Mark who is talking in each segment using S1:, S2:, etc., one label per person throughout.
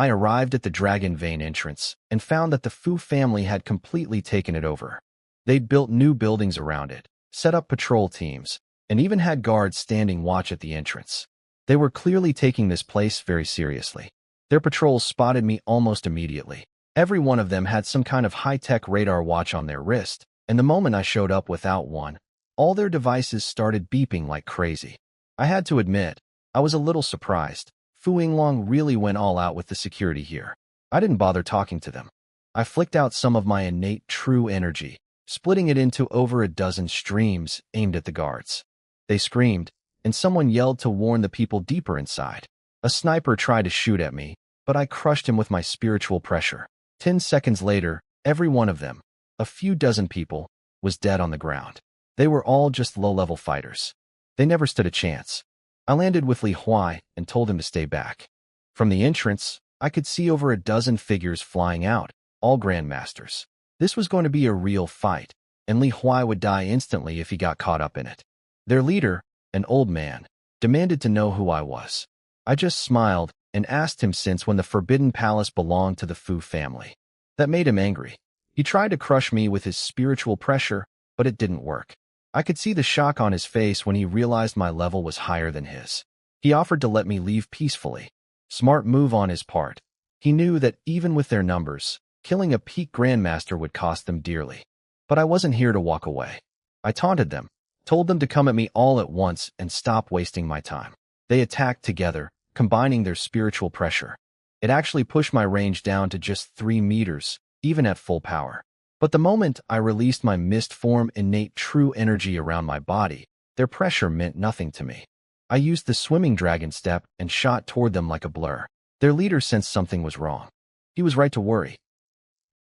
S1: I arrived at the Dragon Vein entrance and found that the Fu family had completely taken it over. They'd built new buildings around it, set up patrol teams, and even had guards standing watch at the entrance. They were clearly taking this place very seriously. Their patrols spotted me almost immediately. Every one of them had some kind of high-tech radar watch on their wrist, and the moment I showed up without one, all their devices started beeping like crazy. I had to admit, I was a little surprised. Fu Yinglong really went all out with the security here. I didn't bother talking to them. I flicked out some of my innate true energy, splitting it into over a dozen streams aimed at the guards. They screamed, and someone yelled to warn the people deeper inside. A sniper tried to shoot at me, but I crushed him with my spiritual pressure. 10 seconds later, every one of them, a few dozen people, was dead on the ground. They were all just low-level fighters. They never stood a chance. I landed with Li Huai and told him to stay back. From the entrance, I could see over a dozen figures flying out, all grandmasters. This was going to be a real fight, and Li Huai would die instantly if he got caught up in it. Their leader, an old man, demanded to know who I was. I just smiled and asked him since when the Forbidden Palace belonged to the Fu family. That made him angry. He tried to crush me with his spiritual pressure, but it didn't work. I could see the shock on his face when he realized my level was higher than his. He offered to let me leave peacefully. Smart move on his part. He knew that even with their numbers, killing a peak grandmaster would cost them dearly. But I wasn't here to walk away. I taunted them, told them to come at me all at once and stop wasting my time. They attacked together, combining their spiritual pressure. It actually pushed my range down to just 3 meters, even at full power. But the moment I released my mist form innate true energy around my body, their pressure meant nothing to me. I used the swimming dragon step and shot toward them like a blur. Their leader sensed something was wrong. He was right to worry.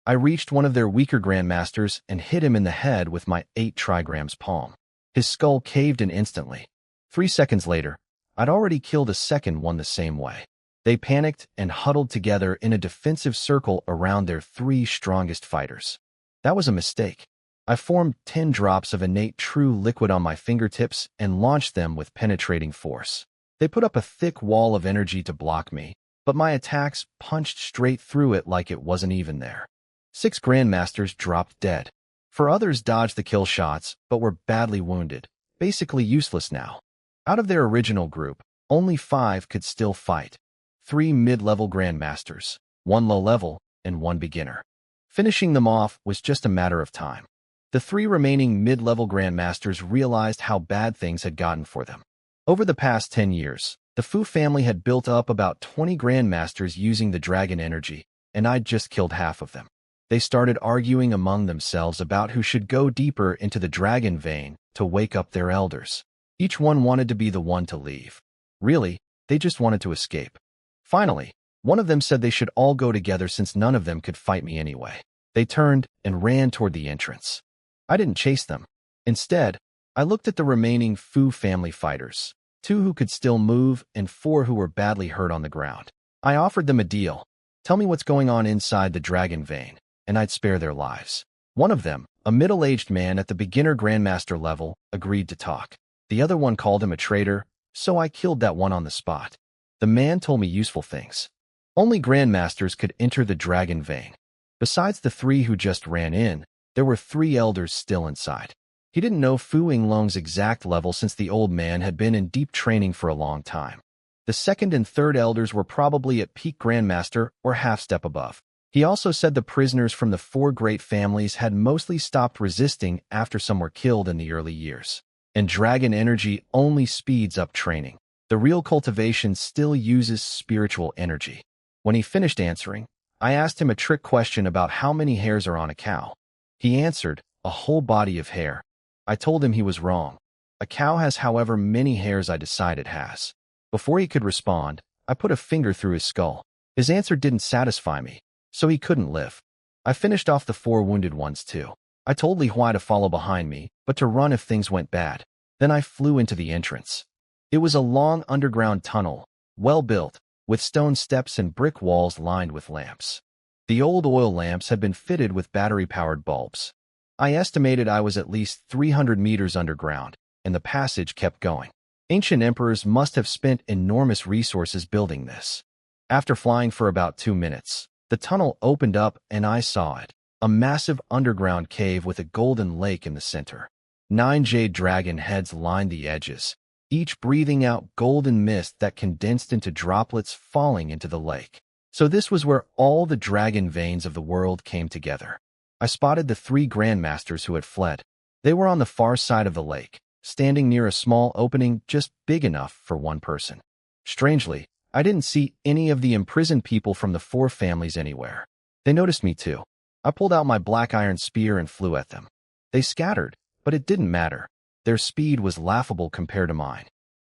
S1: I reached one of their weaker grandmasters and hit him in the head with my 8 trigrams palm. His skull caved in instantly. 3 seconds later, I'd already killed a second one the same way. They panicked and huddled together in a defensive circle around their 3 strongest fighters. That was a mistake. I formed 10 drops of innate true liquid on my fingertips and launched them with penetrating force. They put up a thick wall of energy to block me, but my attacks punched straight through it like it wasn't even there. 6 grandmasters dropped dead. 4 others dodged the kill shots, but were badly wounded, basically useless now. Out of their original group, only 5 could still fight. 3 mid-level grandmasters, 1 low-level, and 1 beginner. Finishing them off was just a matter of time. The 3 remaining mid-level grandmasters realized how bad things had gotten for them. Over the past 10 years, the Fu family had built up about 20 grandmasters using the dragon energy, and I'd just killed half of them. They started arguing among themselves about who should go deeper into the dragon vein to wake up their elders. Each one wanted to be the one to leave. Really, they just wanted to escape. Finally, one of them said they should all go together since none of them could fight me anyway. They turned and ran toward the entrance. I didn't chase them. Instead, I looked at the remaining Fu family fighters, 2 who could still move and 4 who were badly hurt on the ground. I offered them a deal. Tell me what's going on inside the dragon vein, and I'd spare their lives. One of them, a middle-aged man at the beginner grandmaster level, agreed to talk. The other one called him a traitor, so I killed that one on the spot. The man told me useful things. Only grandmasters could enter the dragon vein. Besides the 3 who just ran in, there were 3 elders still inside. He didn't know Fu Yinglong's exact level since the old man had been in deep training for a long time. The 2nd and 3rd elders were probably at peak grandmaster or half step above. He also said the prisoners from the 4 great families had mostly stopped resisting after some were killed in the early years. And dragon energy only speeds up training. The real cultivation still uses spiritual energy. When he finished answering, I asked him a trick question about how many hairs are on a cow. He answered, a whole body of hair. I told him he was wrong. A cow has however many hairs I decide it has. Before he could respond, I put a finger through his skull. His answer didn't satisfy me, so he couldn't live. I finished off the 4 wounded ones too. I told Li Huai to follow behind me, but to run if things went bad. Then I flew into the entrance. It was a long underground tunnel, well built, with stone steps and brick walls lined with lamps. The old oil lamps had been fitted with battery-powered bulbs. I estimated I was at least 300 meters underground, and the passage kept going. Ancient emperors must have spent enormous resources building this. After flying for about 2 minutes, the tunnel opened up and I saw it. A massive underground cave with a golden lake in the center. 9 jade dragon heads lined the edges, each breathing out golden mist that condensed into droplets falling into the lake. So this was where all the dragon veins of the world came together. I spotted the 3 grandmasters who had fled. They were on the far side of the lake, standing near a small opening just big enough for one person. Strangely, I didn't see any of the imprisoned people from the 4 families anywhere. They noticed me too. I pulled out my black iron spear and flew at them. They scattered, but it didn't matter. Their speed was laughable compared to mine.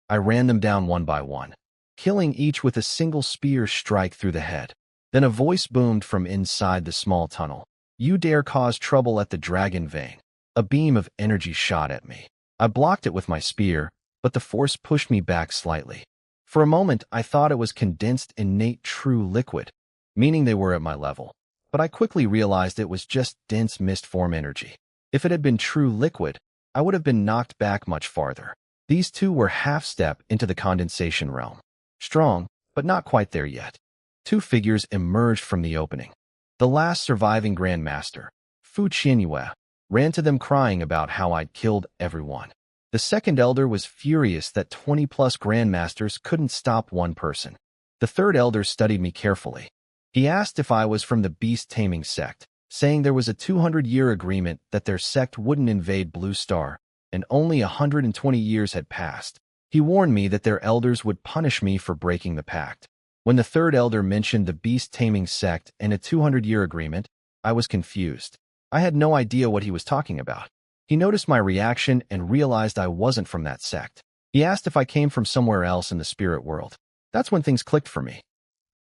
S1: I ran them down one by one, killing each with a single spear strike through the head. Then a voice boomed from inside the small tunnel. "You dare cause trouble at the dragon vein." A beam of energy shot at me. I blocked it with my spear, but the force pushed me back slightly. For a moment, I thought it was condensed innate true liquid, meaning they were at my level. But I quickly realized it was just dense mist form energy. If it had been true liquid, I would have been knocked back much farther. These 2 were half-step into the condensation realm. Strong, but not quite there yet. 2 figures emerged from the opening. The last surviving Grandmaster, Fu Qianyue, ran to them crying about how I'd killed everyone. The second elder was furious that 20-plus Grandmasters couldn't stop one person. The third elder studied me carefully. He asked if I was from the beast-taming sect, saying there was a 200-year agreement that their sect wouldn't invade Blue Star, and only 120 years had passed. He warned me that their elders would punish me for breaking the pact. When the third elder mentioned the beast-taming sect and a 200-year agreement, I was confused. I had no idea what he was talking about. He noticed my reaction and realized I wasn't from that sect. He asked if I came from somewhere else in the spirit world. That's when things clicked for me.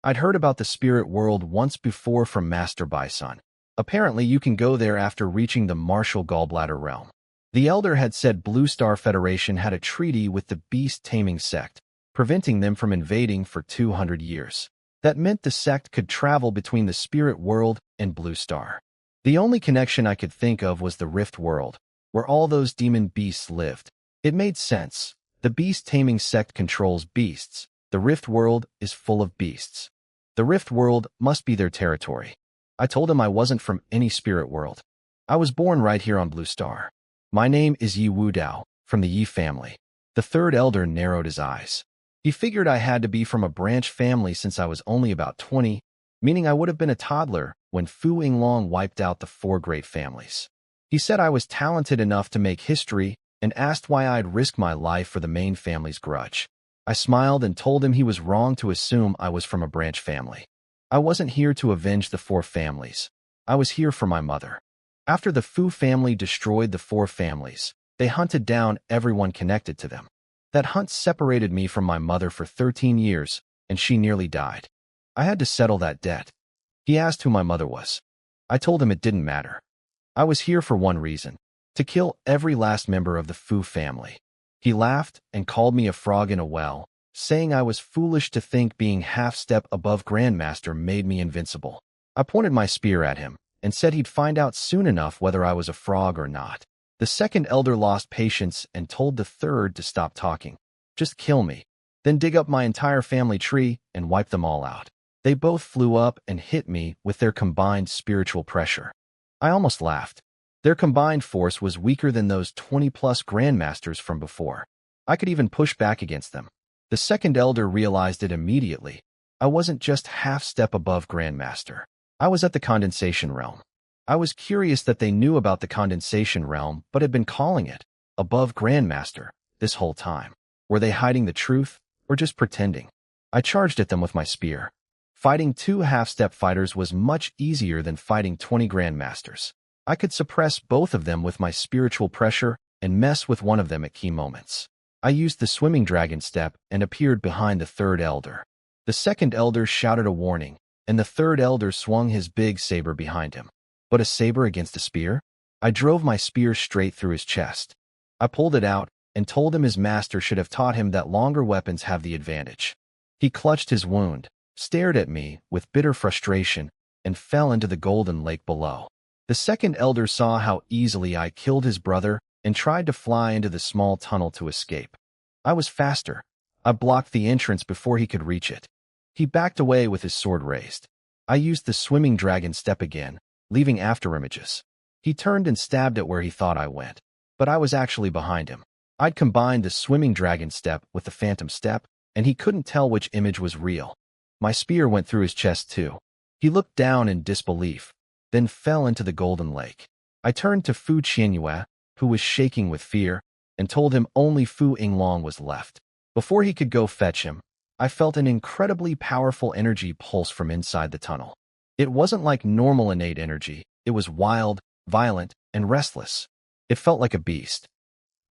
S1: I'd heard about the spirit world once before from Master Bison. Apparently, you can go there after reaching the Martial Gallbladder realm. The elder had said Blue Star Federation had a treaty with the beast-taming sect, preventing them from invading for 200 years. That meant the sect could travel between the spirit world and Blue Star. The only connection I could think of was the Rift World, where all those demon beasts lived. It made sense. The beast-taming sect controls beasts. The Rift World is full of beasts. The Rift World must be their territory. I told him I wasn't from any spirit world. I was born right here on Blue Star. My name is Yi Wudao, from the Yi family. The third elder narrowed his eyes. He figured I had to be from a branch family since I was only about 20, meaning I would have been a toddler when Fu Yinglong wiped out the 4 great families. He said I was talented enough to make history and asked why I'd risk my life for the main family's grudge. I smiled and told him he was wrong to assume I was from a branch family. I wasn't here to avenge the 4 families. I was here for my mother. After the Fu family destroyed the 4 families, they hunted down everyone connected to them. That hunt separated me from my mother for 13 years, and she nearly died. I had to settle that debt. He asked who my mother was. I told him it didn't matter. I was here for one reason, to kill every last member of the Fu family. He laughed and called me a frog in a well, saying I was foolish to think being half-step above Grandmaster made me invincible. I pointed my spear at him and said he'd find out soon enough whether I was a frog or not. The second elder lost patience and told the third to stop talking. Just kill me, then dig up my entire family tree and wipe them all out. They both flew up and hit me with their combined spiritual pressure. I almost laughed. Their combined force was weaker than those 20-plus Grandmasters from before. I could even push back against them. The second elder realized it immediately. I wasn't just half-step above Grandmaster. I was at the condensation realm. I was curious that they knew about the condensation realm but had been calling it above Grandmaster this whole time. Were they hiding the truth or just pretending? I charged at them with my spear. Fighting 2 half-step fighters was much easier than fighting 20 Grandmasters. I could suppress both of them with my spiritual pressure and mess with one of them at key moments. I used the swimming dragon step and appeared behind the third elder. The second elder shouted a warning, and the third elder swung his big saber behind him. But a saber against a spear? I drove my spear straight through his chest. I pulled it out and told him his master should have taught him that longer weapons have the advantage. He clutched his wound, stared at me with bitter frustration, and fell into the golden lake below. The second elder saw how easily I killed his brother and tried to fly into the small tunnel to escape. I was faster. I blocked the entrance before he could reach it. He backed away with his sword raised. I used the swimming dragon step again, leaving after images. He turned and stabbed at where he thought I went, but I was actually behind him. I'd combined the swimming dragon step with the phantom step, and he couldn't tell which image was real. My spear went through his chest too. He looked down in disbelief, then fell into the golden lake. I turned to Fu Qianyue, who was shaking with fear, and told him only Fu Yinglong was left. Before he could go fetch him, I felt an incredibly powerful energy pulse from inside the tunnel. It wasn't like normal innate energy. It was wild, violent, and restless. It felt like a beast.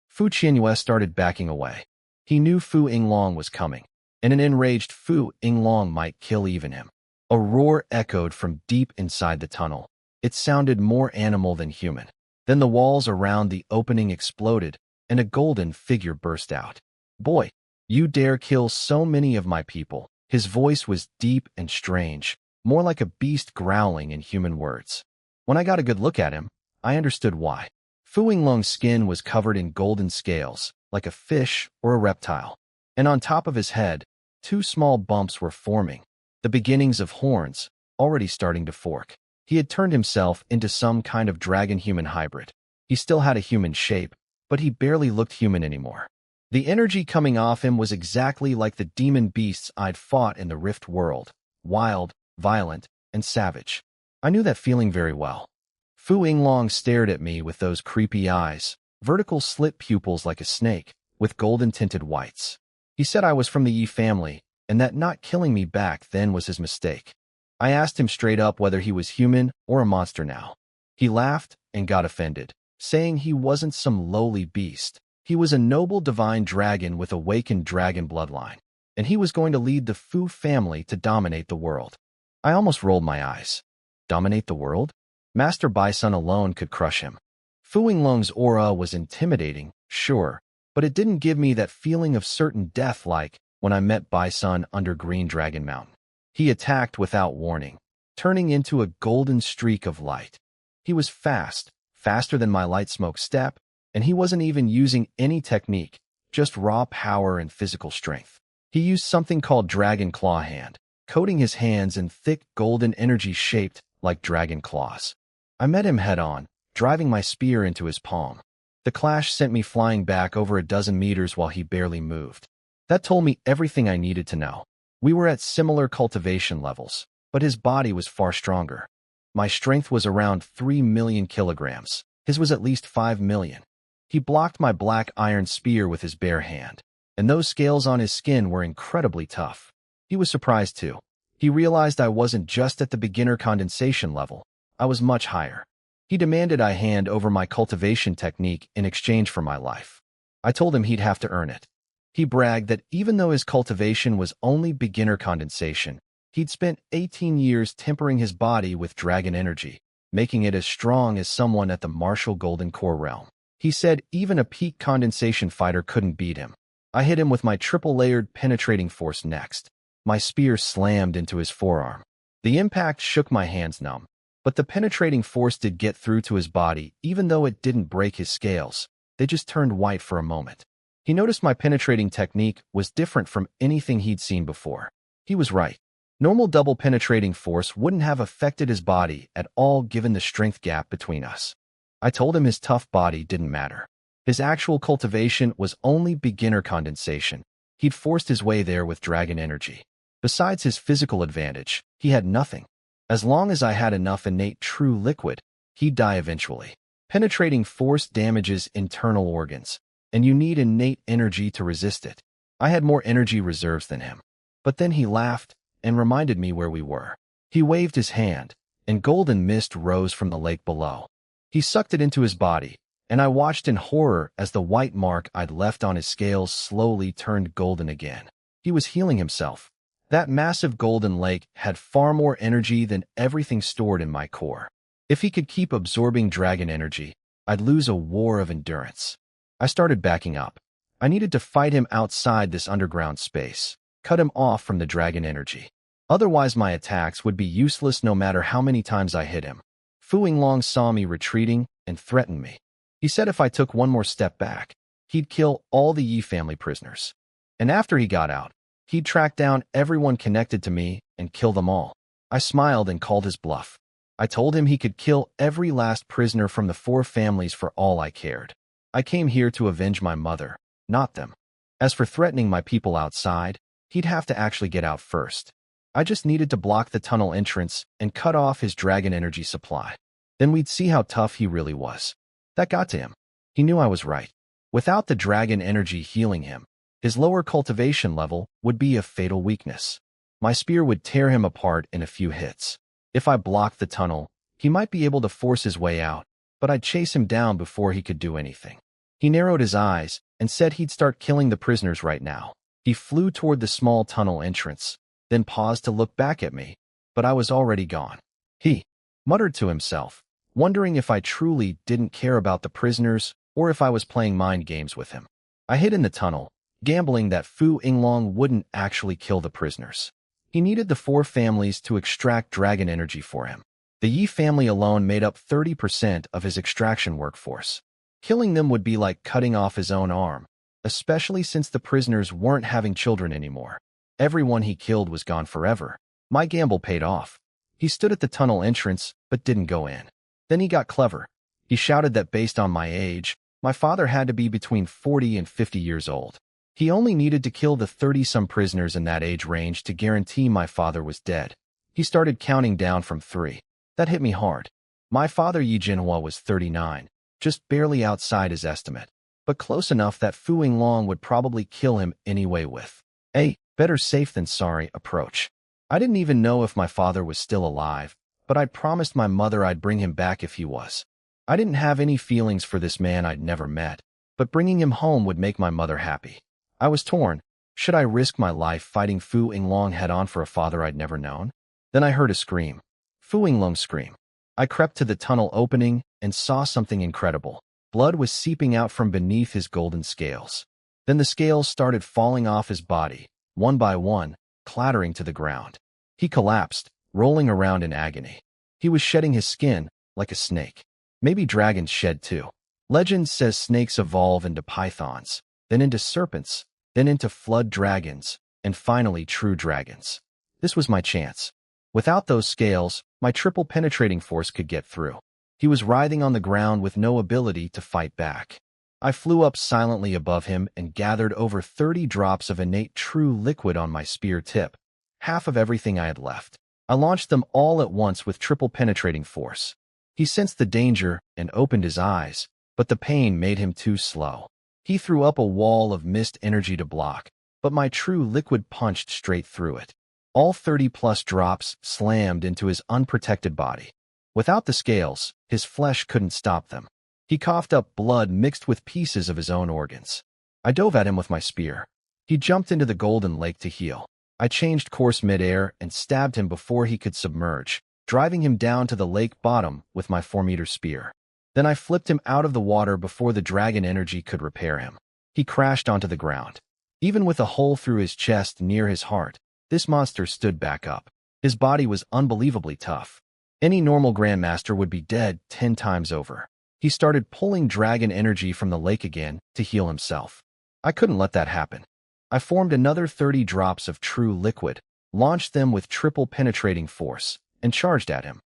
S1: Fu Qianyue started backing away. He knew Fu Yinglong was coming, and an enraged Fu Yinglong might kill even him. A roar echoed from deep inside the tunnel. It sounded more animal than human. Then the walls around the opening exploded, and a golden figure burst out. "Boy, you dare kill so many of my people." His voice was deep and strange, more like a beast growling in human words. When I got a good look at him, I understood why. Fu Yinglong's skin was covered in golden scales, like a fish or a reptile. And on top of his head, 2 small bumps were forming, the beginnings of horns, already starting to fork. He had turned himself into some kind of dragon-human hybrid. He still had a human shape, but he barely looked human anymore. The energy coming off him was exactly like the demon beasts I'd fought in the Rift world, wild, violent, and savage. I knew that feeling very well. Fu Yinglong stared at me with those creepy eyes, vertical slit pupils like a snake, with golden-tinted whites. He said I was from the Yi family, and that not killing me back then was his mistake. I asked him straight up whether he was human or a monster now. He laughed and got offended, saying he wasn't some lowly beast. He was a noble divine dragon with awakened dragon bloodline, and he was going to lead the Fu family to dominate the world. I almost rolled my eyes. Dominate the world? Master Bison alone could crush him. Fu Yinglong's aura was intimidating, sure, but it didn't give me that feeling of certain death like when I met Bison under Green Dragon Mountain. He attacked without warning, turning into a golden streak of light. He was fast, faster than my light smoke step, and he wasn't even using any technique, just raw power and physical strength. He used something called Dragon Claw Hand, coating his hands in thick golden energy shaped like dragon claws. I met him head-on, driving my spear into his palm. The clash sent me flying back over a dozen meters while he barely moved. That told me everything I needed to know. We were at similar cultivation levels, but his body was far stronger. My strength was around 3 million kilograms. His was at least 5 million. He blocked my black iron spear with his bare hand, and those scales on his skin were incredibly tough. He was surprised too. He realized I wasn't just at the beginner condensation level. I was much higher. He demanded I hand over my cultivation technique in exchange for my life. I told him he'd have to earn it. He bragged that even though his cultivation was only beginner condensation, he'd spent 18 years tempering his body with dragon energy, making it as strong as someone at the martial golden core realm. He said even a peak condensation fighter couldn't beat him. I hit him with my triple-layered penetrating force next. My spear slammed into his forearm. The impact shook my hands numb, but the penetrating force did get through to his body even though it didn't break his scales. They just turned white for a moment. He noticed my penetrating technique was different from anything he'd seen before. He was right. Normal double penetrating force wouldn't have affected his body at all given the strength gap between us. I told him his tough body didn't matter. His actual cultivation was only beginner condensation. He'd forced his way there with dragon energy. Besides his physical advantage, he had nothing. As long as I had enough innate true liquid, he'd die eventually. Penetrating force damages internal organs, and you need innate energy to resist it. I had more energy reserves than him. But then he laughed and reminded me where we were. He waved his hand, and golden mist rose from the lake below. He sucked it into his body, and I watched in horror as the white mark I'd left on his scales slowly turned golden again. He was healing himself. That massive golden lake had far more energy than everything stored in my core. If he could keep absorbing dragon energy, I'd lose a war of endurance. I started backing up. I needed to fight him outside this underground space, cut him off from the dragon energy. Otherwise my attacks would be useless no matter how many times I hit him. Fu Yinglong saw me retreating and threatened me. He said if I took one more step back, he'd kill all the Yi family prisoners. And after he got out, He'd track down everyone connected to me and kill them all. I smiled and called his bluff. I told him he could kill every last prisoner from the 4 families for all I cared. I came here to avenge my mother, not them. As for threatening my people outside, he'd have to actually get out first. I just needed to block the tunnel entrance and cut off his dragon energy supply. Then we'd see how tough he really was. That got to him. He knew I was right. Without the dragon energy healing him, his lower cultivation level would be a fatal weakness. My spear would tear him apart in a few hits. If I blocked the tunnel, he might be able to force his way out, but I'd chase him down before he could do anything. He narrowed his eyes and said he'd start killing the prisoners right now. He flew toward the small tunnel entrance, then paused to look back at me, but I was already gone. He muttered to himself, wondering if I truly didn't care about the prisoners or if I was playing mind games with him. I hid in the tunnel, gambling that Fu Yinglong wouldn't actually kill the prisoners. He needed the 4 families to extract dragon energy for him. The Yi family alone made up 30% of his extraction workforce. Killing them would be like cutting off his own arm, especially since the prisoners weren't having children anymore. Everyone he killed was gone forever. My gamble paid off. He stood at the tunnel entrance, but didn't go in. Then he got clever. He shouted that based on my age, my father had to be between 40 and 50 years old. He only needed to kill the 30-some prisoners in that age range to guarantee my father was dead. He started counting down from 3. That hit me hard. My father Yi Jinhua was 39, just barely outside his estimate, but close enough that Fu Yinglong would probably kill him anyway with a better safe than sorry approach. I didn't even know if my father was still alive, but I'd promised my mother I'd bring him back if he was. I didn't have any feelings for this man I'd never met, but bringing him home would make my mother happy. I was torn. Should I risk my life fighting Fu Yinglong head-on for a father I'd never known? Then I heard a scream. Fu Yinglong's scream. I crept to the tunnel opening and saw something incredible. Blood was seeping out from beneath his golden scales. Then the scales started falling off his body, one by one, clattering to the ground. He collapsed, rolling around in agony. He was shedding his skin, like a snake. Maybe dragons shed too. Legend says snakes evolve into pythons, then into serpents, then into flood dragons, and finally true dragons. This was my chance. Without those scales, my triple penetrating force could get through. He was writhing on the ground with no ability to fight back. I flew up silently above him and gathered over 30 drops of innate true liquid on my spear tip, half of everything I had left. I launched them all at once with triple penetrating force. He sensed the danger and opened his eyes, but the pain made him too slow. He threw up a wall of mist energy to block, but my true liquid punched straight through it. All 30-plus drops slammed into his unprotected body. Without the scales, his flesh couldn't stop them. He coughed up blood mixed with pieces of his own organs. I dove at him with my spear. He jumped into the golden lake to heal. I changed course midair and stabbed him before he could submerge, driving him down to the lake bottom with my 4-meter spear. Then I flipped him out of the water before the dragon energy could repair him. He crashed onto the ground. Even with a hole through his chest near his heart, this monster stood back up. His body was unbelievably tough. Any normal grandmaster would be dead 10 times over. He started pulling dragon energy from the lake again to heal himself. I couldn't let that happen. I formed another 30 drops of true liquid, launched them with triple penetrating force, and charged at him,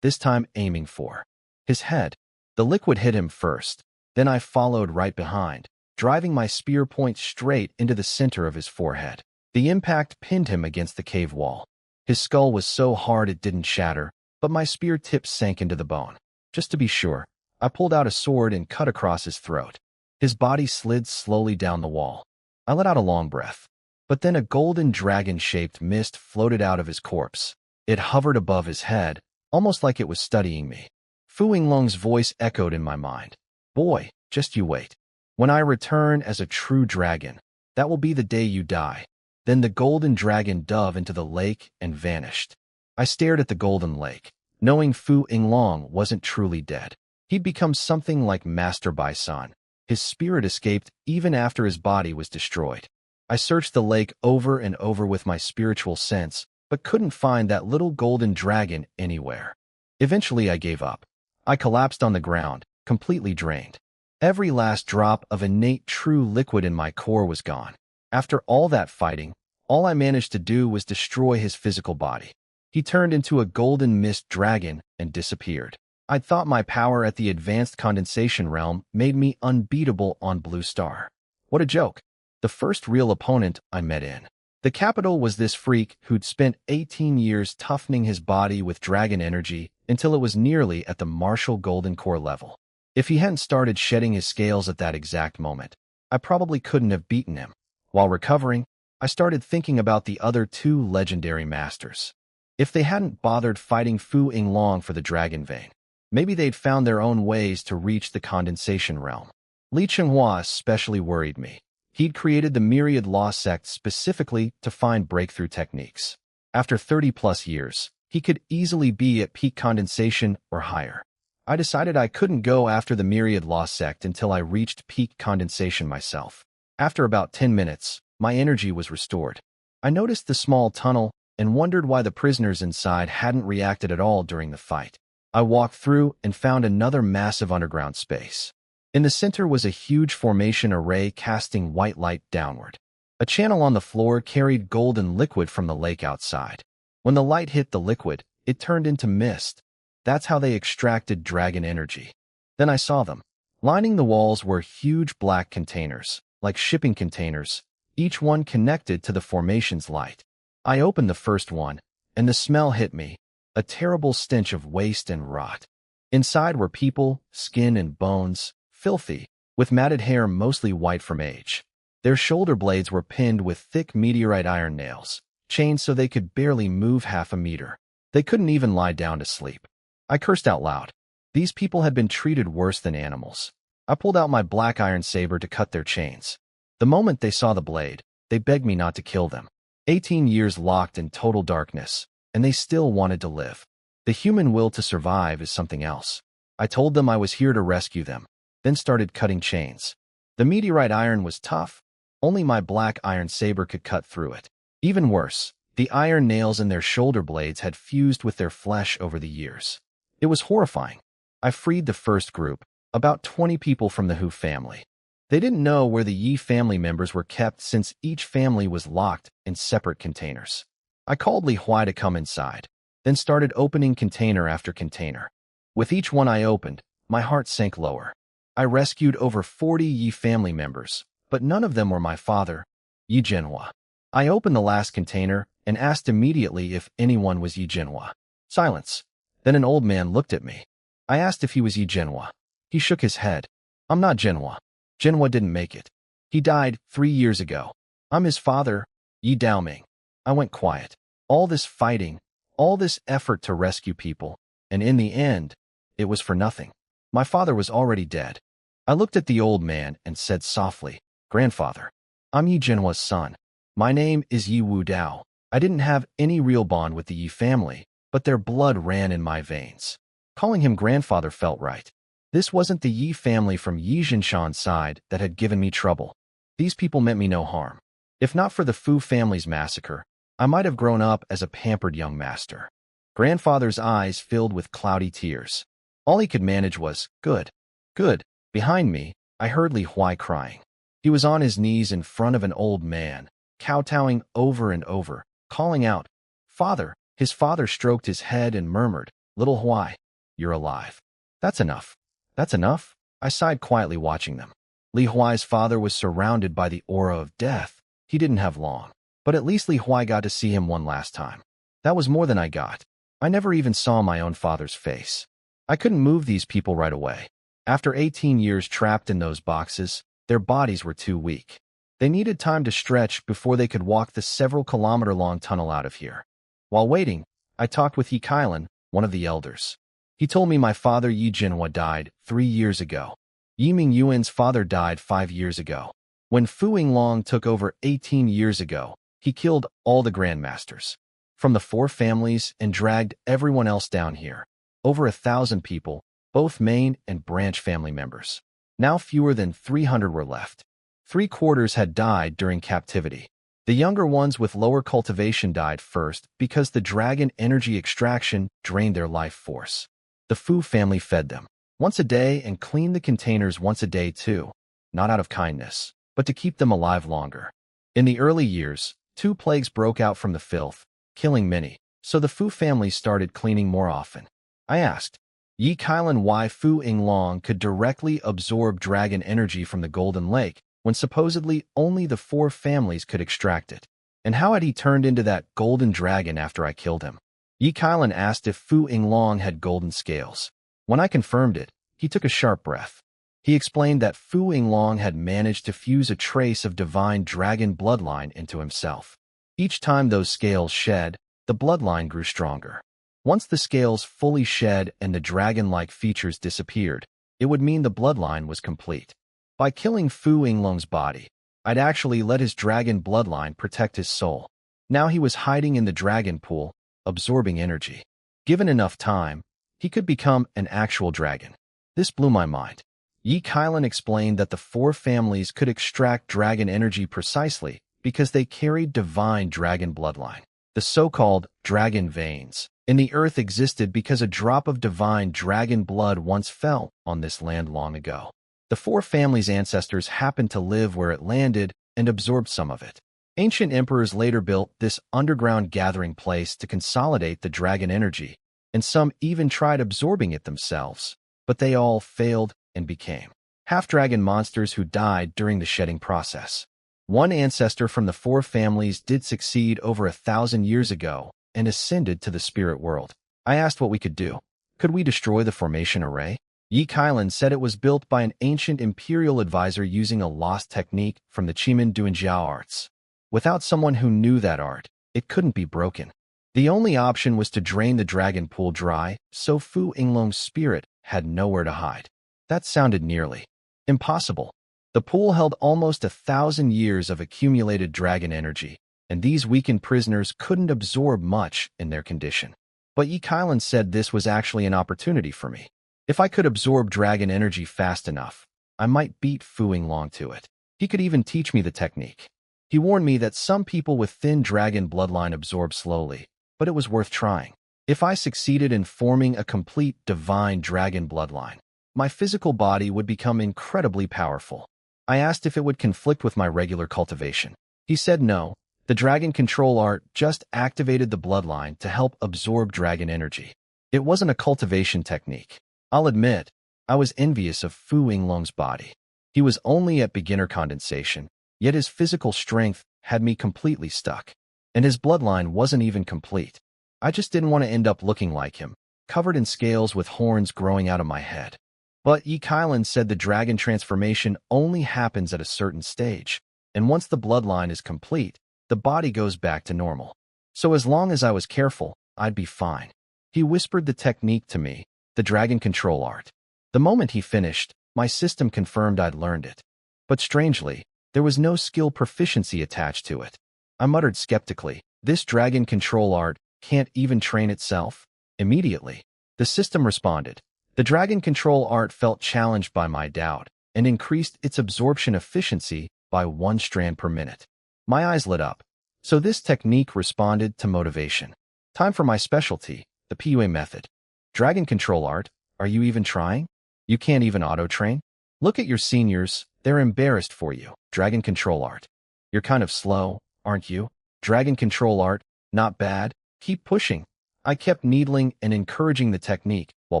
S1: this time aiming for his head. The liquid hit him first, then I followed right behind, driving my spear point straight into the center of his forehead. The impact pinned him against the cave wall. His skull was so hard it didn't shatter, but my spear tip sank into the bone. Just to be sure, I pulled out a sword and cut across his throat. His body slid slowly down the wall. I let out a long breath. But then a golden dragon-shaped mist floated out of his corpse. It hovered above his head, almost like it was studying me. Fu Yinglong's voice echoed in my mind. Boy, just you wait. When I return as a true dragon, that will be the day you die. Then the golden dragon dove into the lake and vanished. I stared at the golden lake, knowing Fu Yinglong wasn't truly dead. He'd become something like Master Baisan. His spirit escaped even after his body was destroyed. I searched the lake over and over with my spiritual sense, but couldn't find that little golden dragon anywhere. Eventually I gave up. I collapsed on the ground, completely drained. Every last drop of innate true liquid in my core was gone. After all that fighting, All I managed to do was destroy his physical body. He turned into a golden mist dragon and disappeared. I thought my power at the advanced condensation realm made me unbeatable on Blue Star. What a joke. The first real opponent I met in the capital was this freak who'd spent 18 years toughening his body with dragon energy until it was nearly at the martial golden core level. If he hadn't started shedding his scales at that exact moment, I probably couldn't have beaten him. While recovering, I started thinking about the other two legendary masters. If they hadn't bothered fighting Fu Yinglong for the Dragon Vein, maybe they'd found their own ways to reach the condensation realm. Li Chenghua especially worried me. He'd created the Myriad Law Sect specifically to find breakthrough techniques. After 30-plus years, he could easily be at peak condensation or higher. I decided I couldn't go after the Myriad Law Sect until I reached peak condensation myself. After about 10 minutes, my energy was restored. I noticed the small tunnel and wondered why the prisoners inside hadn't reacted at all during the fight. I walked through and found another massive underground space. In the center was a huge formation array casting white light downward. A channel on the floor carried golden liquid from the lake outside. When the light hit the liquid, it turned into mist. That's how they extracted dragon energy. Then I saw them. Lining the walls were huge black containers, like shipping containers, each one connected to the formation's light. I opened the first one, and the smell hit me, a terrible stench of waste and rot. Inside were people, skin and bones, filthy, with matted hair mostly white from age. Their shoulder blades were pinned with thick meteorite iron nails, chained so they could barely move half a meter. They couldn't even lie down to sleep. I cursed out loud. These people had been treated worse than animals. I pulled out my black iron saber to cut their chains. The moment they saw the blade, they begged me not to kill them. 18 years locked in total darkness, and they still wanted to live. The human will to survive is something else. I told them I was here to rescue them, then started cutting chains. The meteorite iron was tough. Only my black iron saber could cut through it. Even worse, the iron nails in their shoulder blades had fused with their flesh over the years. It was horrifying. I freed the first group, about 20 people from the Hu family. They didn't know where the Yi family members were kept since each family was locked in separate containers. I called Li Huai to come inside, then started opening container after container. With each one I opened, my heart sank lower. I rescued over 40 Yi family members, but none of them were my father, Yi Jinhua. I opened the last container and asked immediately if anyone was Yi Jinhua. Silence. Then an old man looked at me. I asked if he was Yi Jinhua. He shook his head. I'm not Jinhua. Jinhua didn't make it. He died 3 years ago. I'm his father, Yi Daoming. I went quiet. All this fighting, all this effort to rescue people, and in the end, it was for nothing. My father was already dead. I looked at the old man and said softly, Grandfather, I'm Yi Jinhua's son. My name is Yi Wu Dao. I didn't have any real bond with the Yi family, but their blood ran in my veins. Calling him grandfather felt right. This wasn't the Yi family from Yi Jinshan's side that had given me trouble. These people meant me no harm. If not for the Fu family's massacre, I might have grown up as a pampered young master. Grandfather's eyes filled with cloudy tears. All he could manage was, good, good. Behind me, I heard Li Huai crying. He was on his knees in front of an old man, kowtowing over and over, calling out, Father. His father stroked his head and murmured, Little Huai, you're alive. That's enough. That's enough. I sighed quietly watching them. Li Huai's father was surrounded by the aura of death. He didn't have long, but at least Li Huai got to see him one last time. That was more than I got. I never even saw my own father's face. I couldn't move these people right away. After 18 years trapped in those boxes, their bodies were too weak. They needed time to stretch before they could walk the several-kilometer-long tunnel out of here. While waiting, I talked with Yi Kailan, one of the elders. He told me my father Yi Jinhua died 3 years ago. Yi Mingyuan's father died 5 years ago. When Fu Yinglong took over 18 years ago, he killed all the grandmasters from the 4 families and dragged everyone else down here. Over 1,000 people, both main and branch family members. Now fewer than 300 were left. 3/4 had died during captivity. The younger ones with lower cultivation died first because the dragon energy extraction drained their life force. The Fu family fed them once a day and cleaned the containers once a day too, not out of kindness, but to keep them alive longer. In the early years, Two plagues broke out from the filth, killing many, so the Fu family started cleaning more often. I asked Yi Kailan why Fu Yinglong could directly absorb dragon energy from the Golden Lake when supposedly only the four families could extract it, and how had he turned into that golden dragon after I killed him. Yi Kailan asked if Fu Yinglong had golden scales. When I confirmed it, he took a sharp breath. He explained that Fu Yinglong had managed to fuse a trace of divine dragon bloodline into himself. Each time those scales shed, the bloodline grew stronger. Once the scales fully shed and the dragon-like features disappeared, it would mean the bloodline was complete. By killing Fu Yinglong's body, I'd actually let his dragon bloodline protect his soul. Now he was hiding in the dragon pool, absorbing energy. Given enough time, he could become an actual dragon. This blew my mind. Yi Kailan explained that the four families could extract dragon energy precisely because they carried divine dragon bloodline. The so-called dragon veins in the earth existed because a drop of divine dragon blood once fell on this land long ago. The four families' ancestors happened to live where it landed and absorbed some of it. Ancient emperors later built this underground gathering place to consolidate the dragon energy, and some even tried absorbing it themselves, but they all failed and became half-dragon monsters who died during the shedding process. One ancestor from the four families did succeed over 1,000 years ago and ascended to the spirit world. I asked what we could do. Could we destroy the formation array? Yi Kailan said it was built by an ancient imperial advisor using a lost technique from the Chimen Duanjiao arts. Without someone who knew that art, it couldn't be broken. The only option was to drain the dragon pool dry, so Fu Yinglong's spirit had nowhere to hide. That sounded nearly impossible. The pool held almost 1,000 years of accumulated dragon energy, and these weakened prisoners couldn't absorb much in their condition. But Yi Kailan said this was actually an opportunity for me. If I could absorb dragon energy fast enough, I might beat Fu Yinglong to it. He could even teach me the technique. He warned me that some people with thin dragon bloodline absorb slowly, but it was worth trying. If I succeeded in forming a complete divine dragon bloodline, my physical body would become incredibly powerful. I asked if it would conflict with my regular cultivation. He said no. The dragon control art just activated the bloodline to help absorb dragon energy. It wasn't a cultivation technique. I'll admit, I was envious of Fu Yinglong's body. He was only at beginner condensation, yet his physical strength had me completely stuck. And his bloodline wasn't even complete. I just didn't want to end up looking like him, covered in scales with horns growing out of my head. But Yi Kailan said the dragon transformation only happens at a certain stage, and once the bloodline is complete, the body goes back to normal. So as long as I was careful, I'd be fine. He whispered the technique to me, the dragon control art. The moment he finished, my system confirmed I'd learned it. But strangely, there was no skill proficiency attached to it. I muttered skeptically, this dragon control art can't even train itself? Immediately, the system responded. The dragon control art felt challenged by my doubt and increased its absorption efficiency by 1 strand per minute. My eyes lit up. So this technique responded to motivation. Time for my specialty, the PUA method. Dragon control art, are you even trying? You can't even auto-train? Look at your seniors, they're embarrassed for you. Dragon control art. You're kind of slow, aren't you? Dragon control art, not bad. Keep pushing. I kept needling and encouraging the technique while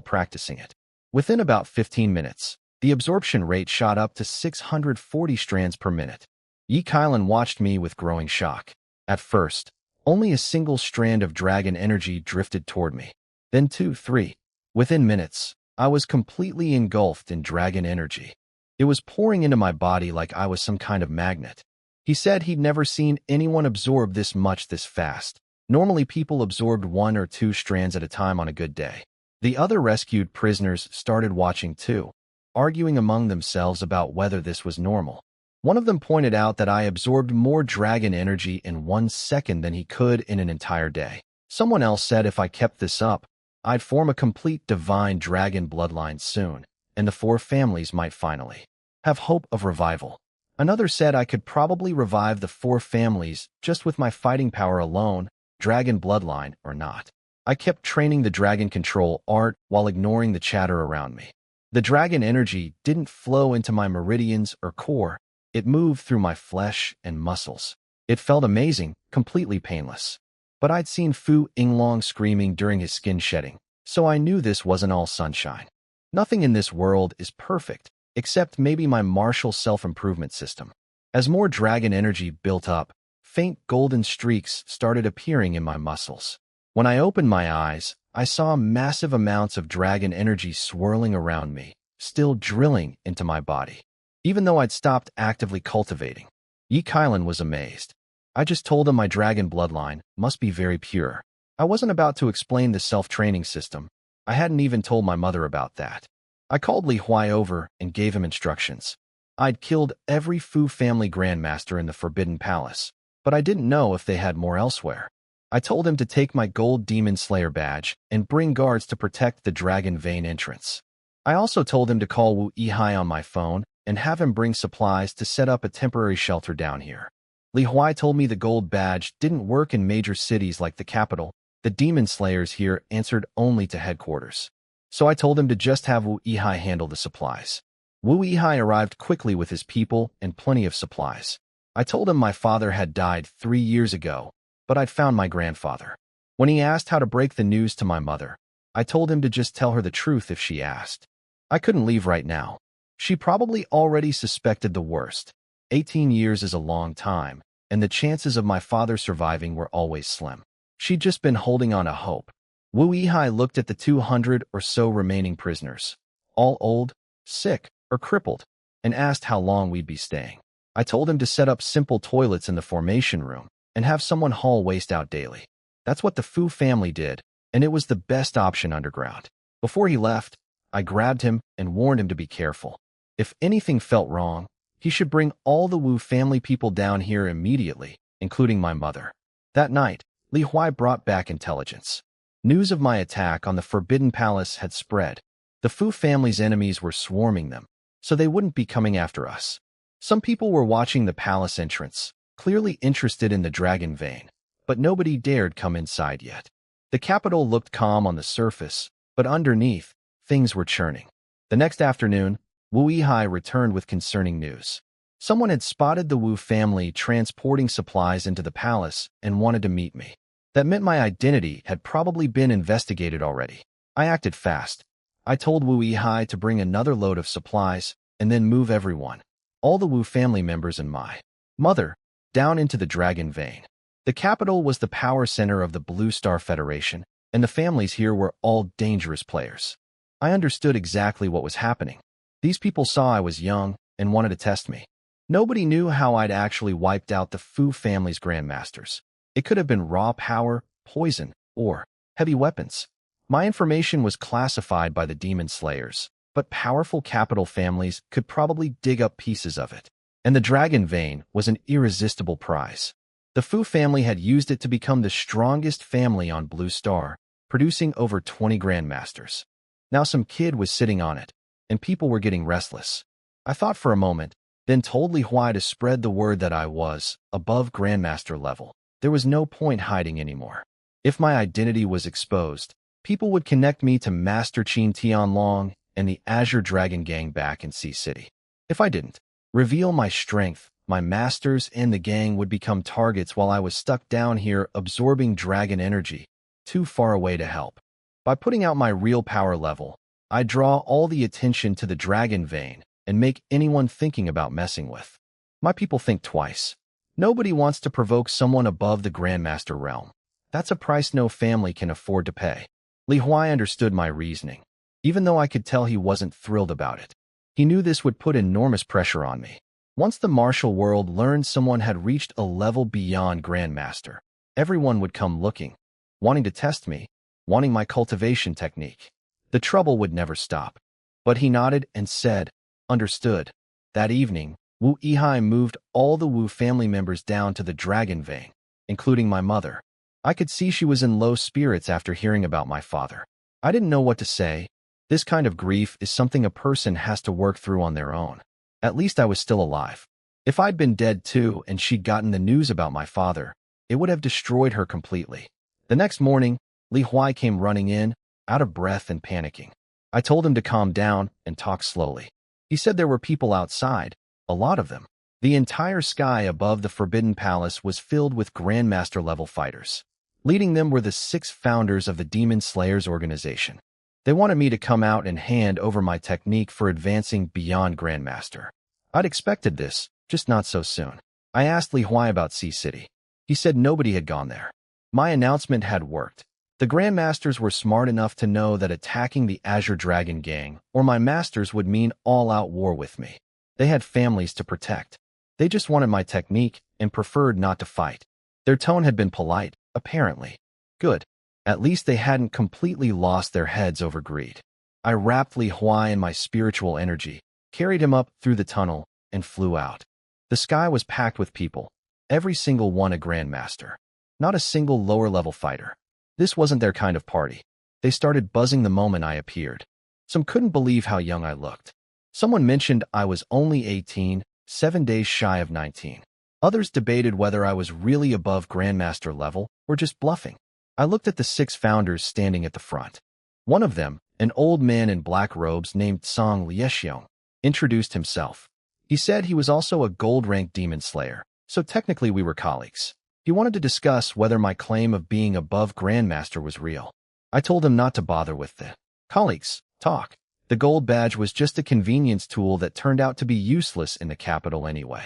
S1: practicing it. Within about 15 minutes, the absorption rate shot up to 640 strands per minute. Yi Kailan watched me with growing shock. At first, only a single strand of dragon energy drifted toward me. Then 2, 3. Within minutes, I was completely engulfed in dragon energy. It was pouring into my body like I was some kind of magnet. He said he'd never seen anyone absorb this much this fast. Normally people absorbed 1 or 2 strands at a time on a good day. The other rescued prisoners started watching too, arguing among themselves about whether this was normal. One of them pointed out that I absorbed more dragon energy in 1 second than he could in an entire day. Someone else said if I kept this up, I'd form a complete divine dragon bloodline soon, and the 4 families might finally have hope of revival. Another said I could probably revive the 4 families just with my fighting power alone, dragon bloodline or not. I kept training the dragon control art while ignoring the chatter around me. The dragon energy didn't flow into my meridians or core. It moved through my flesh and muscles. It felt amazing, completely painless. But I'd seen Fu Yinglong screaming during his skin shedding, so I knew this wasn't all sunshine. Nothing in this world is perfect, except maybe my martial self-improvement system. As more dragon energy built up, faint golden streaks started appearing in my muscles. When I opened my eyes, I saw massive amounts of dragon energy swirling around me, still drilling into my body. Even though I'd stopped actively cultivating, Yi Kailan was amazed. I just told him my dragon bloodline must be very pure. I wasn't about to explain the self-training system. I hadn't even told my mother about that. I called Li Huai over and gave him instructions. I'd killed every Fu family grandmaster in the Forbidden Palace, but I didn't know if they had more elsewhere. I told him to take my gold Demon Slayer badge and bring guards to protect the Dragon Vein entrance. I also told him to call Wu Yihai on my phone and have him bring supplies to set up a temporary shelter down here. Li Huai told me the gold badge didn't work in major cities like the capital. The Demon Slayers here answered only to headquarters. So I told him to just have Wu Yihai handle the supplies. Wu Yihai arrived quickly with his people and plenty of supplies. I told him my father had died 3 years ago, but I'd found my grandfather. When he asked how to break the news to my mother, I told him to just tell her the truth if she asked. I couldn't leave right now. She probably already suspected the worst. 18 years is a long time, and the chances of my father surviving were always slim. She'd just been holding on to hope. Wu Yihai looked at the 200 or so remaining prisoners, all old, sick, or crippled, and asked how long we'd be staying. I told him to set up simple toilets in the formation room and have someone haul waste out daily. That's what the Fu family did, and it was the best option underground. Before he left, I grabbed him and warned him to be careful. If anything felt wrong, he should bring all the Wu family people down here immediately, including my mother. That night, Li Huai brought back intelligence. News of my attack on the Forbidden Palace had spread. The Fu family's enemies were swarming them, so they wouldn't be coming after us. Some people were watching the palace entrance, clearly interested in the Dragon Vein, but nobody dared come inside yet. The capital looked calm on the surface, but underneath, things were churning. The next afternoon, Wu Yihai returned with concerning news. Someone had spotted the Wu family transporting supplies into the palace and wanted to meet me. That meant my identity had probably been investigated already. I acted fast. I told Wu Yihai to bring another load of supplies and then move everyone, all the Wu family members and my mother, down into the Dragon Vein. The capital was the power center of the Blue Star Federation, and the families here were all dangerous players. I understood exactly what was happening. These people saw I was young and wanted to test me. Nobody knew how I'd actually wiped out the Fu family's grandmasters. It could have been raw power, poison, or heavy weapons. My information was classified by the Demon Slayers, but powerful capital families could probably dig up pieces of it. And the Dragon Vein was an irresistible prize. The Fu family had used it to become the strongest family on Blue Star, producing over 20 grandmasters. Now some kid was sitting on it, and people were getting restless. I thought for a moment, then told Li Huai to spread the word that I was above grandmaster level. There was no point hiding anymore. If my identity was exposed, people would connect me to Master Qin Tianlong and the Azure Dragon Gang back in Sea City. If I didn't reveal my strength, my masters and the gang would become targets while I was stuck down here absorbing dragon energy, too far away to help. By putting out my real power level, I draw all the attention to the Dragon Vein and make anyone thinking about messing with. My people think twice. Nobody wants to provoke someone above the Grandmaster realm. That's a price no family can afford to pay. Li Huai understood my reasoning, even though I could tell he wasn't thrilled about it. He knew this would put enormous pressure on me. Once the martial world learned someone had reached a level beyond Grandmaster, everyone would come looking, wanting to test me, wanting my cultivation technique. The trouble would never stop. But he nodded and said, "Understood." That evening, Wu Yihai moved all the Wu family members down to the Dragon Vein, including my mother. I could see she was in low spirits after hearing about my father. I didn't know what to say. This kind of grief is something a person has to work through on their own. At least I was still alive. If I'd been dead too and she'd gotten the news about my father, it would have destroyed her completely. The next morning, Li Huai came running in, out of breath and panicking. I told him to calm down and talk slowly. He said there were people outside, a lot of them. The entire sky above the Forbidden Palace was filled with Grandmaster-level fighters. Leading them were the 6 founders of the Demon Slayers organization. They wanted me to come out and hand over my technique for advancing beyond Grandmaster. I'd expected this, just not so soon. I asked Li Huai about Sea City. He said nobody had gone there. My announcement had worked. The Grandmasters were smart enough to know that attacking the Azure Dragon Gang or my masters would mean all-out war with me. They had families to protect. They just wanted my technique and preferred not to fight. Their tone had been polite, apparently. Good. At least they hadn't completely lost their heads over greed. I wrapped Li Huai in my spiritual energy, carried him up through the tunnel, and flew out. The sky was packed with people, every single one a Grandmaster. Not a single lower-level fighter. This wasn't their kind of party. They started buzzing the moment I appeared. Some couldn't believe how young I looked. Someone mentioned I was only 18, 7 days shy of 19. Others debated whether I was really above Grandmaster level or just bluffing. I looked at the 6 founders standing at the front. One of them, an old man in black robes named Song Liexiong, introduced himself. He said he was also a gold-ranked demon slayer, so technically we were colleagues. He wanted to discuss whether my claim of being above Grandmaster was real. I told him not to bother with the colleagues talk. The gold badge was just a convenience tool that turned out to be useless in the capital anyway.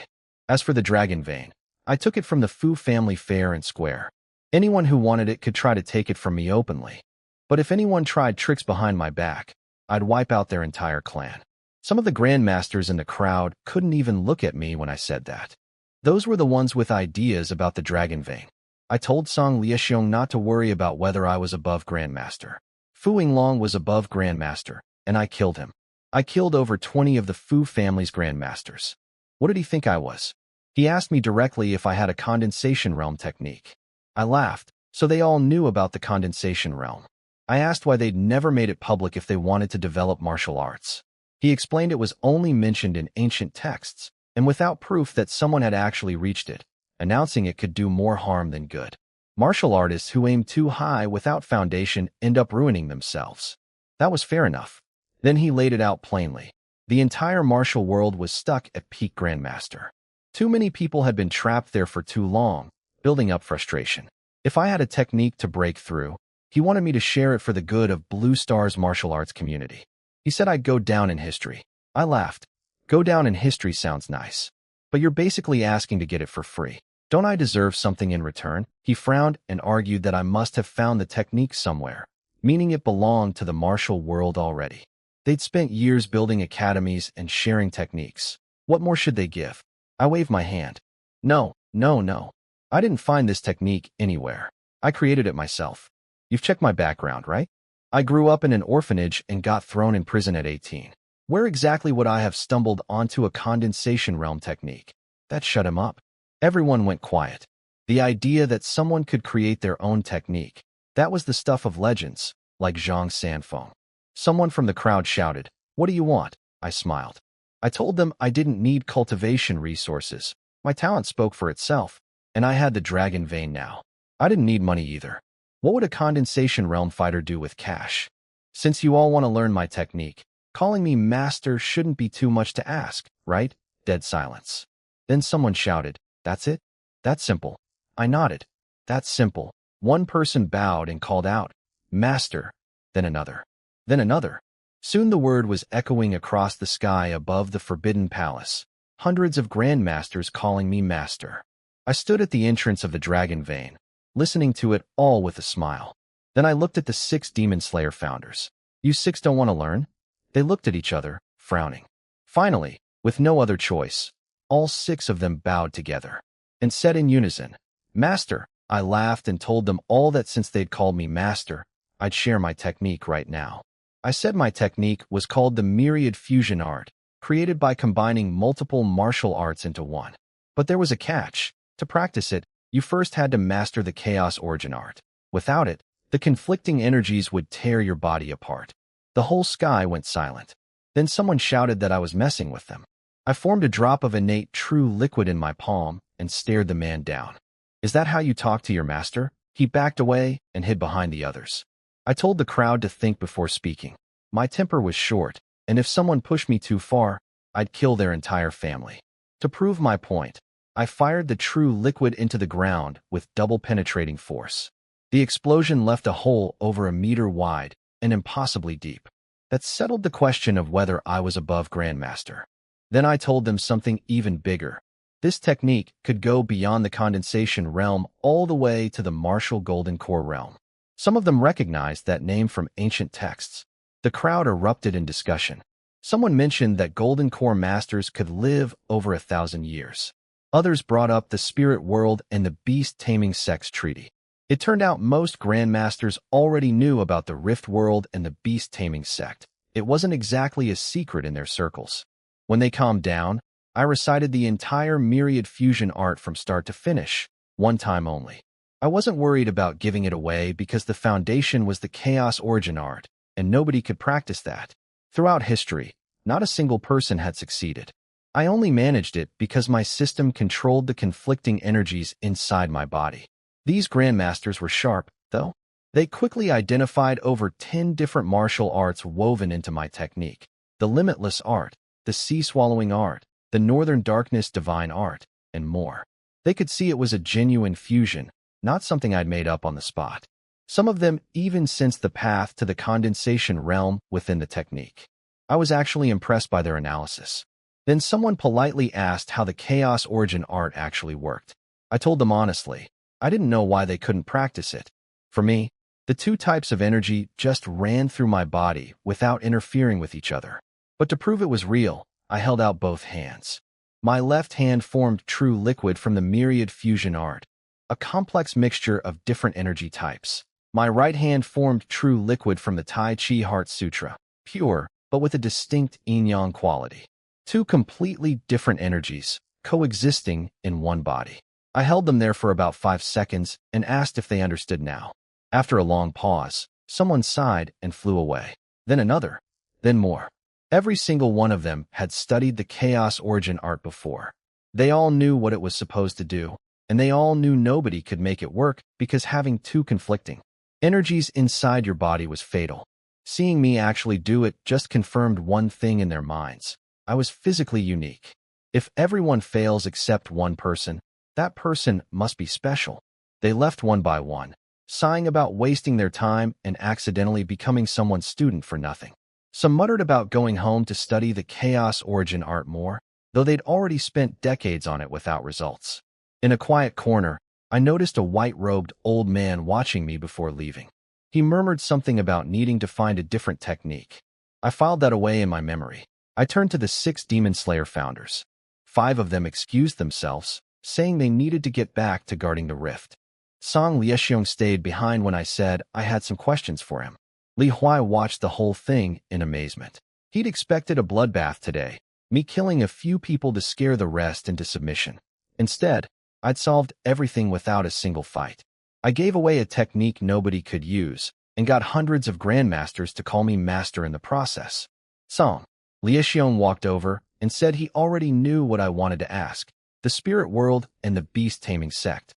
S1: As for the Dragon Vein, I took it from the Fu family fair and square. Anyone who wanted it could try to take it from me openly. But if anyone tried tricks behind my back, I'd wipe out their entire clan. Some of the Grandmasters in the crowd couldn't even look at me when I said that. Those were the ones with ideas about the Dragon Vein. I told Song Liexiong not to worry about whether I was above Grandmaster. Fu Yinglong was above Grandmaster, and I killed him. I killed over 20 of the Fu family's Grandmasters. What did he think I was? He asked me directly if I had a condensation realm technique. I laughed, so they all knew about the condensation realm. I asked why they'd never made it public if they wanted to develop martial arts. He explained it was only mentioned in ancient texts, and without proof that someone had actually reached it, announcing it could do more harm than good. Martial artists who aim too high without foundation end up ruining themselves. That was fair enough. Then he laid it out plainly. The entire martial world was stuck at peak Grandmaster. Too many people had been trapped there for too long, building up frustration. If I had a technique to break through, he wanted me to share it for the good of Blue Star's martial arts community. He said I'd go down in history. I laughed. Go down in history sounds nice. But you're basically asking to get it for free. Don't I deserve something in return? He frowned and argued that I must have found the technique somewhere, meaning it belonged to the martial world already. They'd spent years building academies and sharing techniques. What more should they give? I waved my hand. No. I didn't find this technique anywhere. I created it myself. You've checked my background, right? I grew up in an orphanage and got thrown in prison at 18. Where exactly would I have stumbled onto a condensation realm technique? That shut him up. Everyone went quiet. The idea that someone could create their own technique, that was the stuff of legends, like Zhang Sanfeng. Someone from the crowd shouted, "What do you want?" I smiled. I told them I didn't need cultivation resources. My talent spoke for itself, and I had the Dragon Vein now. I didn't need money either. What would a condensation realm fighter do with cash? Since you all want to learn my technique, calling me master shouldn't be too much to ask, right? Dead silence. Then someone shouted, "That's it? That's simple." I nodded. That's simple. One person bowed and called out, "Master." Then another. Then another. Soon the word was echoing across the sky above the Forbidden Palace. Hundreds of Grandmasters calling me master. I stood at the entrance of the Dragon Vein, listening to it all with a smile. Then I looked at the 6 Demon Slayer founders. You 6 don't want to learn? They looked at each other, frowning. Finally, with no other choice, all 6 of them bowed together and said in unison, "Master." I laughed and told them all that since they'd called me master, I'd share my technique right now. I said my technique was called the Myriad Fusion Art, created by combining multiple martial arts into one. But there was a catch. To practice it, you first had to master the Chaos Origin Art. Without it, the conflicting energies would tear your body apart. The whole sky went silent. Then someone shouted that I was messing with them. I formed a drop of innate true liquid in my palm and stared the man down. "Is that how you talk to your master?" He backed away and hid behind the others. I told the crowd to think before speaking. My temper was short, and if someone pushed me too far, I'd kill their entire family. To prove my point, I fired the true liquid into the ground with double penetrating force. The explosion left a hole over a meter wide and impossibly deep. That settled the question of whether I was above Grandmaster. Then I told them something even bigger. This technique could go beyond the condensation realm all the way to the martial golden core realm. Some of them recognized that name from ancient texts. The crowd erupted in discussion. Someone mentioned that golden core masters could live over 1,000 years. Others brought up the spirit world and the beast-taming sex treaty. It turned out most grandmasters already knew about the rift world and the beast-taming sect. It wasn't exactly a secret in their circles. When they calmed down, I recited the entire myriad fusion art from start to finish, one time only. I wasn't worried about giving it away because the foundation was the chaos origin art, and nobody could practice that. Throughout history, not a single person had succeeded. I only managed it because my system controlled the conflicting energies inside my body. These grandmasters were sharp, though. They quickly identified over 10 different martial arts woven into my technique. The limitless art, the sea-swallowing art, the northern darkness divine art, and more. They could see it was a genuine fusion, not something I'd made up on the spot. Some of them even sensed the path to the condensation realm within the technique. I was actually impressed by their analysis. Then someone politely asked how the chaos origin art actually worked. I told them honestly, I didn't know why they couldn't practice it. For me, the two types of energy just ran through my body without interfering with each other. But to prove it was real, I held out both hands. My left hand formed true liquid from the myriad fusion art, a complex mixture of different energy types. My right hand formed true liquid from the Tai Chi Heart Sutra, pure, but with a distinct yin-yang quality. Two completely different energies, coexisting in one body. I held them there for about 5 seconds and asked if they understood now. After a long pause, someone sighed and flew away. Then another. Then more. Every single one of them had studied the chaos origin art before. They all knew what it was supposed to do, and they all knew nobody could make it work because having two conflicting energies inside your body was fatal. Seeing me actually do it just confirmed one thing in their minds. I was physically unique. If everyone fails except one person, that person must be special. They left one by one, sighing about wasting their time and accidentally becoming someone's student for nothing. Some muttered about going home to study the chaos origin art more, though they'd already spent decades on it without results. In a quiet corner, I noticed a white-robed old man watching me before leaving. He murmured something about needing to find a different technique. I filed that away in my memory. I turned to the 6 Demon Slayer founders. 5 of them excused themselves, saying they needed to get back to guarding the rift. Song Liexiong stayed behind when I said I had some questions for him. Li Huai watched the whole thing in amazement. He'd expected a bloodbath today, me killing a few people to scare the rest into submission. Instead, I'd solved everything without a single fight. I gave away a technique nobody could use, and got hundreds of grandmasters to call me master in the process. Song Liexiong walked over and said he already knew what I wanted to ask, the spirit world and the beast-taming sect.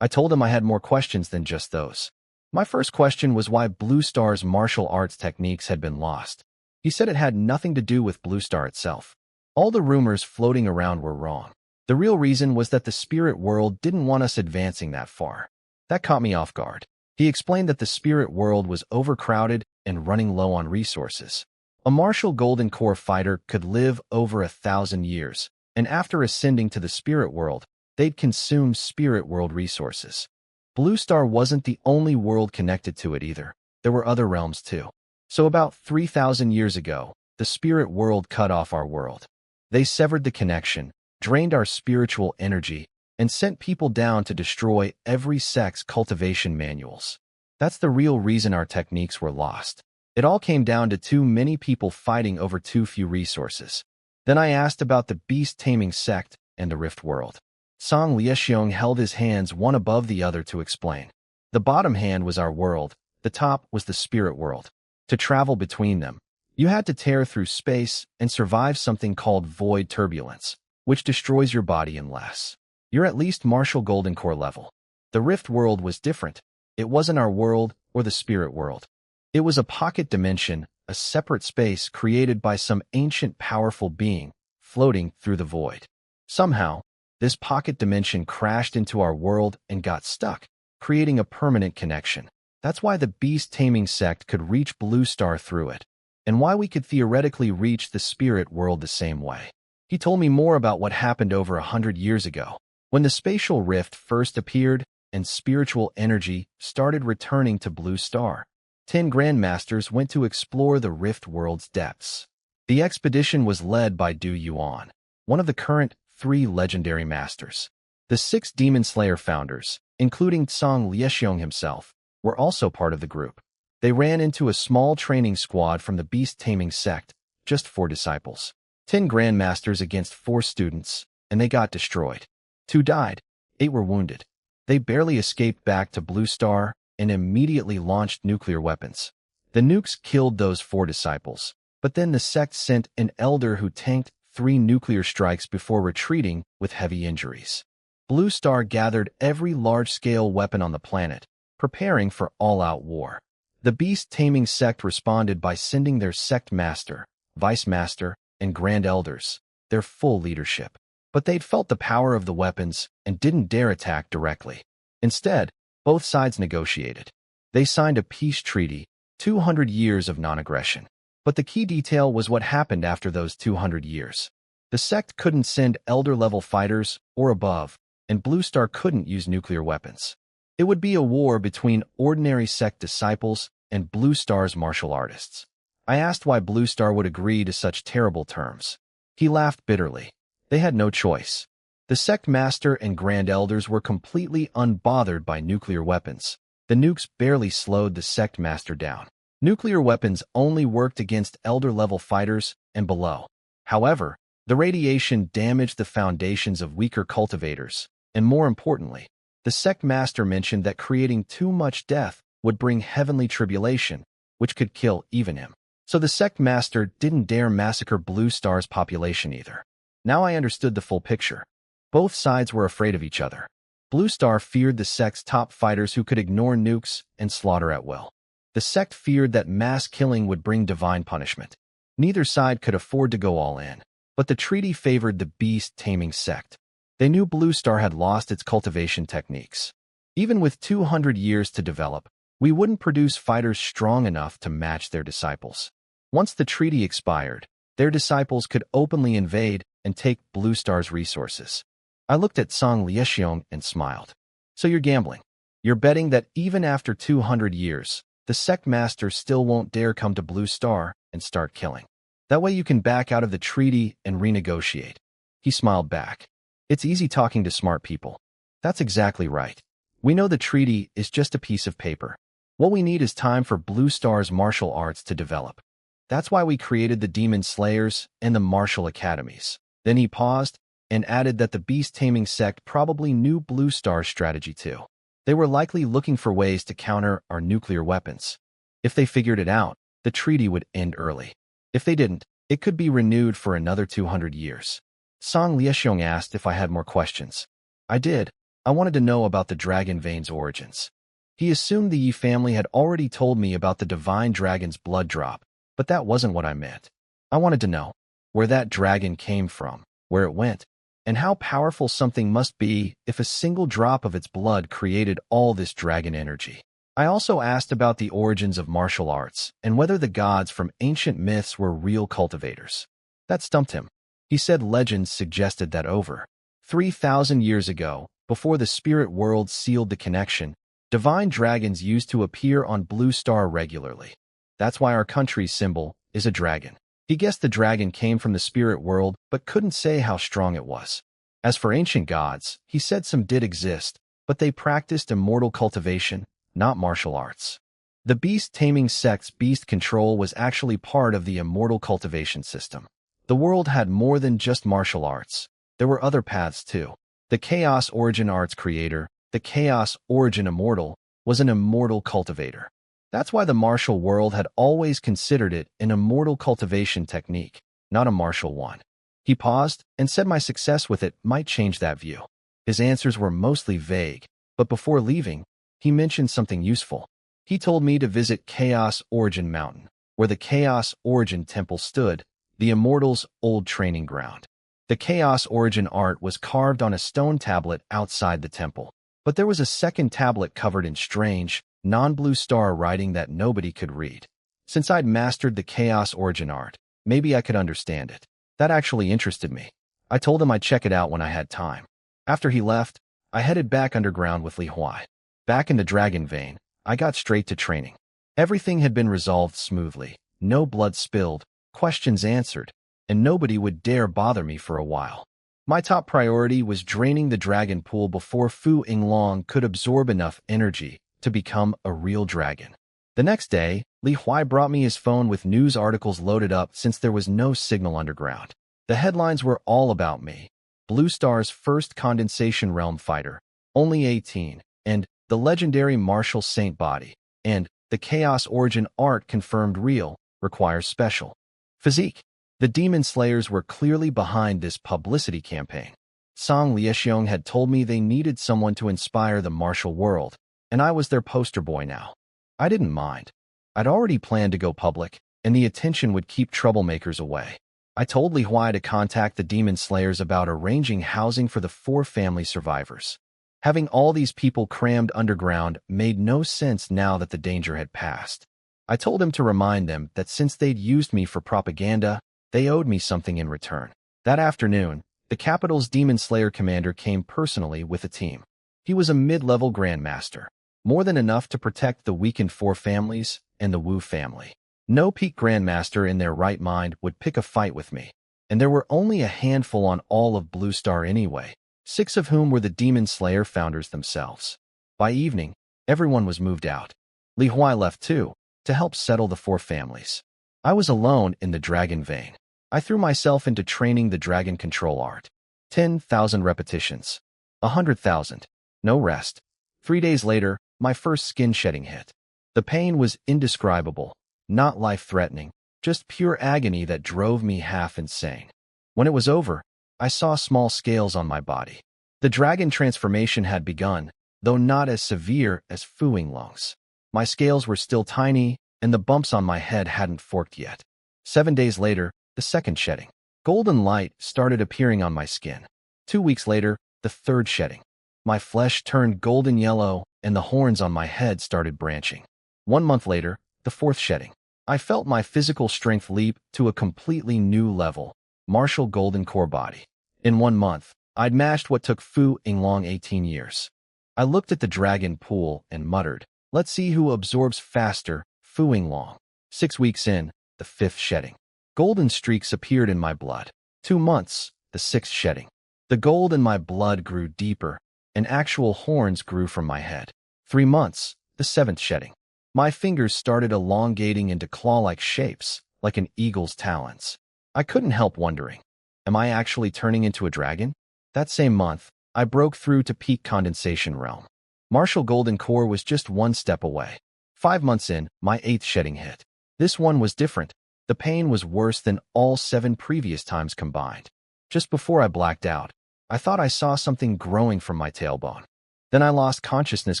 S1: I told him I had more questions than just those. My first question was why Blue Star's martial arts techniques had been lost. He said it had nothing to do with Blue Star itself. All the rumors floating around were wrong. The real reason was that the spirit world didn't want us advancing that far. That caught me off guard. He explained that the spirit world was overcrowded and running low on resources. A martial golden core fighter could live over 1,000 years, and after ascending to the spirit world, they'd consume spirit world resources. Blue Star wasn't the only world connected to it either. There were other realms too. So about 3,000 years ago, the spirit world cut off our world. They severed the connection, drained our spiritual energy, and sent people down to destroy every sect's cultivation manuals. That's the real reason our techniques were lost. It all came down to too many people fighting over too few resources. Then I asked about the beast-taming sect and the rift world. Song Liexiong held his hands one above the other to explain. The bottom hand was our world, the top was the spirit world. To travel between them, you had to tear through space and survive something called void turbulence, which destroys your body in less. You're at least martial golden core level. The rift world was different. It wasn't our world or the spirit world. It was a pocket dimension, a separate space created by some ancient powerful being, floating through the void. Somehow, this pocket dimension crashed into our world and got stuck, creating a permanent connection. That's why the beast-taming sect could reach Blue Star through it, and why we could theoretically reach the spirit world the same way. He told me more about what happened over 100 years ago, when the spatial rift first appeared and spiritual energy started returning to Blue Star. 10 grandmasters went to explore the rift world's depths. The expedition was led by Du Yuan, one of the current 3 legendary masters. The 6 Demon Slayer founders, including Tsang Liexiong himself, were also part of the group. They ran into a small training squad from the beast-taming sect, just 4 disciples. 10 grandmasters against 4 students, and they got destroyed. 2 died, 8 were wounded. They barely escaped back to Blue Star and immediately launched nuclear weapons. The nukes killed those 4 disciples, but then the sect sent an elder who tanked 3 nuclear strikes before retreating with heavy injuries. Blue Star gathered every large-scale weapon on the planet, preparing for all-out war. The beast-taming sect responded by sending their sect master, vice master, and grand elders, their full leadership. But they'd felt the power of the weapons and didn't dare attack directly. Instead, both sides negotiated. They signed a peace treaty, 200 years of non-aggression. But the key detail was what happened after those 200 years. The sect couldn't send elder-level fighters or above, and Blue Star couldn't use nuclear weapons. It would be a war between ordinary sect disciples and Blue Star's martial artists. I asked why Blue Star would agree to such terrible terms. He laughed bitterly. They had no choice. The sect master and grand elders were completely unbothered by nuclear weapons. The nukes barely slowed the sect master down. Nuclear weapons only worked against elder-level fighters and below. However, the radiation damaged the foundations of weaker cultivators, and more importantly, the sect master mentioned that creating too much death would bring heavenly tribulation, which could kill even him. So the sect master didn't dare massacre Blue Star's population either. Now I understood the full picture. Both sides were afraid of each other. Blue Star feared the sect's top fighters who could ignore nukes and slaughter at will. The sect feared that mass killing would bring divine punishment. Neither side could afford to go all in, but the treaty favored the beast-taming sect. They knew Blue Star had lost its cultivation techniques. Even with 200 years to develop, we wouldn't produce fighters strong enough to match their disciples. Once the treaty expired, their disciples could openly invade and take Blue Star's resources. I looked at Tsang Liexiong and smiled. So you're gambling. You're betting that even after 200 years, the sect master still won't dare come to Blue Star and start killing. That way you can back out of the treaty and renegotiate. He smiled back. It's easy talking to smart people. That's exactly right. We know the treaty is just a piece of paper. What we need is time for Blue Star's martial arts to develop. That's why we created the Demon Slayers and the martial academies. Then he paused and added that the beast-taming sect probably knew Blue Star's strategy too. They were likely looking for ways to counter our nuclear weapons. If they figured it out, the treaty would end early. If they didn't, it could be renewed for another 200 years. Tsang Liexiong asked if I had more questions. I did. I wanted to know about the dragon vein's origins. He assumed the Yi family had already told me about the divine dragon's blood drop, but that wasn't what I meant. I wanted to know where that dragon came from, where it went, and how powerful something must be if a single drop of its blood created all this dragon energy. I also asked about the origins of martial arts and whether the gods from ancient myths were real cultivators. That stumped him. He said legends suggested that over 3,000 years ago, before the spirit world sealed the connection, divine dragons used to appear on Blue Star regularly. That's why our country's symbol is a dragon. He guessed the dragon came from the spirit world, but couldn't say how strong it was. As for ancient gods, he said some did exist, but they practiced immortal cultivation, not martial arts. The beast-taming sect's beast control was actually part of the immortal cultivation system. The world had more than just martial arts. There were other paths too. The Chaos Origin Arts creator, the Chaos Origin Immortal, was an immortal cultivator. That's why the martial world had always considered it an immortal cultivation technique, not a martial one. He paused and said my success with it might change that view. His answers were mostly vague, but before leaving, he mentioned something useful. He told me to visit Chaos Origin Mountain, where the Chaos Origin Temple stood, the Immortals' old training ground. The Chaos Origin art was carved on a stone tablet outside the temple. But there was a second tablet covered in strange, non-blue star writing that nobody could read. Since I'd mastered the Chaos Origin art, maybe I could understand it. That actually interested me. I told him I'd check it out when I had time. After he left, I headed back underground with Li Huai. Back in the Dragon Vein, I got straight to training. Everything had been resolved smoothly, no blood spilled, questions answered, and nobody would dare bother me for a while. My top priority was draining the dragon pool before Fu Yinglong could absorb enough energy to become a real dragon. The next day, Li Huai brought me his phone with news articles loaded up since there was no signal underground. The headlines were all about me. Blue Star's first condensation realm fighter, only 18, and the legendary Martial Saint body, and the Chaos Origin art confirmed real, requires special physique. The Demon Slayers were clearly behind this publicity campaign. Song Liexiong had told me they needed someone to inspire the martial world, and I was their poster boy now. I didn't mind. I'd already planned to go public, and the attention would keep troublemakers away. I told Li Huai to contact the Demon Slayers about arranging housing for the 4 family survivors. Having all these people crammed underground made no sense now that the danger had passed. I told him to remind them that since they'd used me for propaganda, they owed me something in return. That afternoon, the capital's Demon Slayer commander came personally with a team. He was a mid-level grandmaster, more than enough to protect the weakened 4 families and the Wu family. No peak grandmaster in their right mind would pick a fight with me, and there were only a handful on all of Blue Star anyway, 6 of whom were the Demon Slayer founders themselves. By evening, everyone was moved out. Li Huai left too, to help settle the 4 families. I was alone in the Dragon Vein. I threw myself into training the dragon control art. 10,000 repetitions. 100,000. No rest. 3 days later, my first skin shedding hit. The pain was indescribable, not life-threatening, just pure agony that drove me half insane. When it was over, I saw small scales on my body. The dragon transformation had begun, though not as severe as Fu Yinglong's. My scales were still tiny, and the bumps on my head hadn't forked yet. 7 days later, the second shedding. Golden light started appearing on my skin. 2 weeks later, the third shedding. My flesh turned golden yellow, and the horns on my head started branching. 1 month later, the fourth shedding. I felt my physical strength leap to a completely new level, martial golden core body. In 1 month, I'd mashed what took Fu Yinglong 18 years. I looked at the dragon pool and muttered, "Let's see who absorbs faster, Fu Yinglong." 6 weeks in, the 5th shedding. Golden streaks appeared in my blood. 2 months, the 6th shedding. The gold in my blood grew deeper, and actual horns grew from my head. 3 months, the 7th shedding. My fingers started elongating into claw-like shapes, like an eagle's talons. I couldn't help wondering, am I actually turning into a dragon? That same month, I broke through to peak condensation realm. Martial golden core was just 1 step away. 5 months in, my 8th shedding hit. This one was different. The pain was worse than all 7 previous times combined. Just before I blacked out, I thought I saw something growing from my tailbone. Then I lost consciousness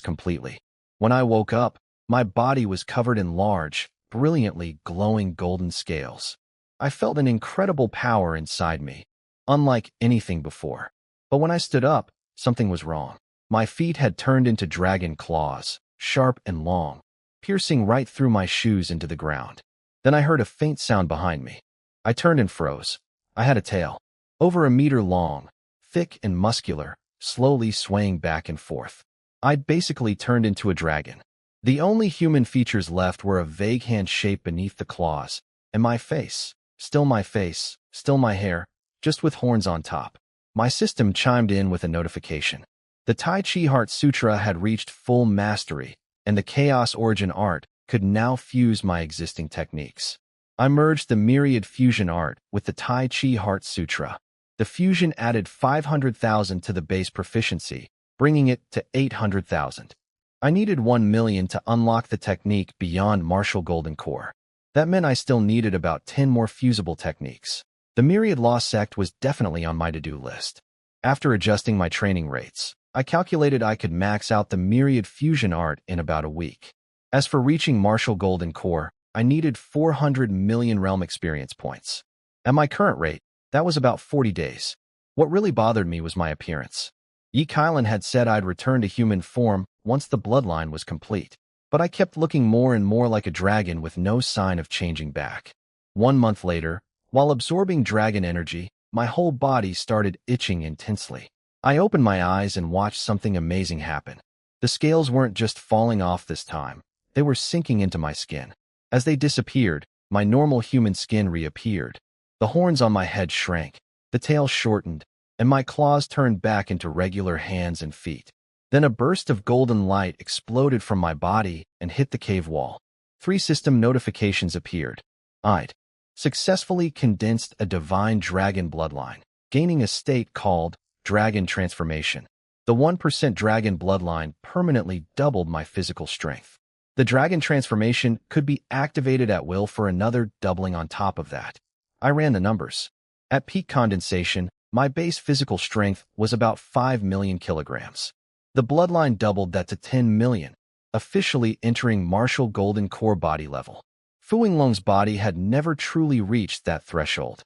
S1: completely. When I woke up, my body was covered in large, brilliantly glowing golden scales. I felt an incredible power inside me, unlike anything before. But when I stood up, something was wrong. My feet had turned into dragon claws, sharp and long, piercing right through my shoes into the ground. Then I heard a faint sound behind me. I turned and froze. I had a tail, over a meter long, thick and muscular, slowly swaying back and forth. I'd basically turned into a dragon. The only human features left were a vague hand shape beneath the claws, and my face, still my hair, just with horns on top. My system chimed in with a notification. The Tai Chi Heart Sutra had reached full mastery, and the Chaos Origin art could now fuse my existing techniques. I merged the Myriad Fusion art with the Tai Chi Heart Sutra. The fusion added 500,000 to the base proficiency, bringing it to 800,000. I needed 1 million to unlock the technique beyond martial golden core. That meant I still needed about 10 more fusible techniques. The Myriad Law Sect was definitely on my to-do list. After adjusting my training rates, I calculated I could max out the Myriad Fusion art in about a week. As for reaching martial golden core, I needed 400 million realm experience points. At my current rate, That was about 40 days. What really bothered me was my appearance. Yi Kylan had said I'd return to human form once the bloodline was complete, but I kept looking more and more like a dragon with no sign of changing back. 1 month later, while absorbing dragon energy, my whole body started itching intensely. I opened my eyes and watched something amazing happen. The scales weren't just falling off this time, they were sinking into my skin. As they disappeared, my normal human skin reappeared. The horns on my head shrank, the tail shortened, and my claws turned back into regular hands and feet. Then a burst of golden light exploded from my body and hit the cave wall. 3 system notifications appeared. I'd successfully condensed a divine dragon bloodline, gaining a state called Dragon Transformation. The 1% dragon bloodline permanently doubled my physical strength. The dragon transformation could be activated at will for another doubling on top of that. I ran the numbers. At peak condensation, my base physical strength was about 5 million kilograms. The bloodline doubled that to 10 million, officially entering martial golden core body level. Fu Yinglong's body had never truly reached that threshold.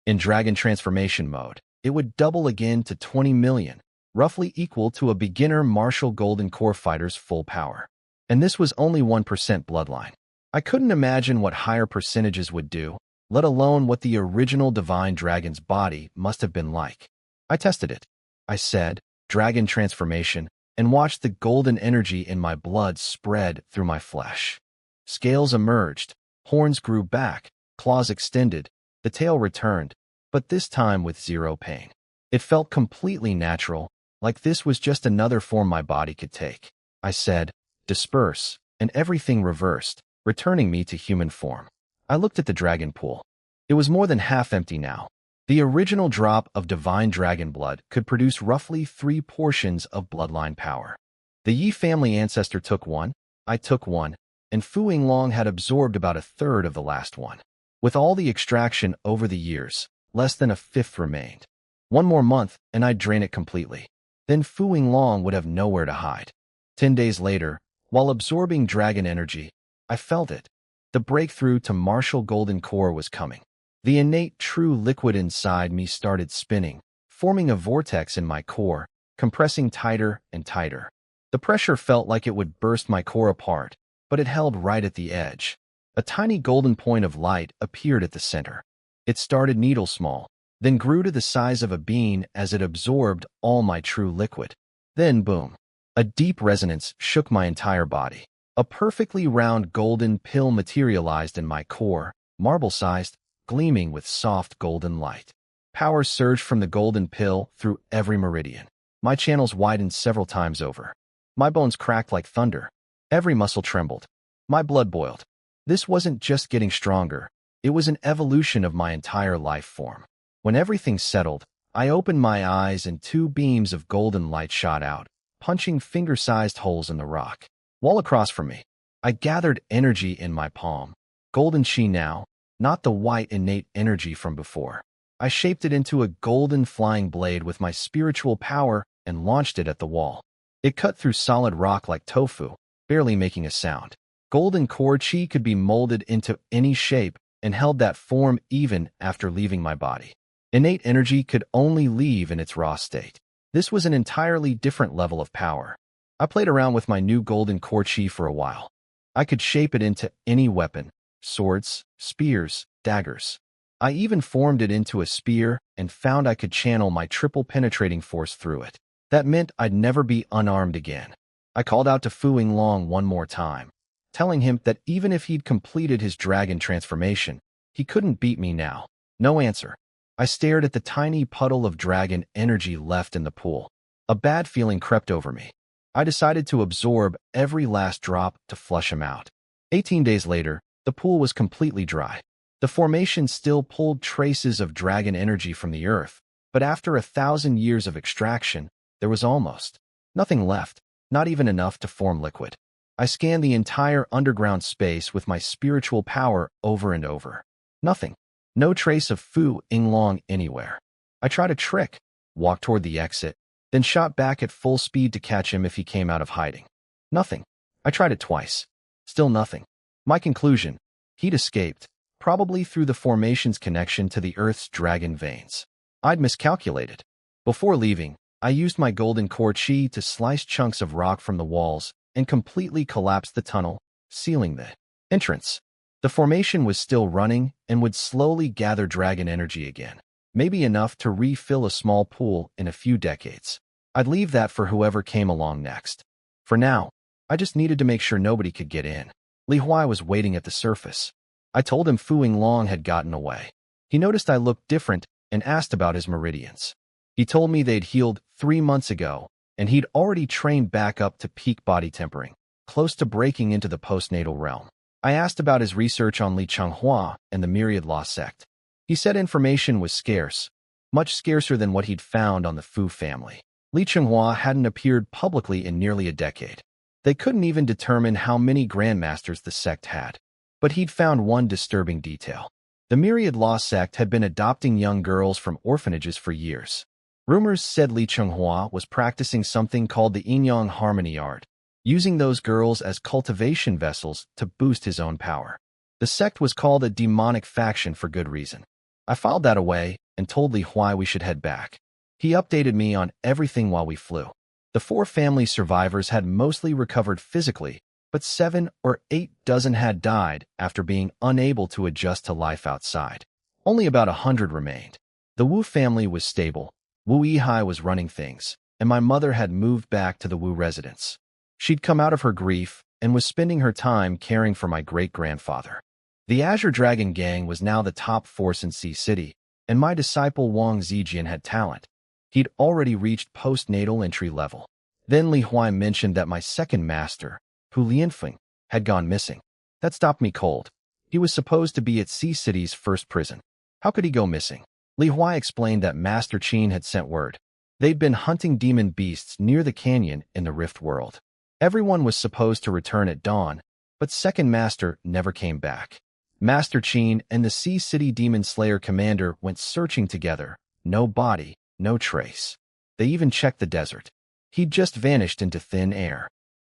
S1: In dragon transformation mode, it would double again to 20 million, roughly equal to a beginner martial golden core fighter's full power. And this was only 1% bloodline. I couldn't imagine what higher percentages would do, let alone what the original divine dragon's body must have been like. I tested it. I said, Dragon Transformation, and watched the golden energy in my blood spread through my flesh. Scales emerged, horns grew back, claws extended, the tail returned, but this time with zero pain. It felt completely natural, like this was just another form my body could take. I said, disperse, and everything reversed, returning me to human form. I looked at the dragon pool. It was more than half empty now. The original drop of divine dragon blood could produce roughly 3 portions of bloodline power. The Yi family ancestor took 1, I took 1, and Fu Yinglong had absorbed about 1/3 of the last one. With all the extraction over the years, less than 1/5 remained. 1 more month and I'd drain it completely. Then Fu Yinglong would have nowhere to hide. 10 days later, while absorbing dragon energy, I felt it. The breakthrough to martial golden core was coming. The innate true liquid inside me started spinning, forming a vortex in my core, compressing tighter and tighter. The pressure felt like it would burst my core apart, but it held right at the edge. A tiny golden point of light appeared at the center. It started needle small, then grew to the size of a bean as it absorbed all my true liquid. Then boom. A deep resonance shook my entire body. A perfectly round golden pill materialized in my core, marble-sized, gleaming with soft golden light. Power surged from the golden pill through every meridian. My channels widened several times over. My bones cracked like thunder. Every muscle trembled. My blood boiled. This wasn't just getting stronger. It was an evolution of my entire life form. When everything settled, I opened my eyes and 2 beams of golden light shot out, punching finger-sized holes in the rock. Wall across from me, I gathered energy in my palm. Golden chi now, not the white innate energy from before. I shaped it into a golden flying blade with my spiritual power and launched it at the wall. It cut through solid rock like tofu, barely making a sound. Golden core chi could be molded into any shape and held that form even after leaving my body. Innate energy could only leave in its raw state. This was an entirely different level of power. I played around with my new golden core chi for a while. I could shape it into any weapon, swords, spears, daggers. I even formed it into a spear and found I could channel my triple penetrating force through it. That meant I'd never be unarmed again. I called out to Fu Yinglong 1 more time, telling him that even if he'd completed his dragon transformation, he couldn't beat me now. No answer. I stared at the tiny puddle of dragon energy left in the pool. A bad feeling crept over me. I decided to absorb every last drop to flush him out. 18 days later, the pool was completely dry. The formation still pulled traces of dragon energy from the earth, but after 1,000 years of extraction, there was almost nothing left, not even enough to form liquid. I scanned the entire underground space with my spiritual power over and over. Nothing. No trace of Fu Yinglong anywhere. I tried a trick, walked toward the exit, then shot back at full speed to catch him if he came out of hiding. Nothing. I tried it twice. Still nothing. My conclusion: he'd escaped, probably through the formation's connection to the Earth's dragon veins. I'd miscalculated. Before leaving, I used my golden core chi to slice chunks of rock from the walls and completely collapse the tunnel, sealing the entrance. The formation was still running and would slowly gather dragon energy again, maybe enough to refill a small pool in a few decades. I'd leave that for whoever came along next. For now, I just needed to make sure nobody could get in. Li Huai was waiting at the surface. I told him Fu Yinglong had gotten away. He noticed I looked different and asked about his meridians. He told me they'd healed 3 months ago, and he'd already trained back up to peak body tempering, close to breaking into the postnatal realm. I asked about his research on Li Chenghua and the Myriad Law sect. He said information was scarce, much scarcer than what he'd found on the Fu family. Li Chenghua hadn't appeared publicly in nearly a decade. They couldn't even determine how many grandmasters the sect had. But he'd found one disturbing detail. The Myriad Law sect had been adopting young girls from orphanages for years. Rumors said Li Chenghua was practicing something called the Yin-Yang Harmony Art, using those girls as cultivation vessels to boost his own power. The sect was called a demonic faction for good reason. I filed that away and told Li Huai we should head back. He updated me on everything while we flew. The 4 family survivors had mostly recovered physically, but 7 or 8 dozen had died after being unable to adjust to life outside. Only about 100 remained. The Wu family was stable. Wu Yihai was running things, and my mother had moved back to the Wu residence. She'd come out of her grief and was spending her time caring for my great-grandfather. The Azure Dragon Gang was now the top force in Sea City, and my disciple Wang Zijian had talent. He'd already reached postnatal entry level. Then Li Huai mentioned that my second master, Hu Lianfeng, had gone missing. That stopped me cold. He was supposed to be at Sea City's first prison. How could he go missing? Li Huai explained that Master Qin had sent word. They'd been hunting demon beasts near the canyon in the Rift World. Everyone was supposed to return at dawn, but Second Master never came back. Master Qin and the Sea City Demon Slayer commander went searching together. No body, no trace. They even checked the desert. He'd just vanished into thin air.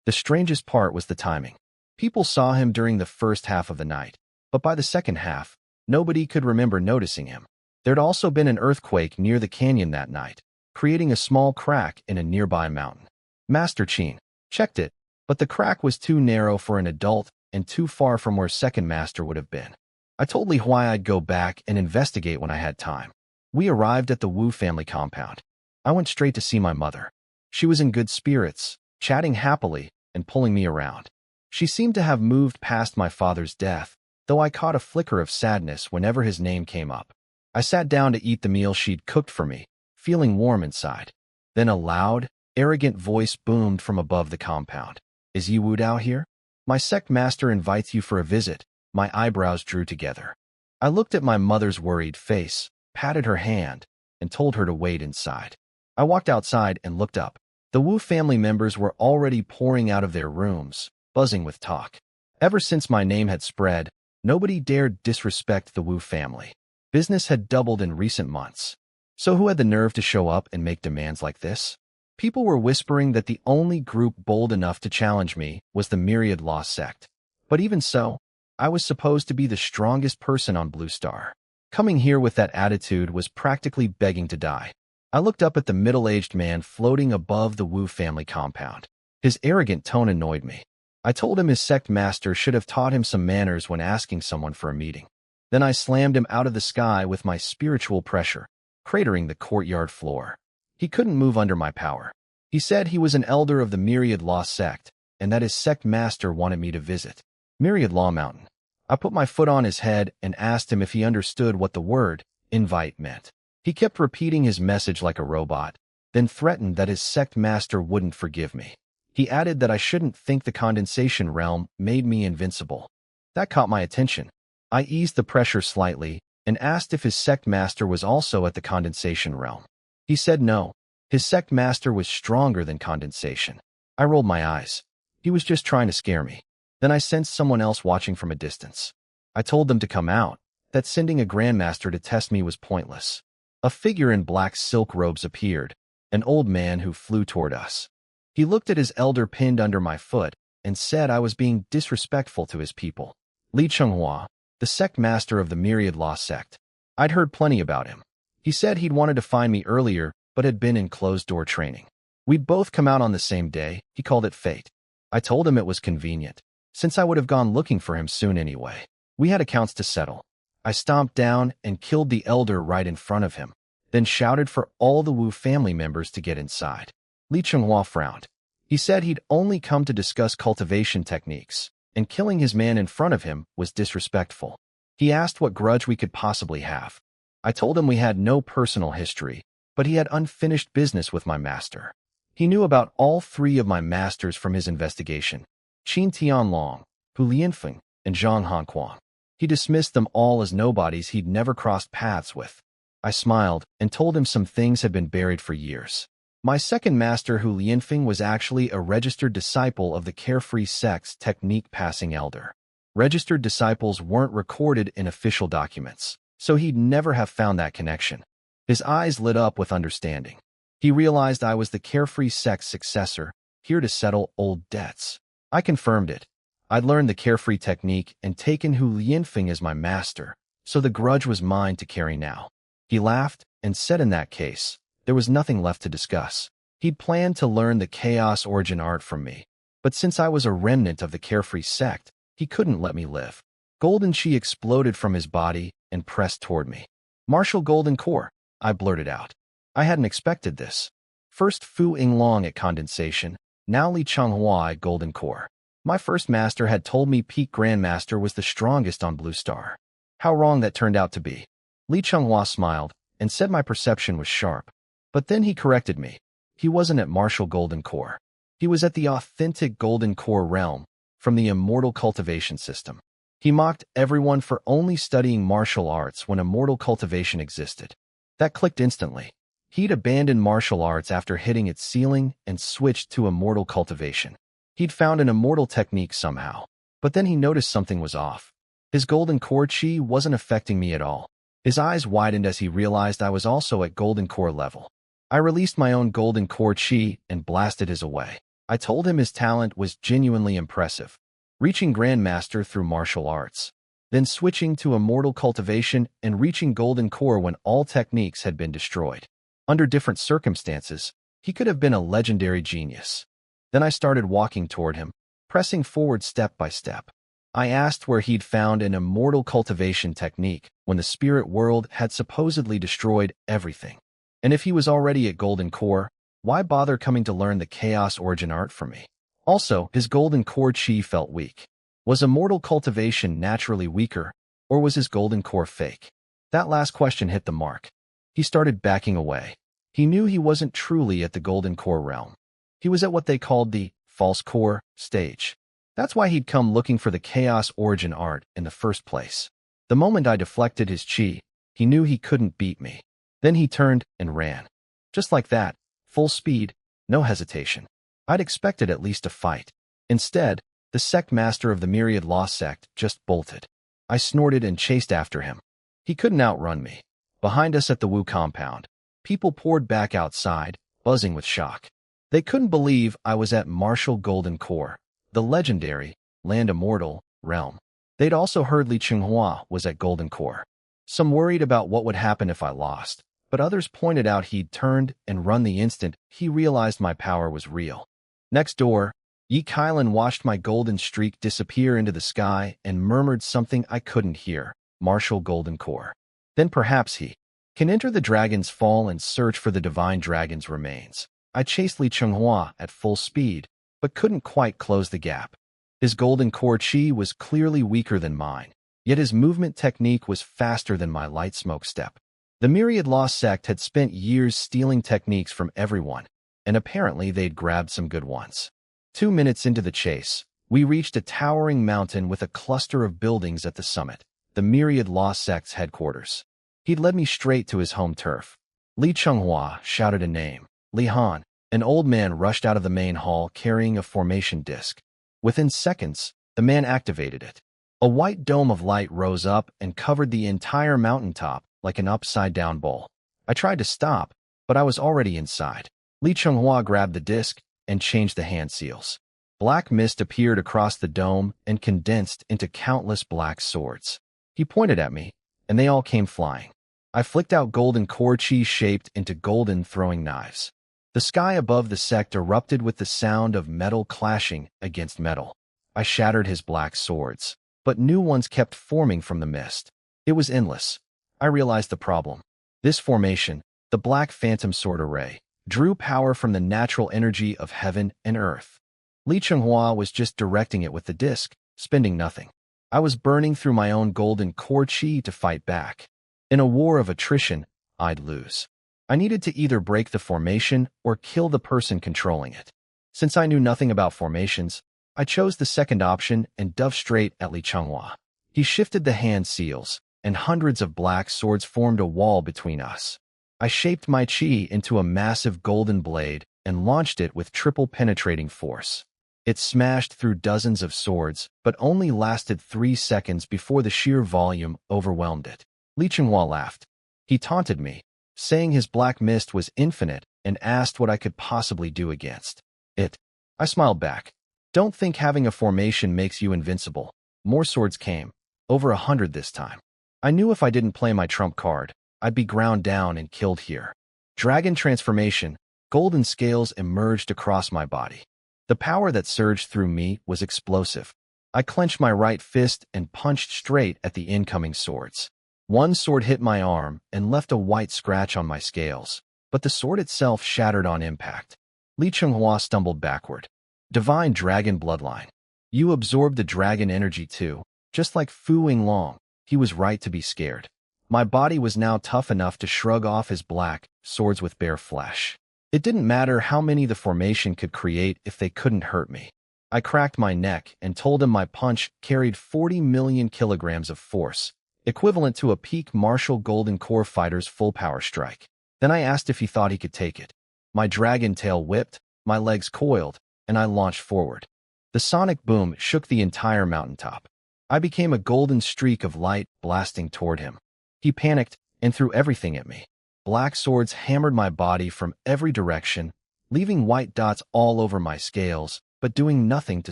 S1: The strangest part was the timing. People saw him during the first half of the night, but by the second half, nobody could remember noticing him. There'd also been an earthquake near the canyon that night, creating a small crack in a nearby mountain. Master Qin checked it, but the crack was too narrow for an adult and too far from where Second Master would have been. I told Li Huai I'd go back and investigate when I had time. We arrived at the Wu family compound. I went straight to see my mother. She was in good spirits, chatting happily and pulling me around. She seemed to have moved past my father's death, though I caught a flicker of sadness whenever his name came up. I sat down to eat the meal she'd cooked for me, feeling warm inside. Then a loud, arrogant voice boomed from above the compound. "Is Yi Wu Dao here? My sect master invites you for a visit." My eyebrows drew together. I looked at my mother's worried face, patted her hand, and told her to wait inside. I walked outside and looked up. The Wu family members were already pouring out of their rooms, buzzing with talk. Ever since my name had spread, nobody dared disrespect the Wu family. Business had doubled in recent months. So who had the nerve to show up and make demands like this? People were whispering that the only group bold enough to challenge me was the Myriad Law sect. But even so, I was supposed to be the strongest person on Blue Star. Coming here with that attitude was practically begging to die. I looked up at the middle-aged man floating above the Wu family compound. His arrogant tone annoyed me. I told him his sect master should have taught him some manners when asking someone for a meeting. Then I slammed him out of the sky with my spiritual pressure, cratering the courtyard floor. He couldn't move under my power. He said he was an elder of the Myriad Law sect, and that his sect master wanted me to visit Myriad Law Mountain. I put my foot on his head and asked him if he understood what the word invite meant. He kept repeating his message like a robot, then threatened that his sect master wouldn't forgive me. He added that I shouldn't think the condensation realm made me invincible. That caught my attention. I eased the pressure slightly and asked if his sect master was also at the condensation realm. He said no. His sect master was stronger than condensation. I rolled my eyes. He was just trying to scare me. Then I sensed someone else watching from a distance. I told them to come out, that sending a grandmaster to test me was pointless. A figure in black silk robes appeared, an old man who flew toward us. He looked at his elder pinned under my foot and said I was being disrespectful to his people. Li Chenghua, the sect master of the Myriad Law sect. I'd heard plenty about him. He said he'd wanted to find me earlier, but had been in closed-door training. We'd both come out on the same day. He called it fate. I told him it was convenient, since I would have gone looking for him soon anyway. We had accounts to settle. I stomped down and killed the elder right in front of him, then shouted for all the Wu family members to get inside. Li Chenghua frowned. He said he'd only come to discuss cultivation techniques, and killing his man in front of him was disrespectful. He asked what grudge we could possibly have. I told him we had no personal history, but he had unfinished business with my master. He knew about all three of my masters from his investigation: Qin Tianlong, Hu Lianfeng, and Zhang Hanquan. He dismissed them all as nobodies he'd never crossed paths with. I smiled and told him some things had been buried for years. My second master, Hu Lianfeng, was actually a registered disciple of the Carefree sect's technique-passing elder. Registered disciples weren't recorded in official documents, so he'd never have found that connection. His eyes lit up with understanding. He realized I was the Carefree sect's successor, here to settle old debts. I confirmed it. I'd learned the Carefree technique and taken Hu Lianfeng as my master, so the grudge was mine to carry now. He laughed and said in that case, there was nothing left to discuss. He'd planned to learn the Chaos Origin art from me, but since I was a remnant of the Carefree sect, he couldn't let me live. Golden Qi exploded from his body and pressed toward me. Martial Golden Core, I blurted out. I hadn't expected this. First Fu Yinglong at condensation, now Li Chenghua at Golden Core. My first master had told me Peak Grandmaster was the strongest on Blue Star. How wrong that turned out to be. Li Chenghua smiled and said my perception was sharp. But then he corrected me. He wasn't at Martial Golden Core. He was at the authentic Golden Core realm, from the immortal cultivation system. He mocked everyone for only studying martial arts when immortal cultivation existed. That clicked instantly. He'd abandoned martial arts after hitting its ceiling and switched to immortal cultivation. He'd found an immortal technique somehow, but then he noticed something was off. His Golden Core Qi wasn't affecting me at all. His eyes widened as he realized I was also at Golden Core level. I released my own Golden Core Qi and blasted his away. I told him his talent was genuinely impressive, reaching Grandmaster through martial arts, then switching to immortal cultivation and reaching Golden Core when all techniques had been destroyed. Under different circumstances, he could have been a legendary genius. Then I started walking toward him, pressing forward step by step. I asked where he'd found an immortal cultivation technique when the spirit world had supposedly destroyed everything. And if he was already at Golden Core, why bother coming to learn the Chaos Origin art from me? Also, his Golden Core Qi felt weak. Was immortal cultivation naturally weaker, or was his Golden Core fake? That last question hit the mark. He started backing away. He knew he wasn't truly at the Golden Core realm. He was at what they called the false core stage. That's why he'd come looking for the Chaos Origin art in the first place. The moment I deflected his Qi, he knew he couldn't beat me. Then he turned and ran. Just like that, full speed, no hesitation. I'd expected at least a fight. Instead, the sect master of the Myriad Law sect just bolted. I snorted and chased after him. He couldn't outrun me. Behind us at the Wu compound, people poured back outside, buzzing with shock. They couldn't believe I was at Martial Golden Core, the legendary, land immortal, realm. They'd also heard Li Chenghua was at Golden Core. Some worried about what would happen if I lost, but others pointed out he'd turned and run the instant he realized my power was real. Next door, Yi Kailan watched my golden streak disappear into the sky and murmured something I couldn't hear, Martial Golden Core. Then perhaps he can enter the Dragon's Fall and search for the Divine Dragon's remains. I chased Li Chenghua at full speed, but couldn't quite close the gap. His Golden Core Qi was clearly weaker than mine, yet his movement technique was faster than my light smoke step. The Myriad Law sect had spent years stealing techniques from everyone, and apparently they'd grabbed some good ones. 2 minutes into the chase, we reached a towering mountain with a cluster of buildings at the summit, the Myriad Law sect's headquarters. He'd led me straight to his home turf. Li Chenghua shouted a name. Li Han, an old man, rushed out of the main hall carrying a formation disc. Within seconds, the man activated it. A white dome of light rose up and covered the entire mountaintop like an upside-down bowl. I tried to stop, but I was already inside. Li Chenghua grabbed the disc and changed the hand seals. Black mist appeared across the dome and condensed into countless black swords. He pointed at me, and they all came flying. I flicked out golden core chi shaped into golden throwing knives. The sky above the sect erupted with the sound of metal clashing against metal. I shattered his black swords, but new ones kept forming from the mist. It was endless. I realized the problem. This formation, the Black Phantom Sword Array, drew power from the natural energy of heaven and earth. Li Chenghua was just directing it with the disc, spending nothing. I was burning through my own golden core chi to fight back. In a war of attrition, I'd lose. I needed to either break the formation or kill the person controlling it. Since I knew nothing about formations, I chose the second option and dove straight at Li Chenghua. He shifted the hand seals, and hundreds of black swords formed a wall between us. I shaped my chi into a massive golden blade and launched it with triple penetrating force. It smashed through dozens of swords, but only lasted 3 seconds before the sheer volume overwhelmed it. Li Chenghua laughed. He taunted me, saying his black mist was infinite, and asked what I could possibly do against it. I smiled back. Don't think having a formation makes you invincible. More swords came, over 100 this time. I knew if I didn't play my trump card, I'd be ground down and killed here. Dragon transformation, golden scales emerged across my body. The power that surged through me was explosive. I clenched my right fist and punched straight at the incoming swords. One sword hit my arm and left a white scratch on my scales, but the sword itself shattered on impact. Li Chenghua stumbled backward. Divine Dragon Bloodline. You absorbed the dragon energy too, just like Fu Winglong. He was right to be scared. My body was now tough enough to shrug off his black swords with bare flesh. It didn't matter how many the formation could create if they couldn't hurt me. I cracked my neck and told him my punch carried 40 million kilograms of force, equivalent to a peak martial golden core fighter's full power strike. Then I asked if he thought he could take it. My dragon tail whipped, my legs coiled, and I launched forward. The sonic boom shook the entire mountaintop. I became a golden streak of light blasting toward him. He panicked and threw everything at me. Black swords hammered my body from every direction, leaving white dots all over my scales, but doing nothing to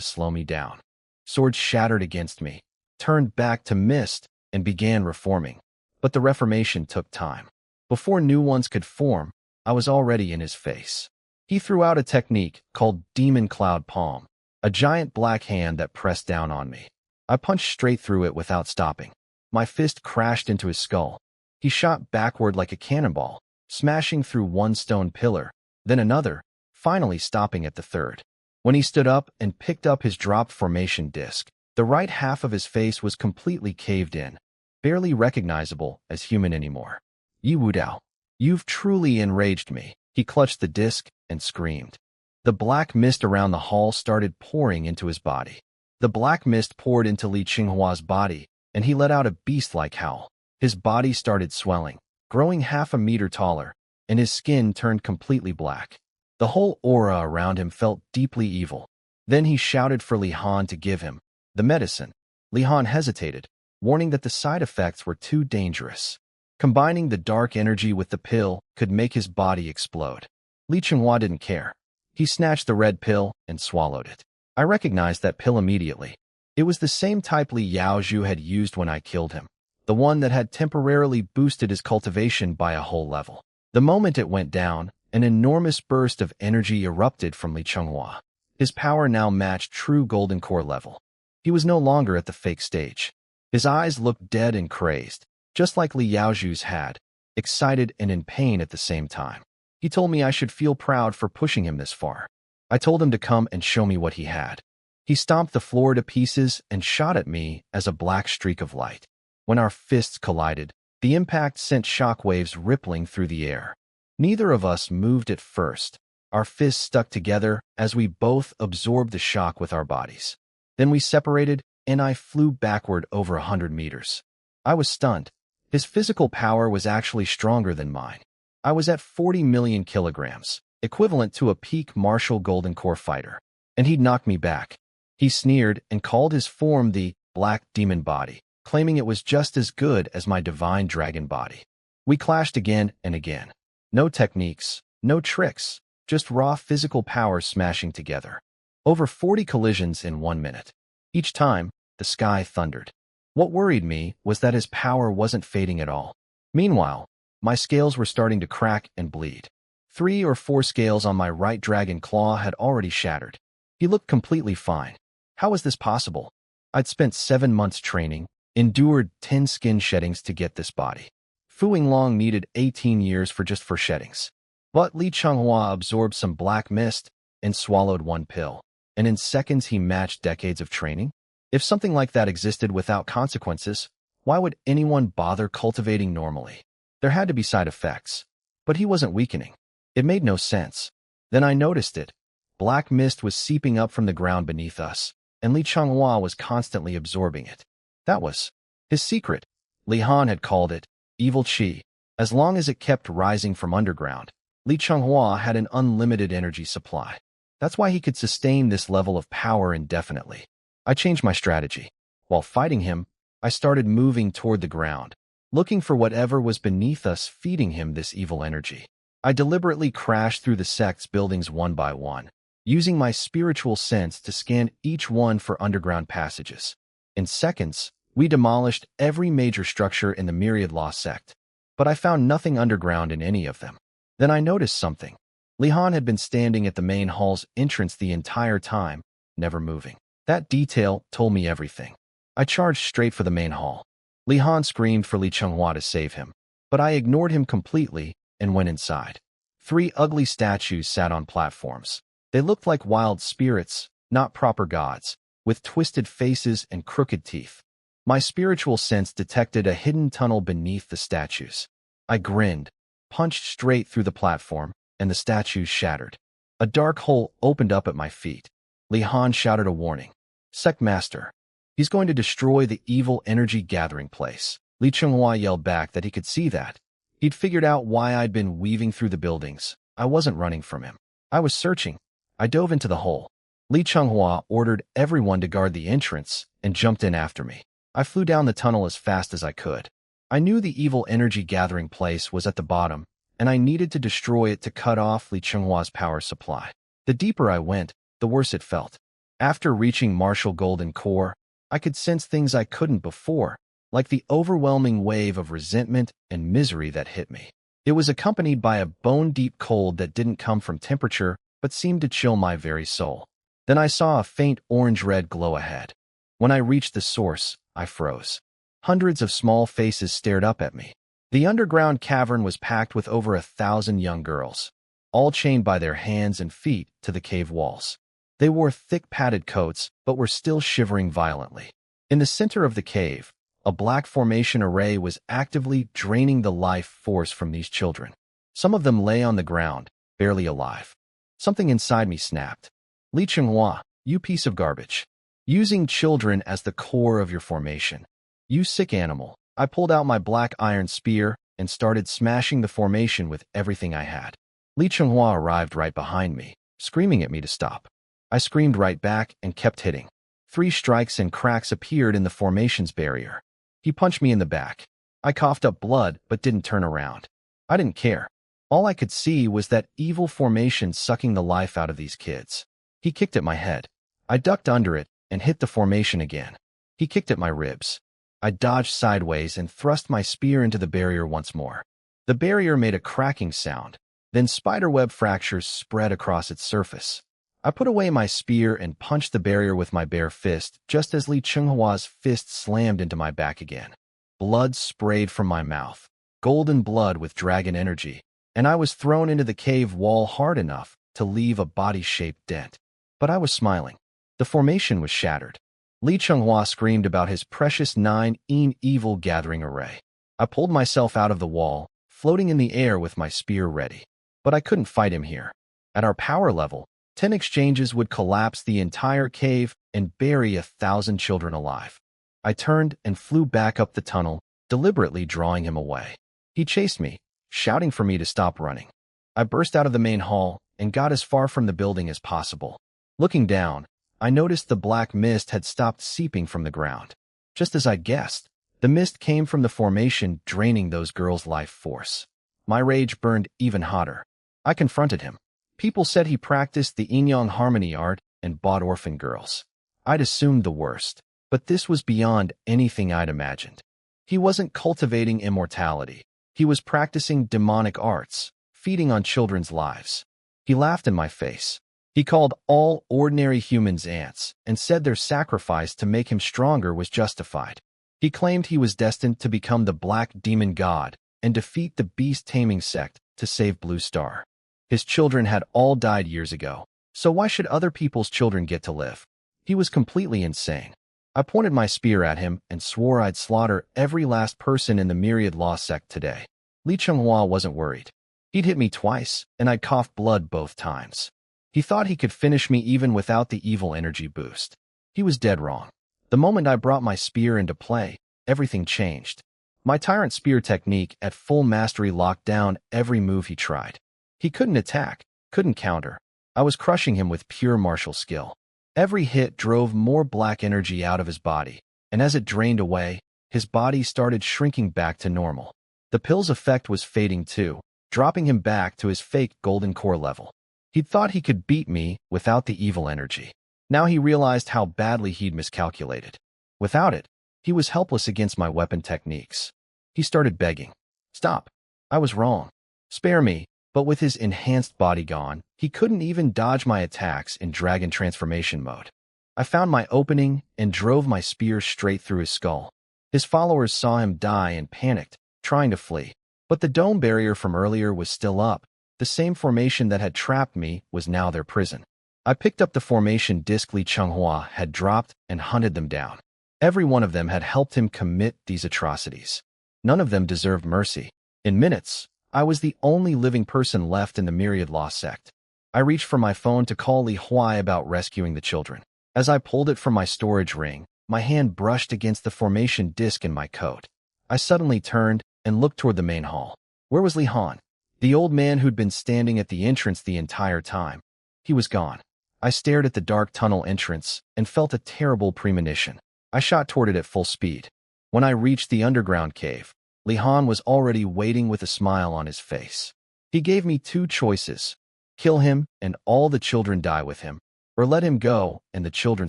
S1: slow me down. Swords shattered against me, turned back to mist, and began reforming. But the reformation took time. Before new ones could form, I was already in his face. He threw out a technique called Demon Cloud Palm, a giant black hand that pressed down on me. I punched straight through it without stopping. My fist crashed into his skull. He shot backward like a cannonball, smashing through one stone pillar, then another, finally stopping at the third. When he stood up and picked up his dropped formation disc, the right half of his face was completely caved in, barely recognizable as human anymore. Yi Wudao, you've truly enraged me. He clutched the disc and screamed. The black mist around the hall started pouring into his body. The black mist poured into Li Chenghua's body, and he let out a beast-like howl. His body started swelling, growing half a meter taller, and his skin turned completely black. The whole aura around him felt deeply evil. Then he shouted for Li Han to give him the medicine. Li Han hesitated, warning that the side effects were too dangerous. Combining the dark energy with the pill could make his body explode. Li Chenghua didn't care. He snatched the red pill and swallowed it. I recognized that pill immediately. It was the same type Li Yaozhu had used when I killed him, the one that had temporarily boosted his cultivation by a whole level. The moment it went down, an enormous burst of energy erupted from Li Chenghua. His power now matched true golden core level. He was no longer at the fake stage. His eyes looked dead and crazed, just like Li Yaozhu's had, excited and in pain at the same time. He told me I should feel proud for pushing him this far. I told him to come and show me what he had. He stomped the floor to pieces and shot at me as a black streak of light. When our fists collided, the impact sent shockwaves rippling through the air. Neither of us moved at first. Our fists stuck together as we both absorbed the shock with our bodies. Then we separated, and I flew backward over 100 meters. I was stunned. His physical power was actually stronger than mine. I was at 40 million kilograms, equivalent to a peak martial golden core fighter, and he'd knocked me back. He sneered and called his form the Black Demon Body, claiming it was just as good as my Divine Dragon Body. We clashed again and again. No techniques, no tricks, just raw physical power smashing together. Over 40 collisions in 1 minute. Each time, the sky thundered. What worried me was that his power wasn't fading at all. Meanwhile, my scales were starting to crack and bleed. 3 or 4 scales on my right dragon claw had already shattered. He looked completely fine. How was this possible? I'd spent 7 months training, endured 10 skin sheddings to get this body. Fu Yinglong needed 18 years for sheddings. But Li Changhua absorbed some black mist and swallowed 1 pill, and in seconds he matched decades of training? If something like that existed without consequences, why would anyone bother cultivating normally? There had to be side effects, but he wasn't weakening. It made no sense. Then I noticed it. Black mist was seeping up from the ground beneath us, and Li Changhua was constantly absorbing it. That was his secret. Li Han had called it evil qi. As long as it kept rising from underground, Li Changhua had an unlimited energy supply. That's why he could sustain this level of power indefinitely. I changed my strategy. While fighting him, I started moving toward the ground, looking for whatever was beneath us feeding him this evil energy. I deliberately crashed through the sect's buildings one by one, using my spiritual sense to scan each one for underground passages. In seconds, we demolished every major structure in the Myriad Law sect, but I found nothing underground in any of them. Then I noticed something. Li Han had been standing at the main hall's entrance the entire time, never moving. That detail told me everything. I charged straight for the main hall. Li Han screamed for Li Changhua to save him, but I ignored him completely and went inside. 3 ugly statues sat on platforms. They looked like wild spirits, not proper gods, with twisted faces and crooked teeth. My spiritual sense detected a hidden tunnel beneath the statues. I grinned, punched straight through the platform, and the statues shattered. A dark hole opened up at my feet. Li Han shouted a warning. Sect Master. He's going to destroy the evil energy gathering place. Li Changhua yelled back that he could see that. He'd figured out why I'd been weaving through the buildings. I wasn't running from him. I was searching. I dove into the hole. Li Changhua ordered everyone to guard the entrance and jumped in after me. I flew down the tunnel as fast as I could. I knew the evil energy gathering place was at the bottom, and I needed to destroy it to cut off Li Chenghua's power supply. The deeper I went, the worse it felt. After reaching Martial Golden Core, I could sense things I couldn't before, like the overwhelming wave of resentment and misery that hit me. It was accompanied by a bone-deep cold that didn't come from temperature, but seemed to chill my very soul. Then I saw a faint orange-red glow ahead. When I reached the source, I froze. Hundreds of small faces stared up at me. The underground cavern was packed with over 1,000 young girls, all chained by their hands and feet to the cave walls. They wore thick padded coats, but were still shivering violently. In the center of the cave, a black formation array was actively draining the life force from these children. Some of them lay on the ground, barely alive. Something inside me snapped. Li Changhua, you piece of garbage. Using children as the core of your formation. You sick animal. I pulled out my black iron spear and started smashing the formation with everything I had. Li Changhua arrived right behind me, screaming at me to stop. I screamed right back and kept hitting. 3 strikes and cracks appeared in the formation's barrier. He punched me in the back. I coughed up blood but didn't turn around. I didn't care. All I could see was that evil formation sucking the life out of these kids. He kicked at my head. I ducked under it and hit the formation again. He kicked at my ribs. I dodged sideways and thrust my spear into the barrier once more. The barrier made a cracking sound. Then spiderweb fractures spread across its surface. I put away my spear and punched the barrier with my bare fist just as Li Chenghua's fist slammed into my back again. Blood sprayed from my mouth, golden blood with dragon energy, and I was thrown into the cave wall hard enough to leave a body-shaped dent. But I was smiling. The formation was shattered. Li Changhua screamed about his precious 9 evil gathering array. I pulled myself out of the wall, floating in the air with my spear ready. But I couldn't fight him here. At our power level, 10 exchanges would collapse the entire cave and bury 1,000 children alive. I turned and flew back up the tunnel, deliberately drawing him away. He chased me, shouting for me to stop running. I burst out of the main hall and got as far from the building as possible. Looking down, I noticed the black mist had stopped seeping from the ground. Just as I guessed, the mist came from the formation draining those girls' life force. My rage burned even hotter. I confronted him. People said he practiced the yin-yang harmony art and bought orphan girls. I'd assumed the worst. But this was beyond anything I'd imagined. He wasn't cultivating immortality. He was practicing demonic arts, feeding on children's lives. He laughed in my face. He called all ordinary humans ants and said their sacrifice to make him stronger was justified. He claimed he was destined to become the Black Demon God and defeat the beast-taming sect to save Blue Star. His children had all died years ago, so why should other people's children get to live? He was completely insane. I pointed my spear at him and swore I'd slaughter every last person in the Myriad Law sect today. Li Chenghua wasn't worried. He'd hit me twice, and I'd coughed blood both times. He thought he could finish me even without the evil energy boost. He was dead wrong. The moment I brought my spear into play, everything changed. My Tyrant Spear technique at full mastery locked down every move he tried. He couldn't attack, couldn't counter. I was crushing him with pure martial skill. Every hit drove more black energy out of his body, and as it drained away, his body started shrinking back to normal. The pill's effect was fading too, dropping him back to his fake golden core level. He'd thought he could beat me without the evil energy. Now he realized how badly he'd miscalculated. Without it, he was helpless against my weapon techniques. He started begging. Stop. I was wrong. Spare me. But with his enhanced body gone, he couldn't even dodge my attacks in dragon transformation mode. I found my opening and drove my spear straight through his skull. His followers saw him die and panicked, trying to flee. But the dome barrier from earlier was still up. The same formation that had trapped me was now their prison. I picked up the formation disc Li Chenghua had dropped and hunted them down. Every one of them had helped him commit these atrocities. None of them deserved mercy. In minutes, I was the only living person left in the Myriad Law sect. I reached for my phone to call Li Huai about rescuing the children. As I pulled it from my storage ring, my hand brushed against the formation disc in my coat. I suddenly turned and looked toward the main hall. Where was Li Han? The old man who'd been standing at the entrance the entire time. He was gone. I stared at the dark tunnel entrance and felt a terrible premonition. I shot toward it at full speed. When I reached the underground cave, Li Han was already waiting with a smile on his face. He gave me two choices: kill him and all the children die with him, or let him go and the children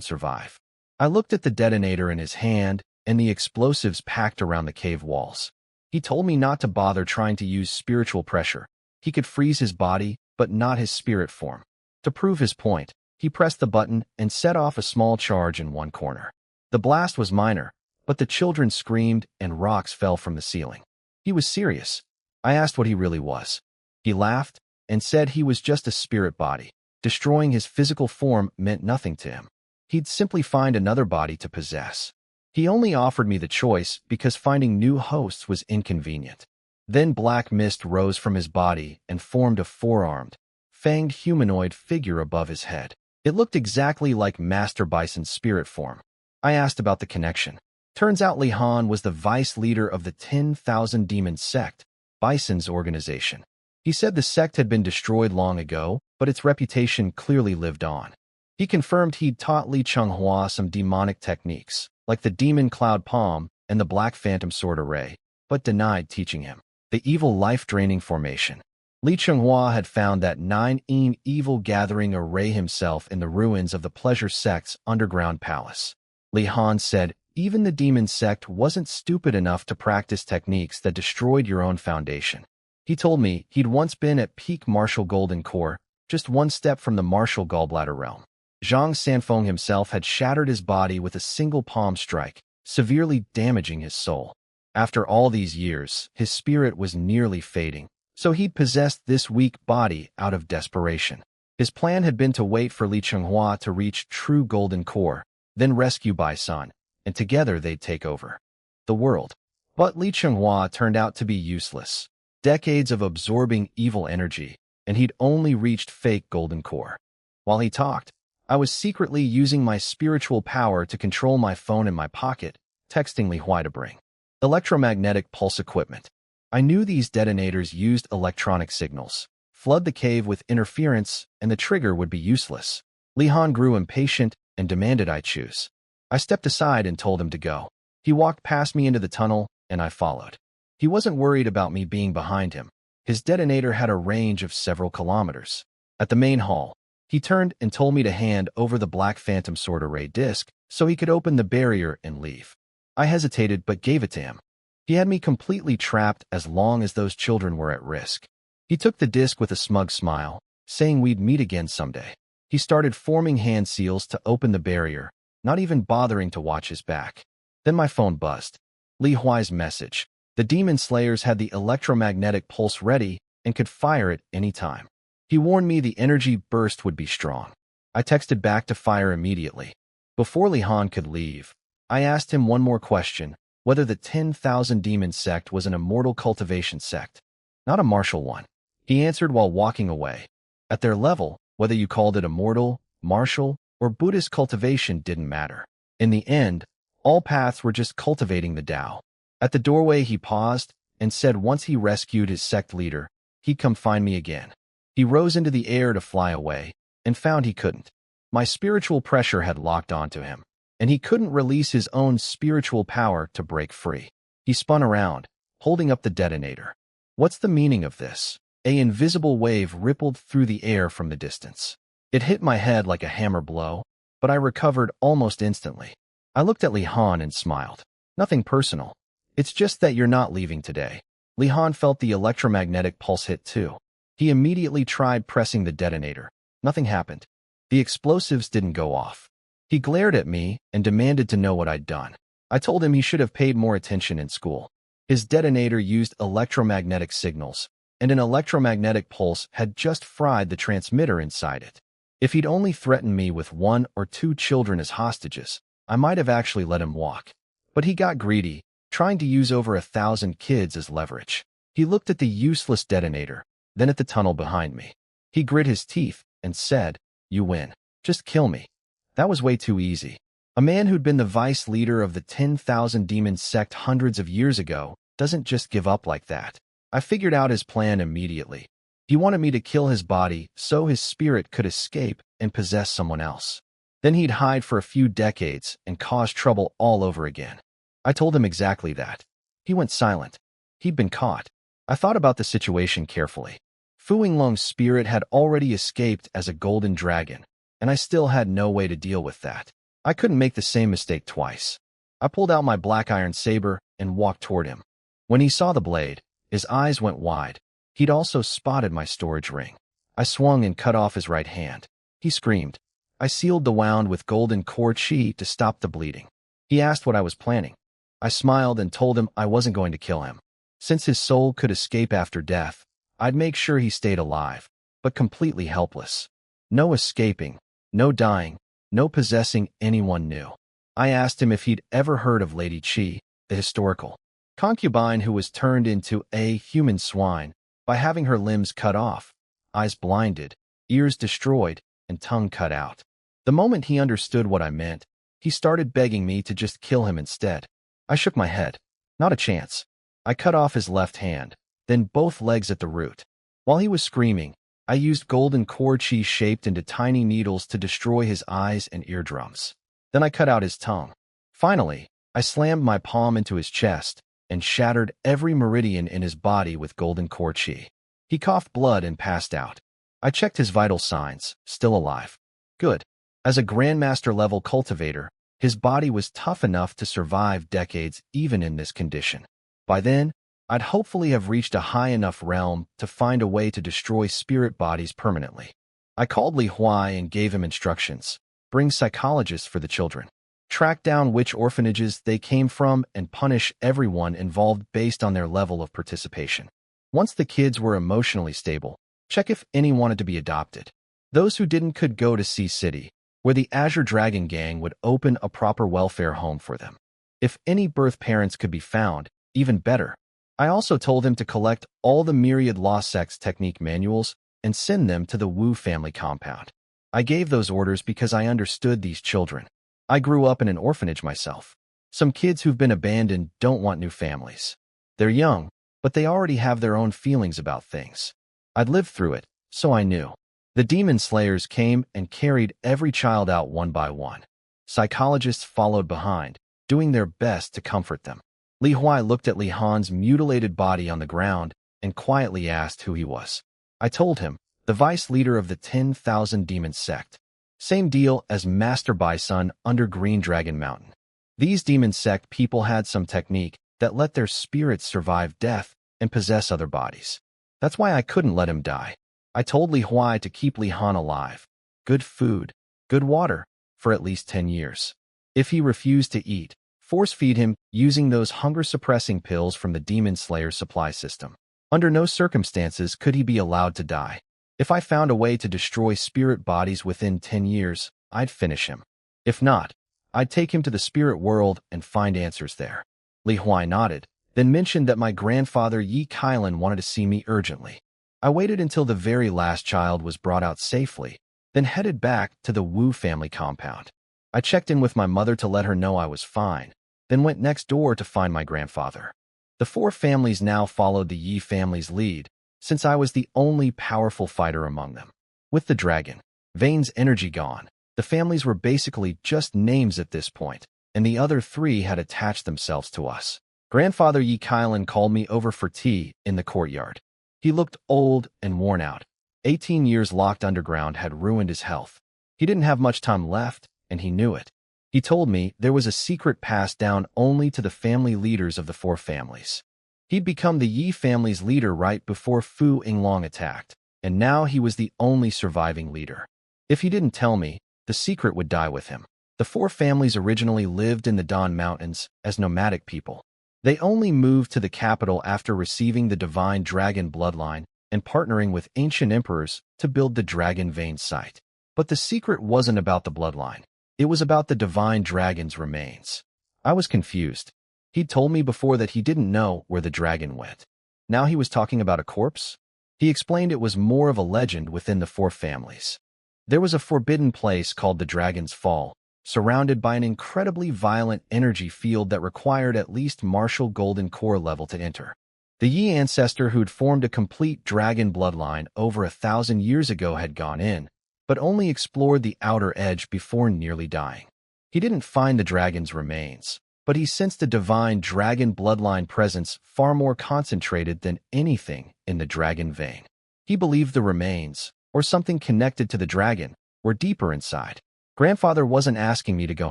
S1: survive. I looked at the detonator in his hand and the explosives packed around the cave walls. He told me not to bother trying to use spiritual pressure. He could freeze his body, but not his spirit form. To prove his point, he pressed the button and set off a small charge in one corner. The blast was minor, but the children screamed and rocks fell from the ceiling. He was serious. I asked what he really was. He laughed and said he was just a spirit body. Destroying his physical form meant nothing to him. He'd simply find another body to possess. He only offered me the choice because finding new hosts was inconvenient. Then black mist rose from his body and formed a four-armed, fanged humanoid figure above his head. It looked exactly like Master Bison's spirit form. I asked about the connection. Turns out Li Han was the vice leader of the 10,000 Demon sect, Bison's organization. He said the sect had been destroyed long ago, but its reputation clearly lived on. He confirmed he'd taught Li Chenghua some demonic techniques, like the Demon Cloud Palm and the Black Phantom Sword Array, but denied teaching him the evil life-draining formation. Li Chenghua had found that 9 evil gathering array himself in the ruins of the Pleasure Sect's underground palace. Li Han said even the demon sect wasn't stupid enough to practice techniques that destroyed your own foundation. He told me he'd once been at peak martial golden core, just one step from the martial gallbladder realm. Zhang Sanfeng himself had shattered his body with a single palm strike, severely damaging his soul. After all these years, his spirit was nearly fading, so he'd possessed this weak body out of desperation. His plan had been to wait for Li Chenghua to reach true golden core, then rescue Bison, and together they'd take over the world. But Li Chenghua turned out to be useless. Decades of absorbing evil energy, and he'd only reached fake golden core. While he talked, I was secretly using my spiritual power to control my phone in my pocket, texting Li Huai to bring electromagnetic pulse equipment. I knew these detonators used electronic signals. Flood the cave with interference, and the trigger would be useless. Li Han grew impatient and demanded I choose. I stepped aside and told him to go. He walked past me into the tunnel, and I followed. He wasn't worried about me being behind him. His detonator had a range of several kilometers. At the main hall, He turned and told me to hand over the Black Phantom Sword Array disc so he could open the barrier and leave. I hesitated but gave it to him. He had me completely trapped as long as those children were at risk. He took the disc with a smug smile, saying we'd meet again someday. He started forming hand seals to open the barrier, not even bothering to watch his back. Then my phone buzzed. Li Huai's message. The Demon Slayers had the electromagnetic pulse ready and could fire it any time. He warned me the energy burst would be strong. I texted back to fire immediately. Before Li Han could leave, I asked him one more question, whether the 10,000 Demon sect was an immortal cultivation sect, not a martial one. He answered while walking away. At their level, whether you called it immortal, martial, or Buddhist cultivation didn't matter. In the end, all paths were just cultivating the Tao. At the doorway he paused and said once he rescued his sect leader, he'd come find me again. He rose into the air to fly away and found he couldn't. My spiritual pressure had locked onto him, and he couldn't release his own spiritual power to break free. He spun around, holding up the detonator. What's the meaning of this? An invisible wave rippled through the air from the distance. It hit my head like a hammer blow, but I recovered almost instantly. I looked at Li Han and smiled. Nothing personal. It's just that you're not leaving today. Li Han felt the electromagnetic pulse hit too. He immediately tried pressing the detonator. Nothing happened. The explosives didn't go off. He glared at me and demanded to know what I'd done. I told him he should have paid more attention in school. His detonator used electromagnetic signals, and an electromagnetic pulse had just fried the transmitter inside it. If he'd only threatened me with 1 or 2 children as hostages, I might have actually let him walk. But he got greedy, trying to use over 1,000 kids as leverage. He looked at the useless detonator, then at the tunnel behind me. He grit his teeth and said, "You win. Just kill me." That was way too easy. A man who'd been the vice leader of the 10,000 Demon sect hundreds of years ago doesn't just give up like that. I figured out his plan immediately. He wanted me to kill his body so his spirit could escape and possess someone else. Then he'd hide for a few decades and cause trouble all over again. I told him exactly that. He went silent. He'd been caught. I thought about the situation carefully. Fu Yinglong's spirit had already escaped as a golden dragon, and I still had no way to deal with that. I couldn't make the same mistake twice. I pulled out my black iron saber and walked toward him. When he saw the blade, his eyes went wide. He'd also spotted my storage ring. I swung and cut off his right hand. He screamed. I sealed the wound with golden core chi to stop the bleeding. He asked what I was planning. I smiled and told him I wasn't going to kill him. Since his soul could escape after death, I'd make sure he stayed alive, but completely helpless. No escaping, no dying, no possessing anyone new. I asked him if he'd ever heard of Lady Qi, the historical concubine who was turned into a human swine by having her limbs cut off, eyes blinded, ears destroyed, and tongue cut out. The moment he understood what I meant, he started begging me to just kill him instead. I shook my head. Not a chance. I cut off his left hand, then both legs at the root. While he was screaming, I used golden core chi shaped into tiny needles to destroy his eyes and eardrums. Then I cut out his tongue. Finally, I slammed my palm into his chest and shattered every meridian in his body with golden core chi. He coughed blood and passed out. I checked his vital signs, still alive. Good. As a Grandmaster-level cultivator, his body was tough enough to survive decades even in this condition. By then, I'd hopefully have reached a high enough realm to find a way to destroy spirit bodies permanently. I called Li Huai and gave him instructions. Bring psychologists for the children. Track down which orphanages they came from and punish everyone involved based on their level of participation. Once the kids were emotionally stable, check if any wanted to be adopted. Those who didn't could go to Sea City, where the Azure Dragon Gang would open a proper welfare home for them. If any birth parents could be found, even better. I also told him to collect all the myriad law sex technique manuals and send them to the Wu family compound. I gave those orders because I understood these children. I grew up in an orphanage myself. Some kids who've been abandoned don't want new families. They're young, but they already have their own feelings about things. I'd lived through it, so I knew. The Demon Slayers came and carried every child out one by one. Psychologists followed behind, doing their best to comfort them. Li Huai looked at Li Han's mutilated body on the ground and quietly asked who he was. I told him, the vice leader of the 10,000 Demon Sect. Same deal as Master Bison under Green Dragon Mountain. These Demon Sect people had some technique that let their spirits survive death and possess other bodies. That's why I couldn't let him die. I told Li Huai to keep Li Han alive. Good food, good water, for at least 10 years. If he refused to eat, force feed him using those hunger-suppressing pills from the Demon Slayer's supply system. Under no circumstances could he be allowed to die. If I found a way to destroy spirit bodies within 10 years, I'd finish him. If not, I'd take him to the spirit world and find answers there. Li Huai nodded, then mentioned that my grandfather Yi Kailan wanted to see me urgently. I waited until the very last child was brought out safely, then headed back to the Wu family compound. I checked in with my mother to let her know I was fine, then went next door to find my grandfather. The four families now followed the Yi family's lead, since I was the only powerful fighter among them. With the dragon, Vane's energy gone, the families were basically just names at this point, and the other three had attached themselves to us. Grandfather Yi Kailan called me over for tea in the courtyard. He looked old and worn out. 18 years locked underground had ruined his health. He didn't have much time left, and he knew it. He told me there was a secret passed down only to the family leaders of the four families. He'd become the Yi family's leader right before Fu Yinglong attacked, and now he was the only surviving leader. If he didn't tell me, the secret would die with him. The four families originally lived in the Dan Mountains as nomadic people. They only moved to the capital after receiving the divine dragon bloodline and partnering with ancient emperors to build the Dragon Vein site. But the secret wasn't about the bloodline. It was about the divine dragon's remains. I was confused. He'd told me before that he didn't know where the dragon went. Now he was talking about a corpse? He explained it was more of a legend within the four families. There was a forbidden place called the Dragon's Fall, surrounded by an incredibly violent energy field that required at least martial golden core level to enter. The Yi ancestor who'd formed a complete dragon bloodline over 1,000 years ago had gone in, but only explored the outer edge before nearly dying. He didn't find the dragon's remains, but he sensed a divine dragon bloodline presence far more concentrated than anything in the dragon vein. He believed the remains, or something connected to the dragon, were deeper inside. Grandfather wasn't asking me to go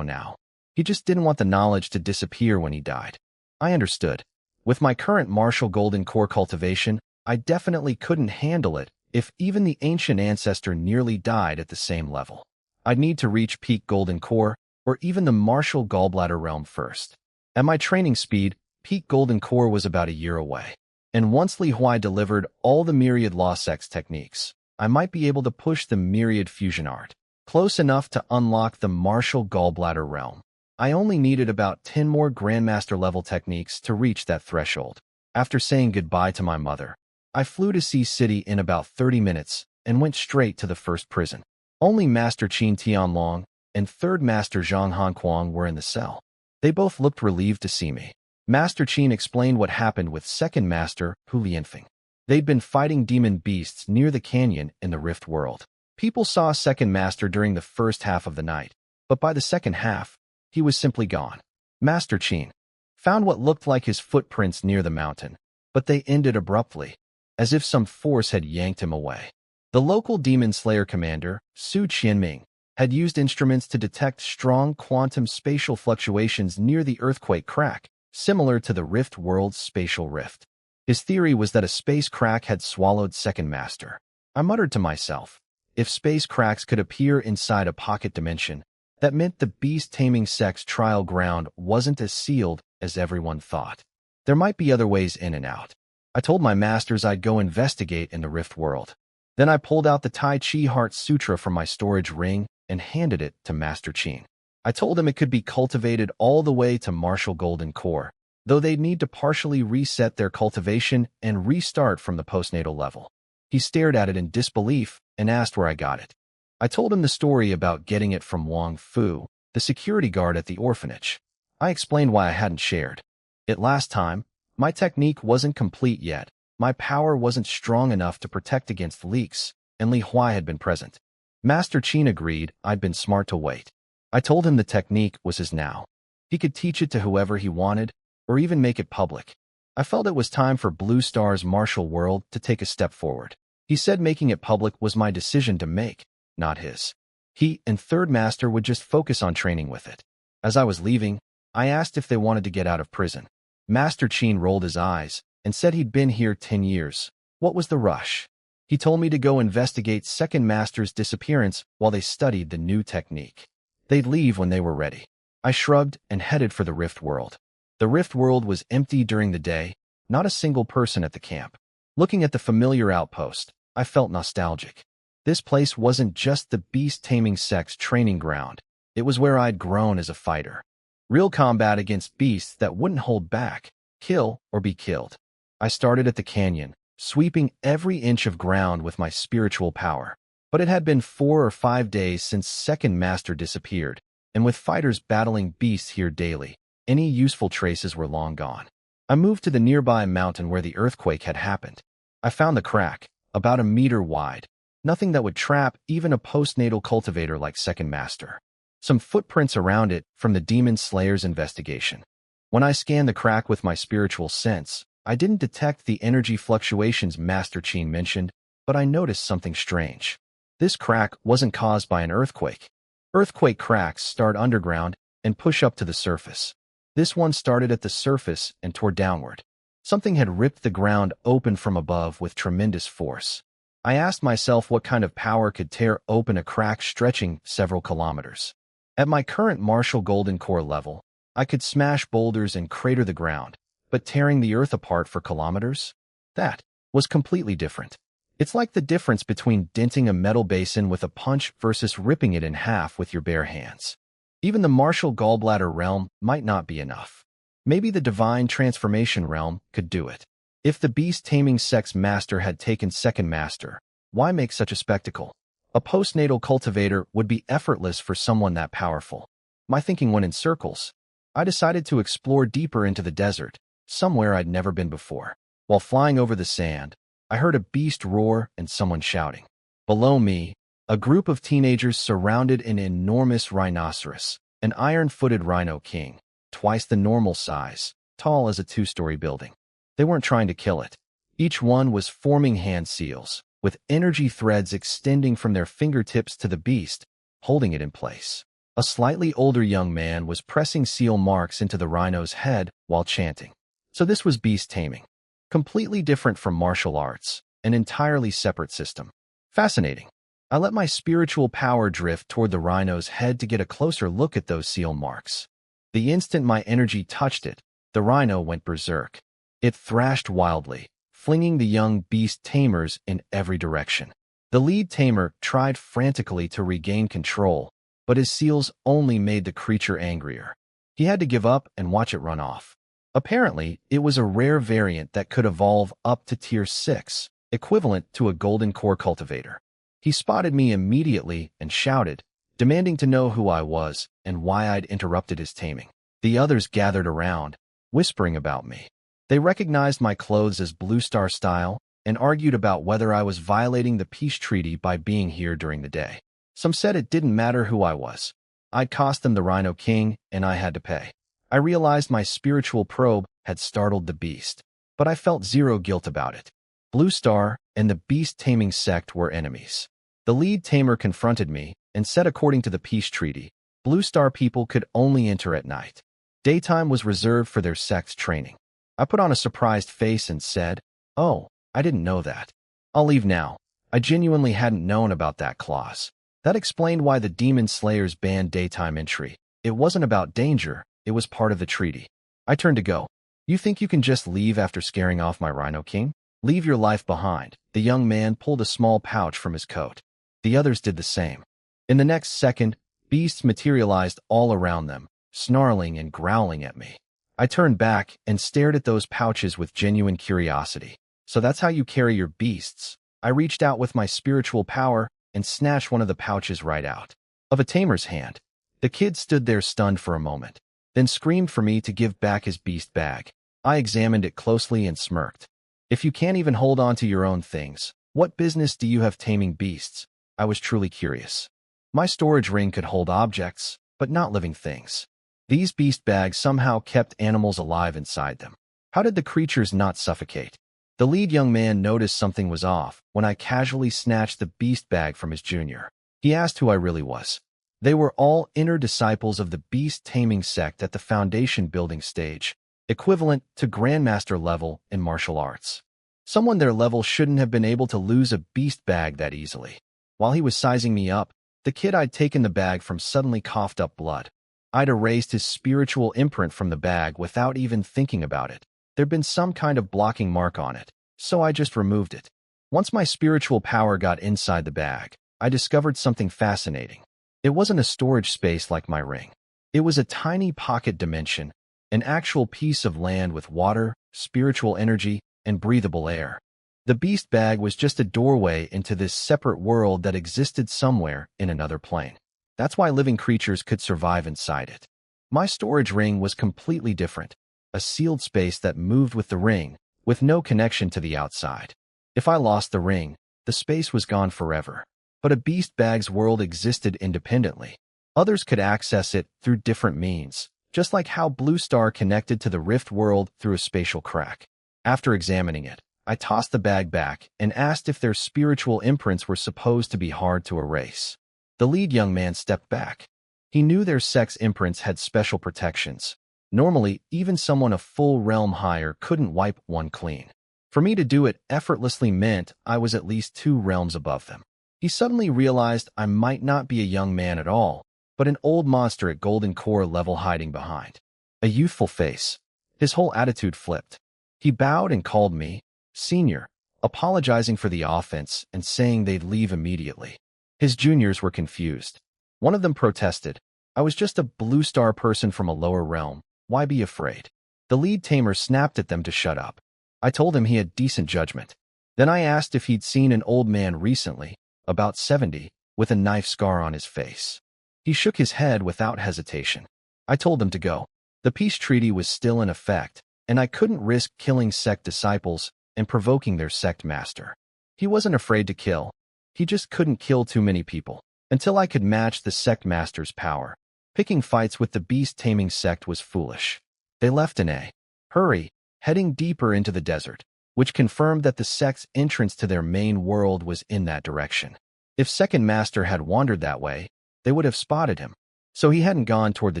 S1: now. He just didn't want the knowledge to disappear when he died. I understood. With my current martial golden core cultivation, I definitely couldn't handle it if even the ancient ancestor nearly died at the same level. I'd need to reach peak golden core, or even the martial gallbladder realm first. At my training speed, peak golden core was about a year away. And once Li Huai delivered all the myriad law sex techniques, I might be able to push the myriad fusion art, close enough to unlock the martial gallbladder realm. I only needed about 10 more Grandmaster level techniques to reach that threshold. After saying goodbye to my mother, I flew to Sea City in about 30 minutes and went straight to the first prison. Only Master Qin Tianlong and Third Master Zhang Hanquang were in the cell. They both looked relieved to see me. Master Qin explained what happened with Second Master Hu Lianfeng. They'd been fighting demon beasts near the canyon in the Rift World. People saw Second Master during the first half of the night, but by the second half, he was simply gone. Master Qin found what looked like his footprints near the mountain, but they ended abruptly, as if some force had yanked him away. The local Demon Slayer commander, Su Qianming, had used instruments to detect strong quantum spatial fluctuations near the earthquake crack, similar to the Rift World's spatial rift. His theory was that a space crack had swallowed Second Master. I muttered to myself, if space cracks could appear inside a pocket dimension, that meant the beast-taming sect's trial ground wasn't as sealed as everyone thought. There might be other ways in and out. I told my masters I'd go investigate in the Rift World. Then I pulled out the Tai Chi Heart Sutra from my storage ring and handed it to Master Qin. I told him it could be cultivated all the way to martial golden core, though they'd need to partially reset their cultivation and restart from the postnatal level. He stared at it in disbelief and asked where I got it. I told him the story about getting it from Wang Fu, the security guard at the orphanage. I explained why I hadn't shared it last time. My technique wasn't complete yet. My power wasn't strong enough to protect against leaks, and Li Huai had been present. Master Qin agreed I'd been smart to wait. I told him the technique was his now. He could teach it to whoever he wanted, or even make it public. I felt it was time for Blue Star's martial world to take a step forward. He said making it public was my decision to make, not his. He and Third Master would just focus on training with it. As I was leaving, I asked if they wanted to get out of prison. Master Chin rolled his eyes and said he'd been here 10 years. What was the rush? He told me to go investigate Second Master's disappearance while they studied the new technique. They'd leave when they were ready. I shrugged and headed for the Rift World. The Rift World was empty during the day, not a single person at the camp. Looking at the familiar outpost, I felt nostalgic. This place wasn't just the beast-taming sect's training ground. It was where I'd grown as a fighter. Real combat against beasts that wouldn't hold back, kill, or be killed. I started at the canyon, sweeping every inch of ground with my spiritual power. But it had been 4 or 5 days since Second Master disappeared, and with fighters battling beasts here daily, any useful traces were long gone. I moved to the nearby mountain where the earthquake had happened. I found the crack, about a meter wide, nothing that would trap even a postnatal cultivator like Second Master. Some footprints around it from the Demon Slayer's investigation. When I scanned the crack with my spiritual sense, I didn't detect the energy fluctuations Master Chin mentioned, but I noticed something strange. This crack wasn't caused by an earthquake. Earthquake cracks start underground and push up to the surface. This one started at the surface and tore downward. Something had ripped the ground open from above with tremendous force. I asked myself what kind of power could tear open a crack stretching several kilometers. At my current Martial Golden Core level, I could smash boulders and crater the ground, but tearing the earth apart for kilometers? That was completely different. It's like the difference between denting a metal basin with a punch versus ripping it in half with your bare hands. Even the Martial Gallbladder realm might not be enough. Maybe the Divine Transformation realm could do it. If the beast-taming sect's master had taken Second Master, why make such a spectacle? A postnatal cultivator would be effortless for someone that powerful. My thinking went in circles. I decided to explore deeper into the desert, somewhere I'd never been before. While flying over the sand, I heard a beast roar and someone shouting. Below me, a group of teenagers surrounded an enormous rhinoceros, an iron-footed rhino king, twice the normal size, tall as a 2-story building. They weren't trying to kill it. Each one was forming hand seals, with energy threads extending from their fingertips to the beast, holding it in place. A slightly older young man was pressing seal marks into the rhino's head while chanting. So this was beast taming. Completely different from martial arts, an entirely separate system. Fascinating. I let my spiritual power drift toward the rhino's head to get a closer look at those seal marks. The instant my energy touched it, the rhino went berserk. It thrashed wildly, flinging the young beast tamers in every direction. The lead tamer tried frantically to regain control, but his seals only made the creature angrier. He had to give up and watch it run off. Apparently, it was a rare variant that could evolve up to Tier 6, equivalent to a Golden Core cultivator. He spotted me immediately and shouted, demanding to know who I was and why I'd interrupted his taming. The others gathered around, whispering about me. They recognized my clothes as Blue Star style and argued about whether I was violating the peace treaty by being here during the day. Some said it didn't matter who I was. I'd cost them the Rhino King, and I had to pay. I realized my spiritual probe had startled the beast, but I felt zero guilt about it. Blue Star and the beast-taming sect were enemies. The lead tamer confronted me and said according to the peace treaty, Blue Star people could only enter at night. Daytime was reserved for their sect's training. I put on a surprised face and said, "Oh, I didn't know that. I'll leave now." I genuinely hadn't known about that clause. That explained why the Demon Slayers banned daytime entry. It wasn't about danger, it was part of the treaty. I turned to go. "You think you can just leave after scaring off my Rhino King? Leave your life behind." The young man pulled a small pouch from his coat. The others did the same. In the next second, beasts materialized all around them, snarling and growling at me. I turned back and stared at those pouches with genuine curiosity. So that's how you carry your beasts. I reached out with my spiritual power and snatched one of the pouches right out of a tamer's hand. The kid stood there stunned for a moment, then screamed for me to give back his beast bag. I examined it closely and smirked. If you can't even hold on to your own things, what business do you have taming beasts? I was truly curious. My storage ring could hold objects, but not living things. These beast bags somehow kept animals alive inside them. How did the creatures not suffocate? The lead young man noticed something was off when I casually snatched the beast bag from his junior. He asked who I really was. They were all inner disciples of the beast-taming sect at the foundation building stage, equivalent to Grandmaster level in martial arts. Someone their level shouldn't have been able to lose a beast bag that easily. While he was sizing me up, the kid I'd taken the bag from suddenly coughed up blood. I'd erased his spiritual imprint from the bag without even thinking about it. There'd been some kind of blocking mark on it, so I just removed it. Once my spiritual power got inside the bag, I discovered something fascinating. It wasn't a storage space like my ring. It was a tiny pocket dimension, an actual piece of land with water, spiritual energy, and breathable air. The beast bag was just a doorway into this separate world that existed somewhere in another plane. That's why living creatures could survive inside it. My storage ring was completely different, a sealed space that moved with the ring, with no connection to the outside. If I lost the ring, the space was gone forever. But a beast bag's world existed independently. Others could access it through different means, just like how Blue Star connected to the Rift world through a spatial crack. After examining it, I tossed the bag back and asked if their spiritual imprints were supposed to be hard to erase. The lead young man stepped back. He knew their sect's imprints had special protections. Normally, even someone a full realm higher couldn't wipe one clean. For me to do it effortlessly meant I was at least 2 realms above them. He suddenly realized I might not be a young man at all, but an old monster at Golden Core level hiding behind a youthful face. His whole attitude flipped. He bowed and called me Senior, apologizing for the offense and saying they'd leave immediately. His juniors were confused. One of them protested. I was just a Blue Star person from a lower realm. Why be afraid? The lead tamer snapped at them to shut up. I told him he had decent judgment. Then I asked if he'd seen an old man recently, about 70, with a knife scar on his face. He shook his head without hesitation. I told him to go. The peace treaty was still in effect, and I couldn't risk killing sect disciples and provoking their sect master. He wasn't afraid to kill. He just couldn't kill too many people, until I could match the sect master's power. Picking fights with the beast-taming sect was foolish. They left in a hurry, heading deeper into the desert, which confirmed that the sect's entrance to their main world was in that direction. If Second Master had wandered that way, they would have spotted him, so he hadn't gone toward the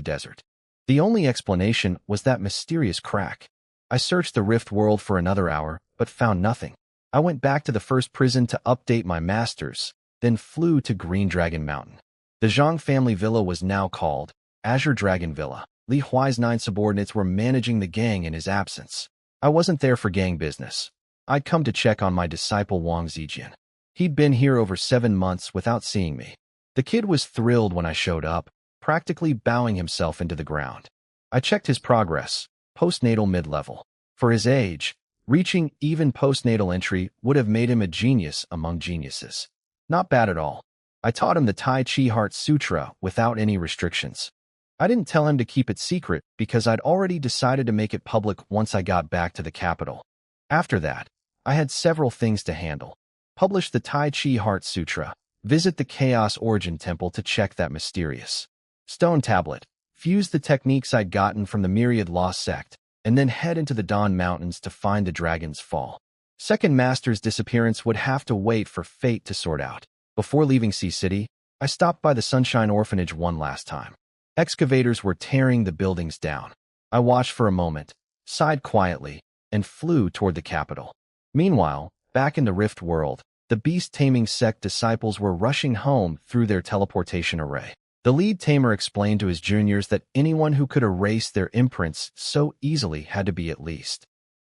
S1: desert. The only explanation was that mysterious crack. I searched the Rift world for another hour, but found nothing. I went back to the first prison to update my masters, then flew to Green Dragon Mountain. The Zhang family villa was now called Azure Dragon Villa. Li Huai's 9 subordinates were managing the gang in his absence. I wasn't there for gang business. I'd come to check on my disciple Wang Zijian. He'd been here over 7 months without seeing me. The kid was thrilled when I showed up, practically bowing himself into the ground. I checked his progress, postnatal mid-level. For his age, reaching even postnatal entry would have made him a genius among geniuses. Not bad at all. I taught him the Tai Chi Heart Sutra without any restrictions. I didn't tell him to keep it secret because I'd already decided to make it public once I got back to the capital. After that, I had several things to handle. Publish the Tai Chi Heart Sutra, visit the Chaos Origin Temple to check that mysterious stone tablet, fuse the techniques I'd gotten from the Myriad Lost Sect, and then head into the Dawn Mountains to find the Dragon's Fall. Second Master's disappearance would have to wait for fate to sort out. Before leaving Sea City, I stopped by the Sunshine Orphanage one last time. Excavators were tearing the buildings down. I watched for a moment, sighed quietly, and flew toward the capital. Meanwhile, back in the Rift world, the beast-taming sect disciples were rushing home through their teleportation array. The lead tamer explained to his juniors that anyone who could erase their imprints so easily had to be at least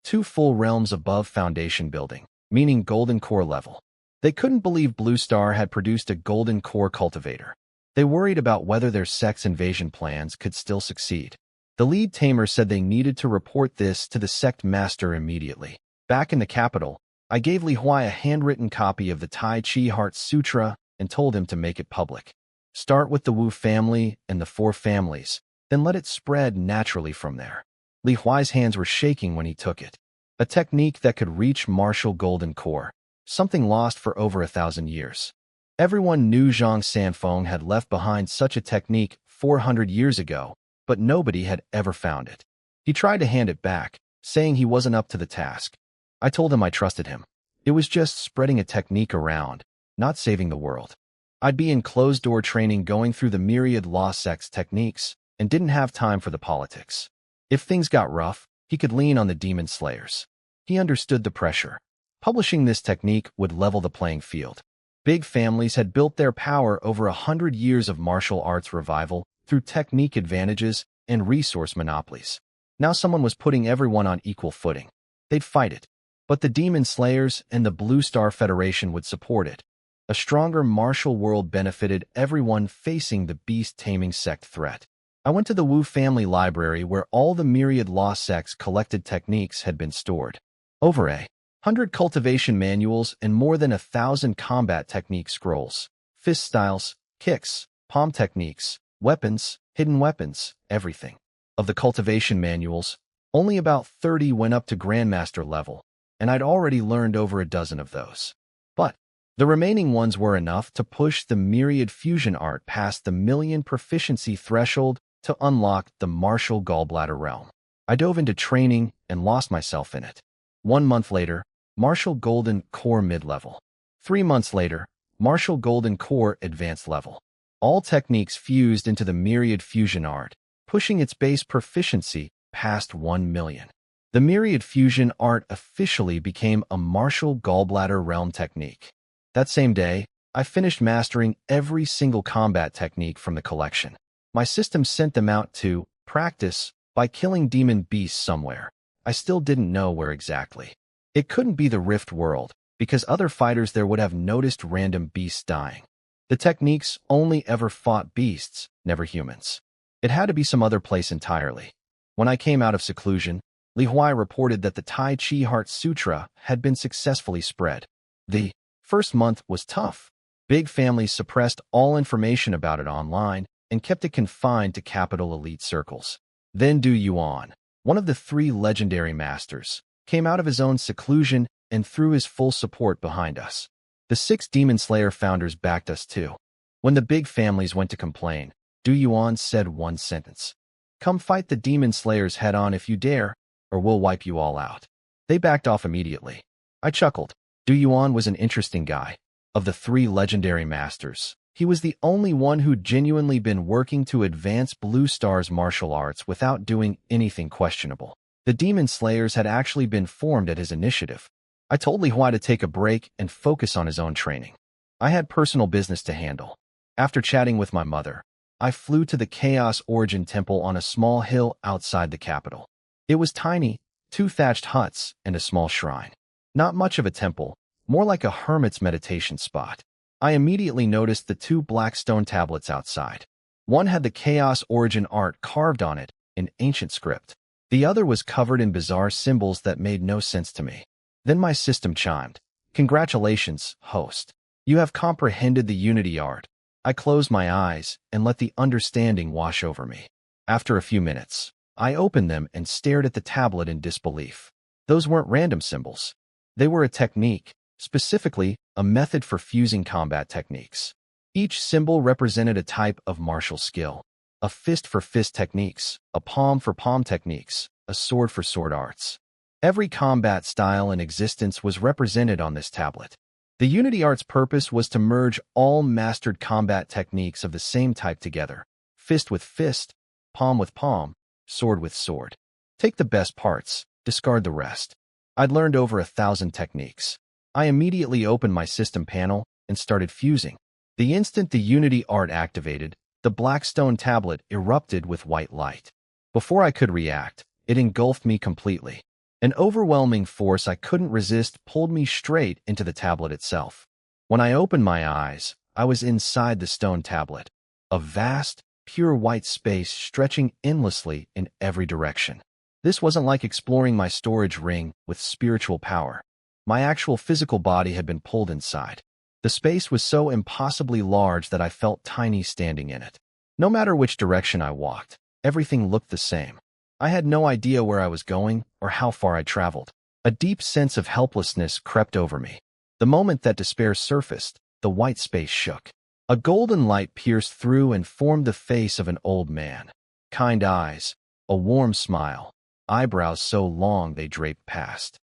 S1: 2 full realms above foundation building, meaning Golden Core level. They couldn't believe Blue Star had produced a Golden Core cultivator. They worried about whether their sect's invasion plans could still succeed. The lead tamer said they needed to report this to the sect master immediately. Back in the capital, I gave Li Huai a handwritten copy of the Tai Chi Heart Sutra and told him to make it public. Start with the Wu family and the 4 families, then let it spread naturally from there. Li Huai's hands were shaking when he took it. A technique that could reach martial Golden Core, something lost for over 1,000 years. Everyone knew Zhang Sanfeng had left behind such a technique 400 years ago, but nobody had ever found it. He tried to hand it back, saying he wasn't up to the task. I told him I trusted him. It was just spreading a technique around, not saving the world. I'd be in closed-door training going through the myriad law sex techniques and didn't have time for the politics. If things got rough, he could lean on the demon slayers. He understood the pressure. Publishing this technique would level the playing field. Big families had built their power over 100 years of martial arts revival through technique advantages and resource monopolies. Now someone was putting everyone on equal footing. They'd fight it. But the Demon Slayers and the Blue Star Federation would support it. A stronger martial world benefited everyone facing the beast-taming sect threat. I went to the Wu family library where all the myriad law sects collected techniques had been stored. Over 100 cultivation manuals and more than 1,000 combat technique scrolls. Fist styles, kicks, palm techniques, weapons, hidden weapons, everything. Of the cultivation manuals, only about 30 went up to Grandmaster level, and I'd already learned over a dozen of those. But the remaining ones were enough to push the myriad fusion art past the million proficiency threshold to unlock the martial gallbladder realm. I dove into training and lost myself in it. 1 month later, martial golden core mid-level. 3 months later, martial golden core advanced level. All techniques fused into the myriad fusion art, pushing its base proficiency past 1 million. The myriad fusion art officially became a martial gallbladder realm technique. That same day, I finished mastering every single combat technique from the collection. My system sent them out to practice by killing demon beasts somewhere. I still didn't know where exactly. It couldn't be the Rift world, because other fighters there would have noticed random beasts dying. The techniques only ever fought beasts, never humans. It had to be some other place entirely. When I came out of seclusion, Li Huai reported that the Tai Chi Heart Sutra had been successfully spread. The first month was tough. Big families suppressed all information about it online and kept it confined to capital elite circles. Then Du Yuan, one of the 3 legendary masters, came out of his own seclusion and threw his full support behind us. The 6 Demon Slayer founders backed us too. When the big families went to complain, Du Yuan said one sentence: "Come fight the Demon Slayers head-on if you dare, or we'll wipe you all out." They backed off immediately. I chuckled. Du Yuan was an interesting guy. Of the 3 legendary masters, he was the only one who'd genuinely been working to advance Blue Star's martial arts without doing anything questionable. The Demon Slayers had actually been formed at his initiative. I told Li Huai to take a break and focus on his own training. I had personal business to handle. After chatting with my mother, I flew to the Chaos Origin Temple on a small hill outside the capital. It was tiny, 2 thatched huts and a small shrine. Not much of a temple, more like a hermit's meditation spot. I immediately noticed the 2 black stone tablets outside. One had the Chaos Origin art carved on it in ancient script. The other was covered in bizarre symbols that made no sense to me. Then my system chimed. "Congratulations, host. You have comprehended the Unity art." I closed my eyes and let the understanding wash over me. After a few minutes, I opened them and stared at the tablet in disbelief. Those weren't random symbols. They were a technique, specifically a method for fusing combat techniques. Each symbol represented a type of martial skill: a fist for fist techniques, a palm for palm techniques, a sword for sword arts. Every combat style in existence was represented on this tablet. The Unity Art's purpose was to merge all mastered combat techniques of the same type together: fist with fist, palm with palm, sword with sword. Take the best parts, discard the rest. I'd learned over 1,000 techniques. I immediately opened my system panel and started fusing. The instant the Unity Art activated, the black stone tablet erupted with white light. Before I could react, it engulfed me completely. An overwhelming force I couldn't resist pulled me straight into the tablet itself. When I opened my eyes, I was inside the stone tablet, a vast, pure white space stretching endlessly in every direction. This wasn't like exploring my storage ring with spiritual power. My actual physical body had been pulled inside. The space was so impossibly large that I felt tiny standing in it. No matter which direction I walked, everything looked the same. I had no idea where I was going or how far I traveled. A deep sense of helplessness crept over me. The moment that despair surfaced, the white space shook. A golden light pierced through and formed the face of an old man. Kind eyes, a warm smile, eyebrows so long they draped past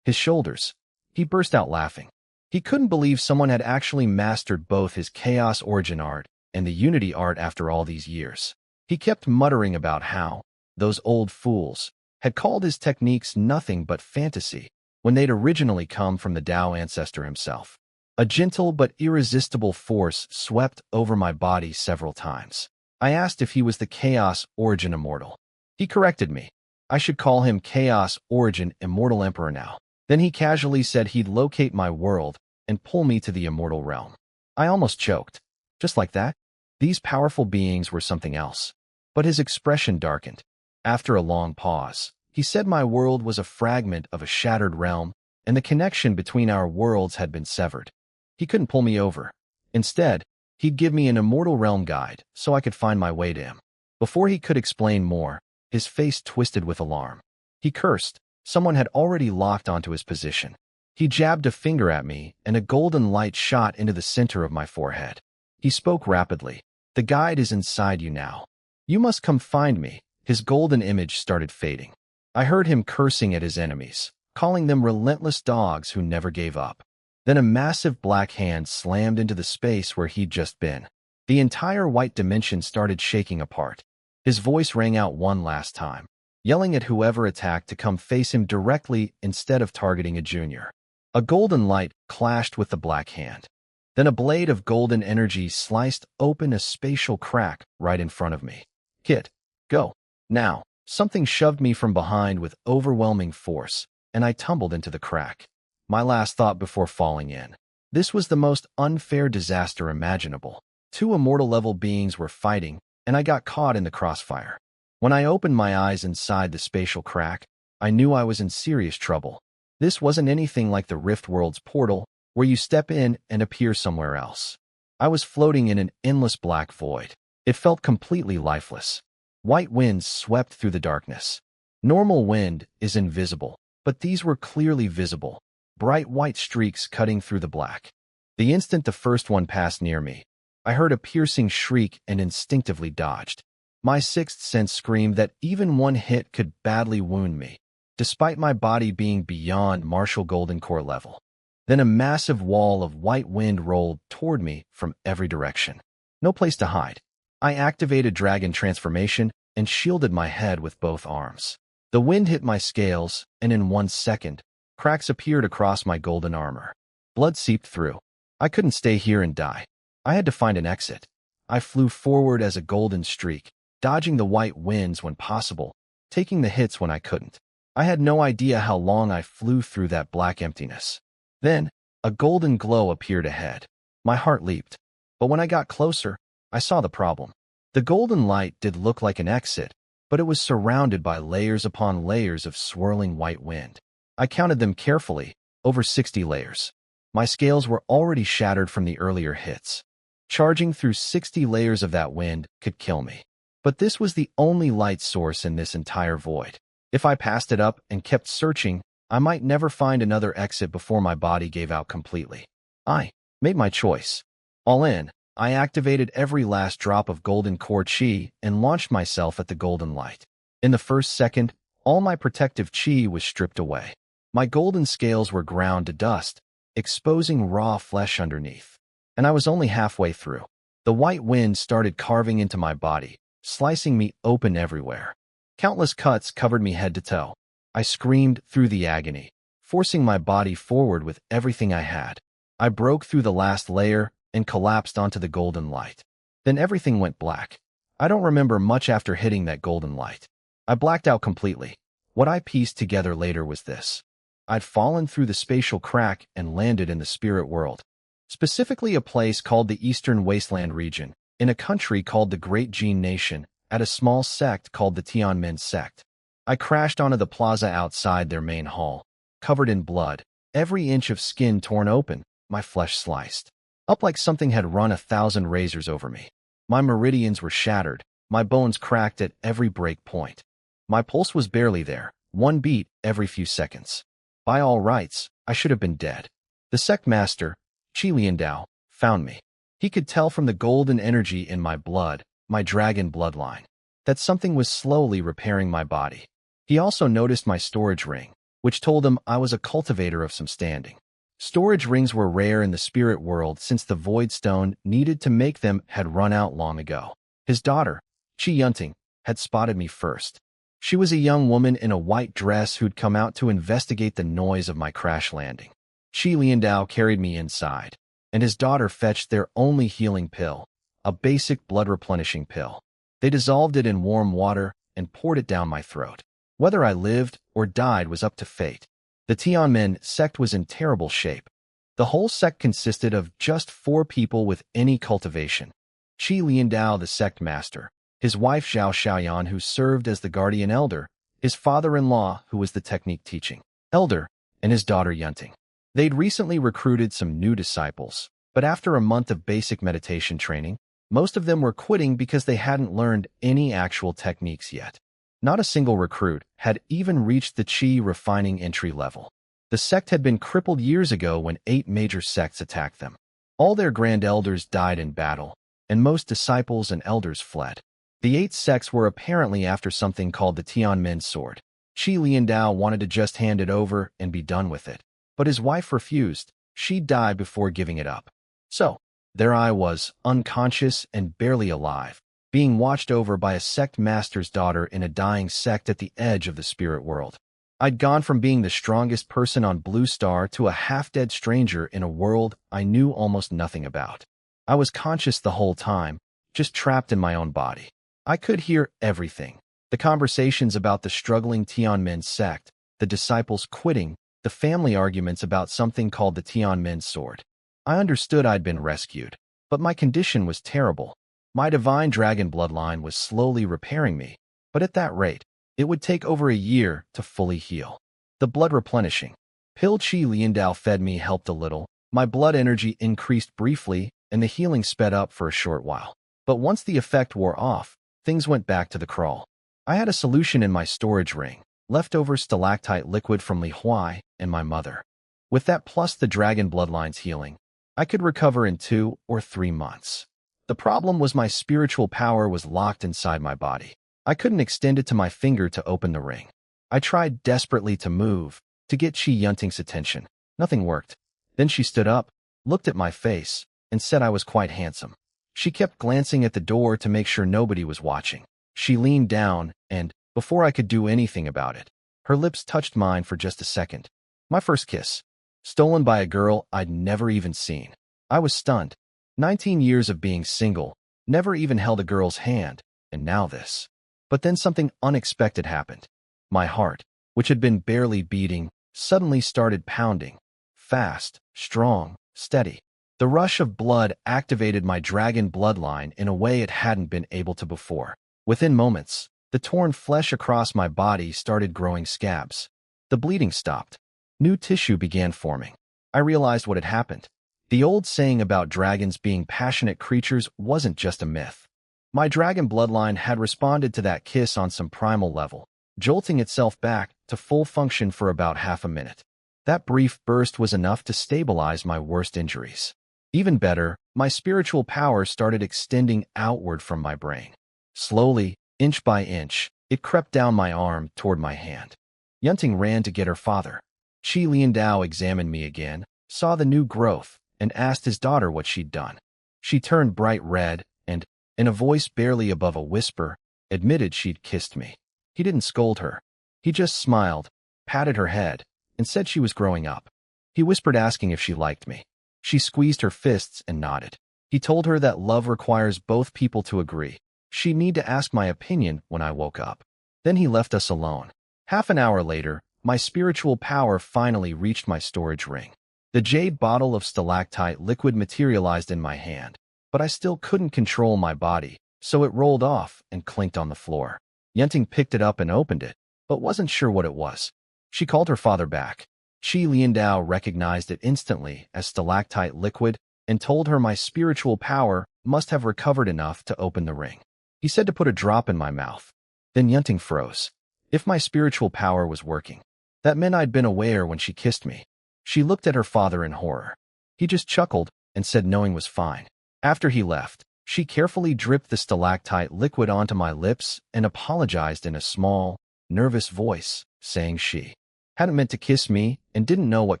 S1: his shoulders. He burst out laughing. He couldn't believe someone had actually mastered both his Chaos Origin art and the Unity art after all these years. He kept muttering about how those old fools had called his techniques nothing but fantasy when they'd originally come from the Tao ancestor himself. A gentle but irresistible force swept over my body several times. I asked if he was the Chaos Origin Immortal. He corrected me. I should call him Chaos Origin Immortal Emperor now. Then he casually said he'd locate my world and pull me to the immortal realm. I almost choked. Just like that, these powerful beings were something else. But his expression darkened. After a long pause, he said my world was a fragment of a shattered realm, and the connection between our worlds had been severed. He couldn't pull me over. Instead, he'd give me an immortal realm guide so I could find my way to him. Before he could explain more, his face twisted with alarm. He cursed. Someone had already locked onto his position. He jabbed a finger at me, and a golden light shot into the center of my forehead. He spoke rapidly. The guide is inside you now. You must come find me. His golden image started fading. I heard him cursing at his enemies, calling them relentless dogs who never gave up. Then a massive black hand slammed into the space where he'd just been. The entire white dimension started shaking apart. His voice rang out one last time, yelling at whoever attacked to come face him directly instead of targeting a junior. A golden light clashed with the black hand. Then a blade of golden energy sliced open a spatial crack right in front of me. Kid, go. Now. Something shoved me from behind with overwhelming force, and I tumbled into the crack. My last thought before falling in. This was the most unfair disaster imaginable. Two immortal-level beings were fighting, and I got caught in the crossfire. When I opened my eyes inside the spatial crack, I knew I was in serious trouble. This wasn't anything like the Rift World's portal, where you step in and appear somewhere else. I was floating in an endless black void. It felt completely lifeless. White winds swept through the darkness. Normal wind is invisible, but these were clearly visible, bright white streaks cutting through the black. The instant the first one passed near me, I heard a piercing shriek and instinctively dodged. My sixth sense screamed that even one hit could badly wound me, despite my body being beyond Martial Golden Core level. Then a massive wall of white wind rolled toward me from every direction. No place to hide. I activated Dragon Transformation and shielded my head with both arms. The wind hit my scales, and in 1 second, cracks appeared across my golden armor. Blood seeped through. I couldn't stay here and die. I had to find an exit. I flew forward as a golden streak, dodging the white winds when possible, taking the hits when I couldn't. I had no idea how long I flew through that black emptiness. Then, a golden glow appeared ahead. My heart leaped. But when I got closer, I saw the problem. The golden light did look like an exit, but it was surrounded by layers upon layers of swirling white wind. I counted them carefully, over 60 layers. My scales were already shattered from the earlier hits. Charging through 60 layers of that wind could kill me. But this was the only light source in this entire void. If I passed it up and kept searching, I might never find another exit before my body gave out completely. I made my choice. All in, I activated every last drop of golden core chi and launched myself at the golden light. In the first second, all my protective chi was stripped away. My golden scales were ground to dust, exposing raw flesh underneath. And I was only halfway through. The white wind started carving into my body, slicing me open everywhere. Countless cuts covered me head to toe. I screamed through the agony, forcing my body forward with everything I had. I broke through the last layer and collapsed onto the golden light. Then everything went black. I don't remember much after hitting that golden light. I blacked out completely. What I pieced together later was this. I'd fallen through the spatial crack and landed in the spirit world, specifically a place called the Eastern Wasteland region, in a country called the Great Gene Nation, at a small sect called the Tianmen sect. I crashed onto the plaza outside their main hall, covered in blood, every inch of skin torn open, my flesh sliced up like something had run 1,000 razors over me. My meridians were shattered, my bones cracked at every break point. My pulse was barely there, one beat every few seconds. By all rights, I should have been dead. The sect master, Qi Liandao, found me. He could tell from the golden energy in my blood, my dragon bloodline, that something was slowly repairing my body. He also noticed my storage ring, which told him I was a cultivator of some standing. Storage rings were rare in the spirit world since the void stone needed to make them had run out long ago. His daughter, Chi Yunting, had spotted me first. She was a young woman in a white dress who'd come out to investigate the noise of my crash landing. Chi Liandao carried me inside, and his daughter fetched their only healing pill, a basic blood-replenishing pill. They dissolved it in warm water and poured it down my throat. Whether I lived or died was up to fate. The Tianmen sect was in terrible shape. The whole sect consisted of just 4 people with any cultivation. Chi Liandao, the sect master, his wife Zhao Xiaoyan, who served as the guardian elder, his father-in-law, who was the technique teaching elder, and his daughter Yunting. They'd recently recruited some new disciples, but after a month of basic meditation training, most of them were quitting because they hadn't learned any actual techniques yet. Not a single recruit had even reached the Qi refining entry level. The sect had been crippled years ago when 8 major sects attacked them. All their grand elders died in battle, and most disciples and elders fled. The 8 sects were apparently after something called the Tianmen sword. Chi Liandao wanted to just hand it over and be done with it, but his wife refused. She'd die before giving it up. So, there I was, unconscious and barely alive, being watched over by a sect master's daughter in a dying sect at the edge of the spirit world. I'd gone from being the strongest person on Blue Star to a half-dead stranger in a world I knew almost nothing about. I was conscious the whole time, just trapped in my own body. I could hear everything. The conversations about the struggling Tianmen sect, the disciples quitting, the family arguments about something called the Tianmen sword. I understood I'd been rescued, but my condition was terrible. My divine dragon bloodline was slowly repairing me, but at that rate, it would take over a year to fully heal. The blood replenishing pill Chi Liandao fed me helped a little. My blood energy increased briefly, and the healing sped up for a short while. But once the effect wore off, things went back to the crawl. I had a solution in my storage ring, leftover stalactite liquid from Li Huai and my mother. With that plus the dragon bloodline's healing, I could recover in 2 or 3 months. The problem was my spiritual power was locked inside my body. I couldn't extend it to my finger to open the ring. I tried desperately to move, to get Chi Yunting's attention. Nothing worked. Then she stood up, looked at my face, and said I was quite handsome. She kept glancing at the door to make sure nobody was watching. She leaned down, and, before I could do anything about it, her lips touched mine for just a second. My first kiss. Stolen by a girl I'd never even seen. I was stunned. 19 years of being single, never even held a girl's hand, and now this. But then something unexpected happened. My heart, which had been barely beating, suddenly started pounding. Fast, strong, steady. The rush of blood activated my dragon bloodline in a way it hadn't been able to before. Within moments, the torn flesh across my body started growing scabs. The bleeding stopped. New tissue began forming. I realized what had happened. The old saying about dragons being passionate creatures wasn't just a myth. My dragon bloodline had responded to that kiss on some primal level, jolting itself back to full function for about half a minute. That brief burst was enough to stabilize my worst injuries. Even better, my spiritual power started extending outward from my brain. Slowly, inch by inch, it crept down my arm toward my hand. Yunting ran to get her father. Chi Liandao examined me again, saw the new growth, and asked his daughter what she'd done. She turned bright red and, in a voice barely above a whisper, admitted she'd kissed me. He didn't scold her. He just smiled, patted her head, and said she was growing up. He whispered asking if she liked me. She squeezed her fists and nodded. He told her that love requires both people to agree. She'd need to ask my opinion when I woke up. Then he left us alone. Half an hour later, my spiritual power finally reached my storage ring. The jade bottle of stalactite liquid materialized in my hand, but I still couldn't control my body, so it rolled off and clinked on the floor. Yunting picked it up and opened it, but wasn't sure what it was. She called her father back. Chi Liandao recognized it instantly as stalactite liquid and told her my spiritual power must have recovered enough to open the ring. He said to put a drop in my mouth. Then Yunting froze. If my spiritual power was working, that meant I'd been aware when she kissed me. She looked at her father in horror. He just chuckled and said knowing was fine. After he left, she carefully dripped the stalactite liquid onto my lips and apologized in a small, nervous voice, saying she Hadn't meant to kiss me and didn't know what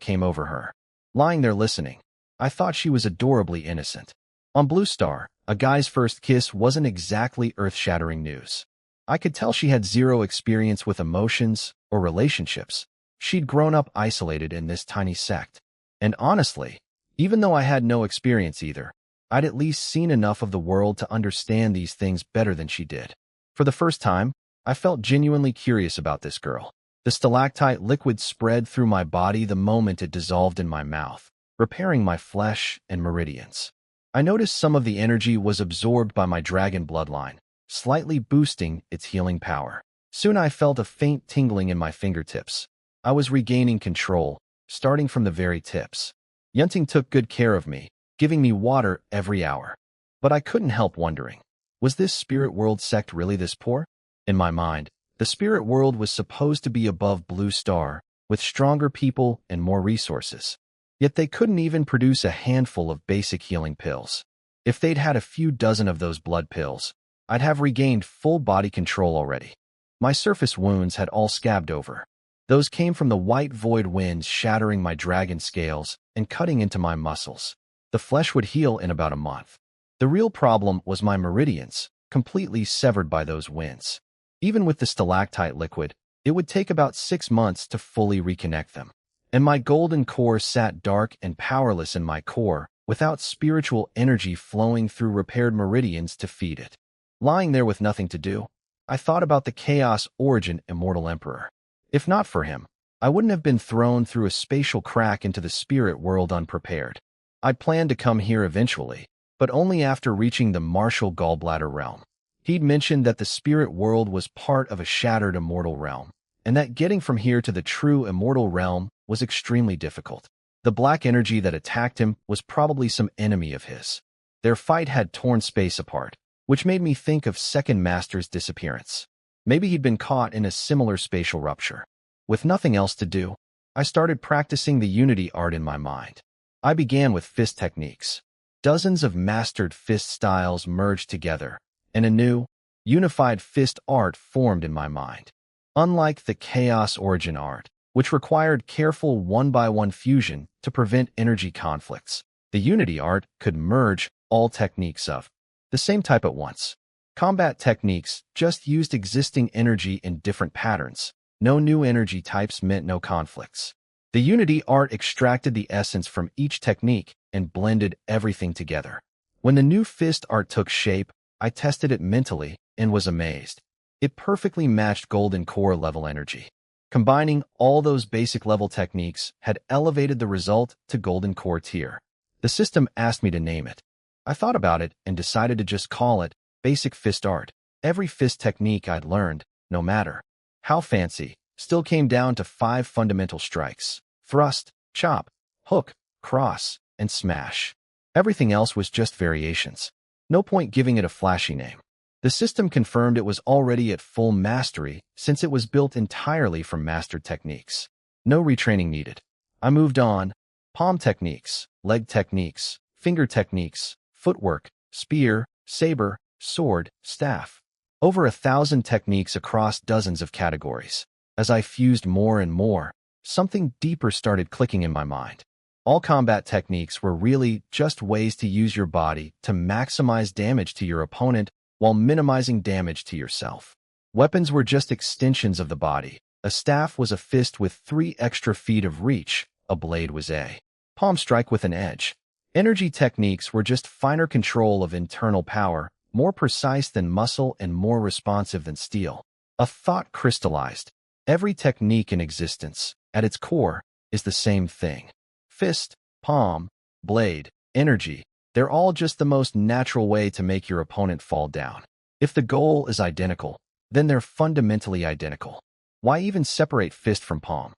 S1: came over her. Lying there listening, I thought she was adorably innocent. On Blue Star, a guy's first kiss wasn't exactly earth-shattering news. I could tell she had zero experience with emotions or relationships. She'd grown up isolated in this tiny sect. And honestly, even though I had no experience either, I'd at least seen enough of the world to understand these things better than she did. For the first time, I felt genuinely curious about this girl. The stalactite liquid spread through my body the moment it dissolved in my mouth, repairing my flesh and meridians. I noticed some of the energy was absorbed by my dragon bloodline, slightly boosting its healing power. Soon I felt a faint tingling in my fingertips. I was regaining control, starting from the very tips. Yunting took good care of me, giving me water every hour. But I couldn't help wondering, was this spirit world sect really this poor? In my mind, the spirit world was supposed to be above Blue Star, with stronger people and more resources. Yet they couldn't even produce a handful of basic healing pills. If they'd had a few dozen of those blood pills, I'd have regained full body control already. My surface wounds had all scabbed over. Those came from the white void winds shattering my dragon scales and cutting into my muscles. The flesh would heal in about a month. The real problem was my meridians, completely severed by those winds. Even with the stalactite liquid, it would take about 6 months to fully reconnect them. And my golden core sat dark and powerless in my core, without spiritual energy flowing through repaired meridians to feed it. Lying there with nothing to do, I thought about the Chaos Origin Immortal Emperor. If not for him, I wouldn't have been thrown through a spatial crack into the spirit world unprepared. I'd planned to come here eventually, but only after reaching the martial gallbladder realm. He'd mentioned that the spirit world was part of a shattered immortal realm, and that getting from here to the true immortal realm was extremely difficult. The black energy that attacked him was probably some enemy of his. Their fight had torn space apart, which made me think of Second Master's disappearance. Maybe he'd been caught in a similar spatial rupture. With nothing else to do, I started practicing the unity art in my mind. I began with fist techniques. Dozens of mastered fist styles merged together, and a new, unified fist art formed in my mind. Unlike the Chaos Origin art, which required careful one-by-one fusion to prevent energy conflicts, the unity art could merge all techniques of the same type at once. Combat techniques just used existing energy in different patterns. No new energy types meant no conflicts. The unity art extracted the essence from each technique and blended everything together. When the new fist art took shape, I tested it mentally and was amazed. It perfectly matched golden core level energy. Combining all those basic level techniques had elevated the result to golden core tier. The system asked me to name it. I thought about it and decided to just call it Basic Fist Art. Every fist technique I'd learned, no matter how fancy, still came down to 5 fundamental strikes: thrust, chop, hook, cross, and smash. Everything else was just variations. No point giving it a flashy name. The system confirmed it was already at full mastery since it was built entirely from mastered techniques. No retraining needed. I moved on. Palm techniques, leg techniques, finger techniques, footwork, spear, saber, sword, staff. Over 1,000 techniques across dozens of categories. As I fused more and more, something deeper started clicking in my mind. All combat techniques were really just ways to use your body to maximize damage to your opponent while minimizing damage to yourself. Weapons were just extensions of the body. A staff was a fist with 3 extra feet of reach. A blade was a palm strike with an edge. Energy techniques were just finer control of internal power, more precise than muscle and more responsive than steel. A thought crystallized. Every technique in existence, at its core, is the same thing. Fist, palm, blade, energy. They're all just the most natural way to make your opponent fall down. If the goal is identical, then they're fundamentally identical. Why even separate fist from palm?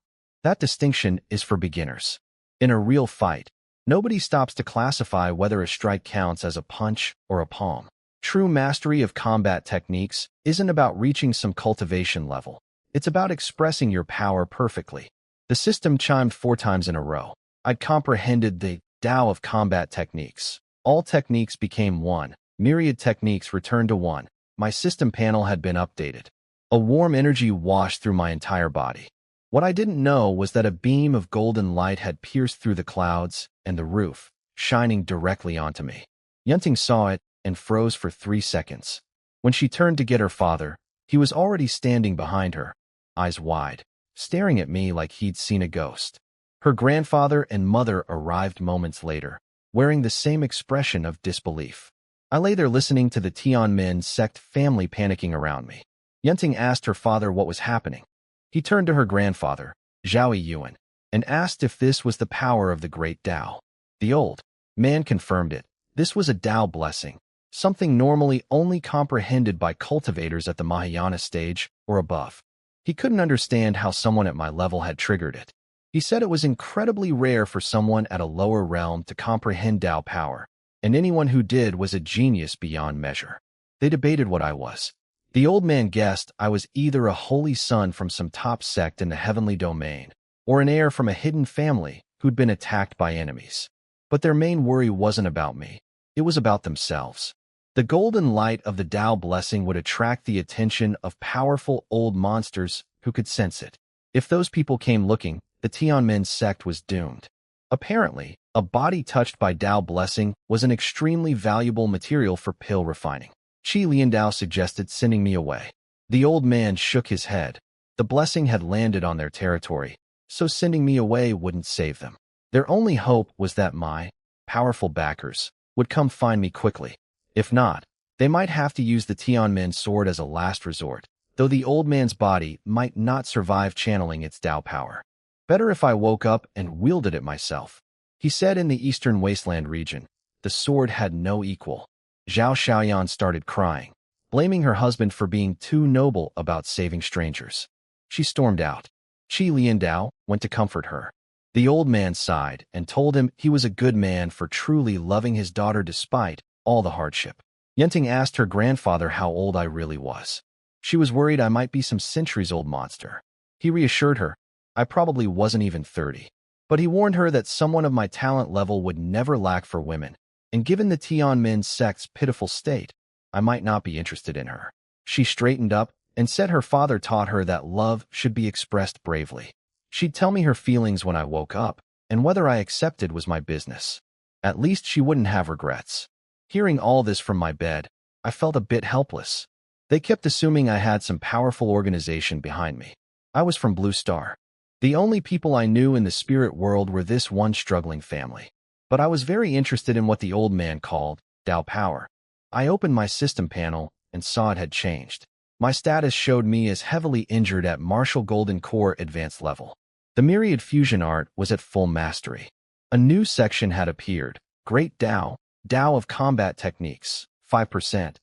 S1: That distinction is for beginners. In a real fight, nobody stops to classify whether a strike counts as a punch or a palm. True mastery of combat techniques isn't about reaching some cultivation level. It's about expressing your power perfectly. The system chimed 4 times in a row. I'd comprehended the Tao of combat techniques. All techniques became one. Myriad techniques returned to one. My system panel had been updated. A warm energy washed through my entire body. What I didn't know was that a beam of golden light had pierced through the clouds and the roof, shining directly onto me. Yunting saw it and froze for 3 seconds. When she turned to get her father, he was already standing behind her, eyes wide, staring at me like he'd seen a ghost. Her grandfather and mother arrived moments later, wearing the same expression of disbelief. I lay there listening to the Tianmin sect family panicking around me. Yunting asked her father what was happening. He turned to her grandfather, Zhao Yuan, and asked if this was the power of the great Tao. The old man confirmed it. This was a Tao blessing, something normally only comprehended by cultivators at the Mahayana stage or above. He couldn't understand how someone at my level had triggered it. He said it was incredibly rare for someone at a lower realm to comprehend Tao power, and anyone who did was a genius beyond measure. They debated what I was. The old man guessed I was either a holy son from some top sect in the heavenly domain, or an heir from a hidden family who'd been attacked by enemies. But their main worry wasn't about me. It was about themselves. The golden light of the Tao blessing would attract the attention of powerful old monsters who could sense it. If those people came looking, the Tianmin sect was doomed. Apparently, a body touched by Tao blessing was an extremely valuable material for pill refining. Qi Liandao suggested sending me away. The old man shook his head. The blessing had landed on their territory, so sending me away wouldn't save them. Their only hope was that my powerful backers would come find me quickly. If not, they might have to use the Tianmin sword as a last resort, though the old man's body might not survive channeling its Tao power. Better if I woke up and wielded it myself. He said in the eastern wasteland region, the sword had no equal. Zhao Xiaoyan started crying, blaming her husband for being too noble about saving strangers. She stormed out. Qi Liandao went to comfort her. The old man sighed and told him he was a good man for truly loving his daughter despite all the hardship. Yunting asked her grandfather how old I really was. She was worried I might be some centuries-old monster. He reassured her, I probably wasn't even 30. But he warned her that someone of my talent level would never lack for women, and given the Tianmin sect's pitiful state, I might not be interested in her. She straightened up and said her father taught her that love should be expressed bravely. She'd tell me her feelings when I woke up, and whether I accepted was my business. At least she wouldn't have regrets. Hearing all this from my bed, I felt a bit helpless. They kept assuming I had some powerful organization behind me. I was from Blue Star. The only people I knew in the spirit world were this one struggling family. But I was very interested in what the old man called Tao power. I opened my system panel and saw it had changed. My status showed me as heavily injured at Martial Golden Core Advanced level. The Myriad Fusion Art was at full mastery. A new section had appeared, Great Tao, Tao of Combat Techniques, 5%.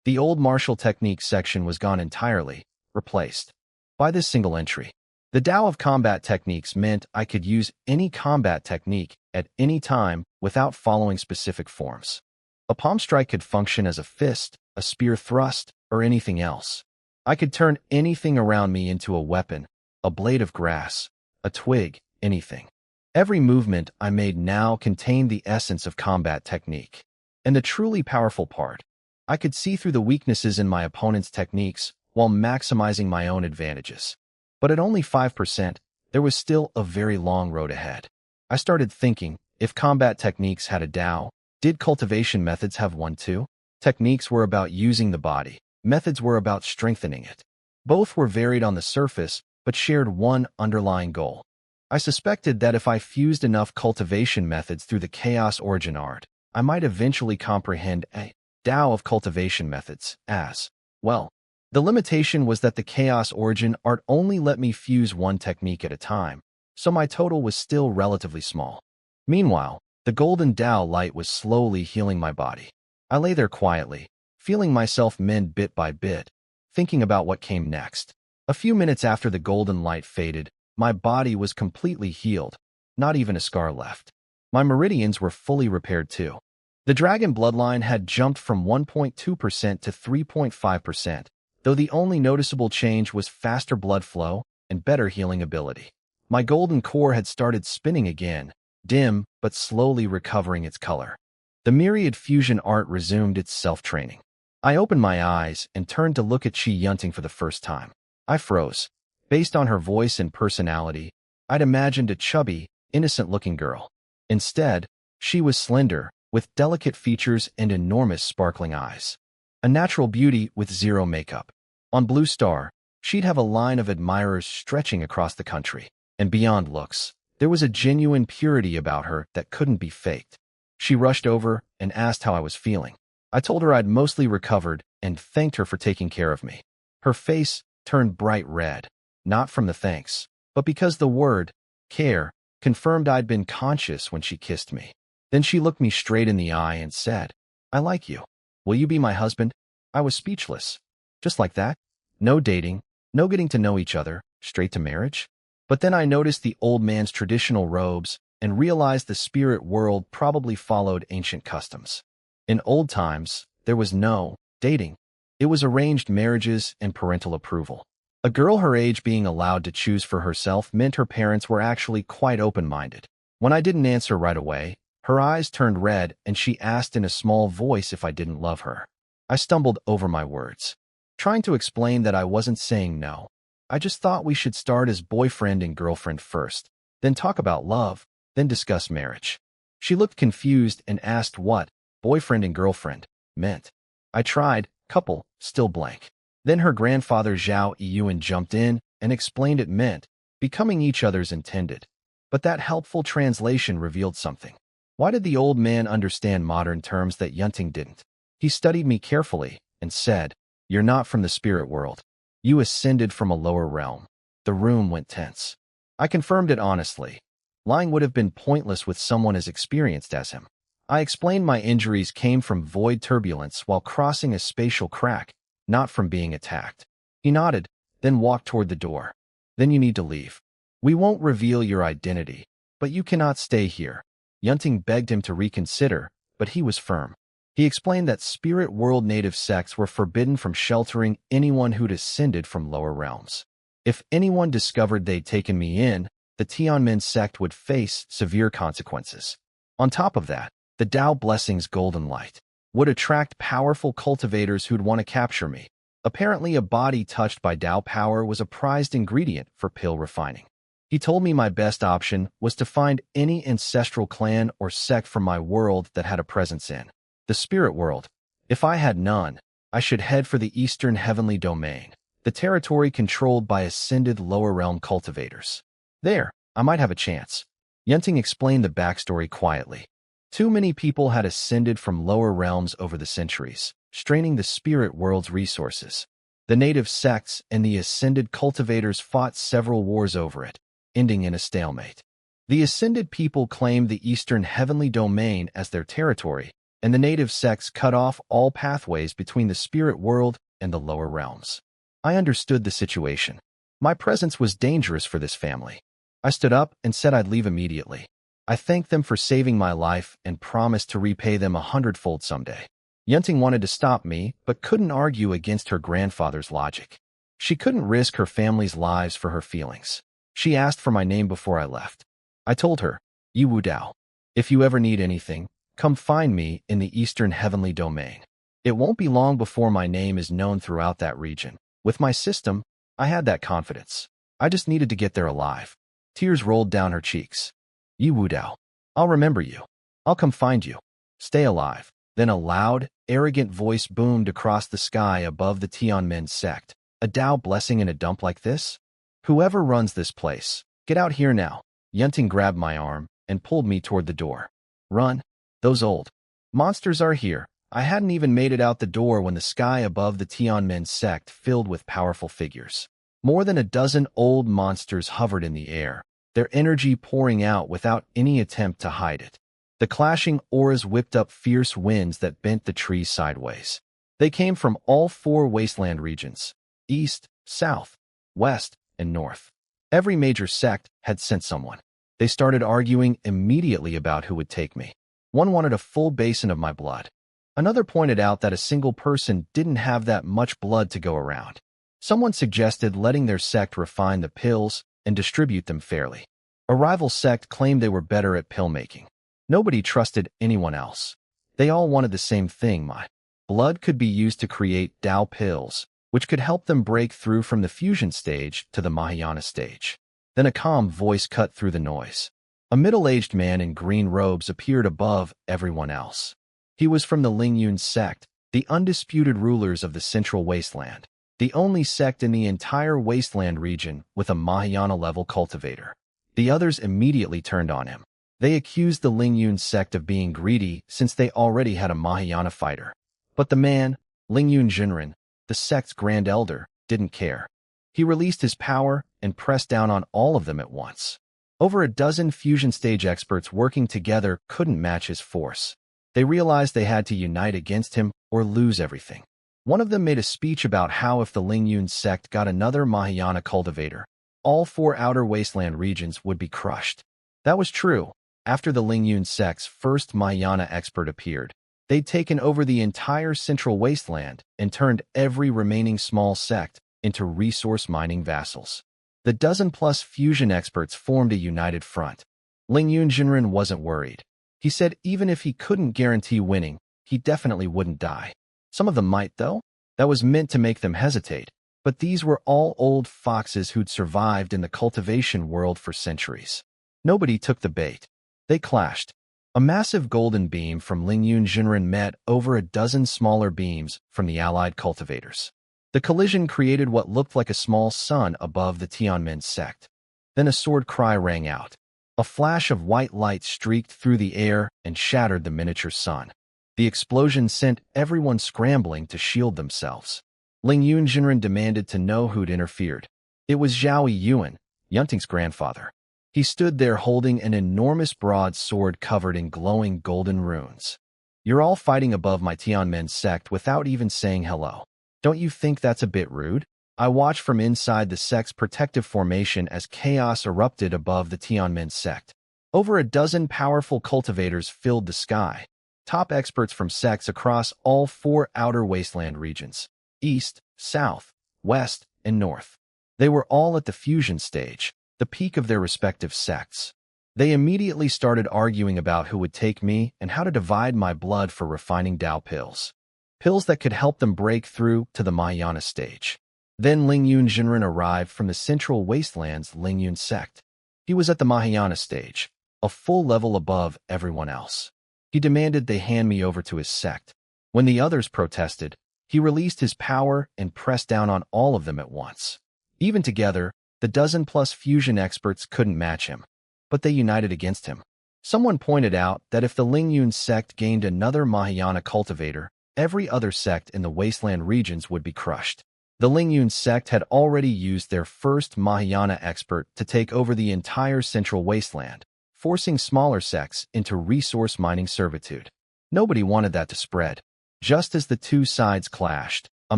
S1: The old martial techniques section was gone entirely, replaced by this single entry. The Tao of Combat Techniques meant I could use any combat technique at any time without following specific forms. A palm strike could function as a fist, a spear thrust, or anything else. I could turn anything around me into a weapon, a blade of grass, a twig, anything. Every movement I made now contained the essence of combat technique. And the truly powerful part, I could see through the weaknesses in my opponent's techniques while maximizing my own advantages. But at only 5%, there was still a very long road ahead. I started thinking, if combat techniques had a Tao, did cultivation methods have one too? Techniques were about using the body. Methods were about strengthening it. Both were varied on the surface, but shared one underlying goal. I suspected that if I fused enough cultivation methods through the Chaos Origin art, I might eventually comprehend a Tao of cultivation methods as well. The limitation was that the Chaos Origin art only let me fuse one technique at a time, so my total was still relatively small. Meanwhile, the golden Tao light was slowly healing my body. I lay there quietly, feeling myself mend bit by bit, thinking about what came next. A few minutes after the golden light faded, my body was completely healed, not even a scar left. My meridians were fully repaired too. The dragon bloodline had jumped from 1.2% to 3.5%, though the only noticeable change was faster blood flow and better healing ability. My golden core had started spinning again, dim but slowly recovering its color. The Myriad Fusion art resumed its self-training. I opened my eyes and turned to look at Qi Yunting for the first time. I froze. Based on her voice and personality, I'd imagined a chubby, innocent-looking girl. Instead, she was slender, with delicate features and enormous sparkling eyes. A natural beauty with zero makeup. On Blue Star, she'd have a line of admirers stretching across the country. And beyond looks, there was a genuine purity about her that couldn't be faked. She rushed over and asked how I was feeling. I told her I'd mostly recovered and thanked her for taking care of me. Her face turned bright red, not from the thanks, but because the word, care, confirmed I'd been conscious when she kissed me. Then she looked me straight in the eye and said, "I like you. Will you be my husband?" I was speechless. Just like that? No dating, no getting to know each other, straight to marriage? But then I noticed the old man's traditional robes and realized the spirit world probably followed ancient customs. In old times, there was no dating. It was arranged marriages and parental approval. A girl her age being allowed to choose for herself meant her parents were actually quite open-minded. When I didn't answer right away, her eyes turned red and she asked in a small voice if I didn't love her. I stumbled over my words, trying to explain that I wasn't saying no. I just thought we should start as boyfriend and girlfriend first, then talk about love, then discuss marriage. She looked confused and asked what boyfriend and girlfriend meant. I tried, couple, still blank. Then her grandfather Zhao Yuan jumped in and explained it meant becoming each other's intended. But that helpful translation revealed something. Why did the old man understand modern terms that Yunting didn't? He studied me carefully and said, "You're not from the spirit world. You ascended from a lower realm." The room went tense. I confirmed it honestly. Lying would have been pointless with someone as experienced as him. I explained my injuries came from void turbulence while crossing a spatial crack, not from being attacked. He nodded, then walked toward the door. "Then you need to leave. We won't reveal your identity, but you cannot stay here." Yunting begged him to reconsider, but he was firm. He explained that spirit world native sects were forbidden from sheltering anyone who'd ascended from lower realms. If anyone discovered they'd taken me in, the Tianmen sect would face severe consequences. On top of that, the Tao Blessing's golden light would attract powerful cultivators who'd want to capture me. Apparently, a body touched by Tao power was a prized ingredient for pill refining. He told me my best option was to find any ancestral clan or sect from my world that had a presence in the spirit world. If I had none, I should head for the Eastern Heavenly Domain, the territory controlled by ascended lower realm cultivators. There, I might have a chance. Yunting explained the backstory quietly. Too many people had ascended from lower realms over the centuries, straining the spirit world's resources. The native sects and the ascended cultivators fought several wars over it, ending in a stalemate. The ascended people claimed the Eastern Heavenly Domain as their territory, and the native sects cut off all pathways between the spirit world and the lower realms. I understood the situation. My presence was dangerous for this family. I stood up and said I'd leave immediately. I thanked them for saving my life and promised to repay them 100-fold someday. Yunting wanted to stop me, but couldn't argue against her grandfather's logic. She couldn't risk her family's lives for her feelings. She asked for my name before I left. I told her, "Yi Wu Dao. If you ever need anything, come find me in the Eastern Heavenly Domain." It won't be long before my name is known throughout that region. With my system, I had that confidence. I just needed to get there alive. Tears rolled down her cheeks. "Yi Wu Dao. I'll remember you. I'll come find you. Stay alive." Then a loud, arrogant voice boomed across the sky above the Tianmen sect. "A Tao blessing in a dump like this? Whoever runs this place, get out here now." Yunting grabbed my arm and pulled me toward the door. "Run. Those old monsters are here." I hadn't even made it out the door when the sky above the Tianmen sect filled with powerful figures. More than a dozen old monsters hovered in the air, their energy pouring out without any attempt to hide it. The clashing auras whipped up fierce winds that bent the trees sideways. They came from all 4 wasteland regions: east, south, west, and north. Every major sect had sent someone. They started arguing immediately about who would take me. One wanted a full basin of my blood. Another pointed out that a single person didn't have that much blood to go around. Someone suggested letting their sect refine the pills and distribute them fairly. A rival sect claimed they were better at pill making. Nobody trusted anyone else. They all wanted the same thing: my blood could be used to create Tao pills, which could help them break through from the fusion stage to the Mahayana stage. Then a calm voice cut through the noise. A middle-aged man in green robes appeared above everyone else. He was from the Lingyun sect, the undisputed rulers of the Central Wasteland, the only sect in the entire Wasteland region with a Mahayana-level cultivator. The others immediately turned on him. They accused the Lingyun sect of being greedy since they already had a Mahayana fighter. But the man, Lingyun Jinren, the sect's Grand Elder, didn't care. He released his power and pressed down on all of them at once. Over a dozen fusion stage experts working together couldn't match his force. They realized they had to unite against him or lose everything. One of them made a speech about how if the Lingyun sect got another Mahayana cultivator, all 4 outer wasteland regions would be crushed. That was true. After the Lingyun sect's first Mahayana expert appeared, they'd taken over the entire Central Wasteland and turned every remaining small sect into resource mining vassals. The dozen-plus fusion experts formed a united front. Lingyun Jinren wasn't worried. He said even if he couldn't guarantee winning, he definitely wouldn't die. Some of them might, though. That was meant to make them hesitate. But these were all old foxes who'd survived in the cultivation world for centuries. Nobody took the bait. They clashed. A massive golden beam from Lingyun Jinren met over a dozen smaller beams from the allied cultivators. The collision created what looked like a small sun above the Tianmen sect. Then a sword cry rang out. A flash of white light streaked through the air and shattered the miniature sun. The explosion sent everyone scrambling to shield themselves. Lingyun Jinren demanded to know who'd interfered. It was Zhao Yuan, Yunting's grandfather. He stood there holding an enormous broadsword covered in glowing golden runes. You're all fighting above my Tianmen sect without even saying hello. Don't you think that's a bit rude? I watched from inside the sect's protective formation as chaos erupted above the Tianmen sect. Over a dozen powerful cultivators filled the sky. Top experts from sects across all 4 outer wasteland regions, east, south, west, and north. They were all at the fusion stage, the peak of their respective sects. They immediately started arguing about who would take me and how to divide my blood for refining Dao pills. Pills that could help them break through to the Mahayana stage. Then Lingyun Jinren arrived from the Central Wasteland's Lingyun sect. He was at the Mahayana stage, a full level above everyone else. He demanded they hand me over to his sect. When the others protested, he released his power and pressed down on all of them at once. Even together, the dozen-plus fusion experts couldn't match him, but they united against him. Someone pointed out that if the Lingyun sect gained another Mahayana cultivator, every other sect in the wasteland regions would be crushed. The Lingyun sect had already used their first Mahayana expert to take over the entire Central Wasteland, forcing smaller sects into resource mining servitude. Nobody wanted that to spread. Just as the two sides clashed, a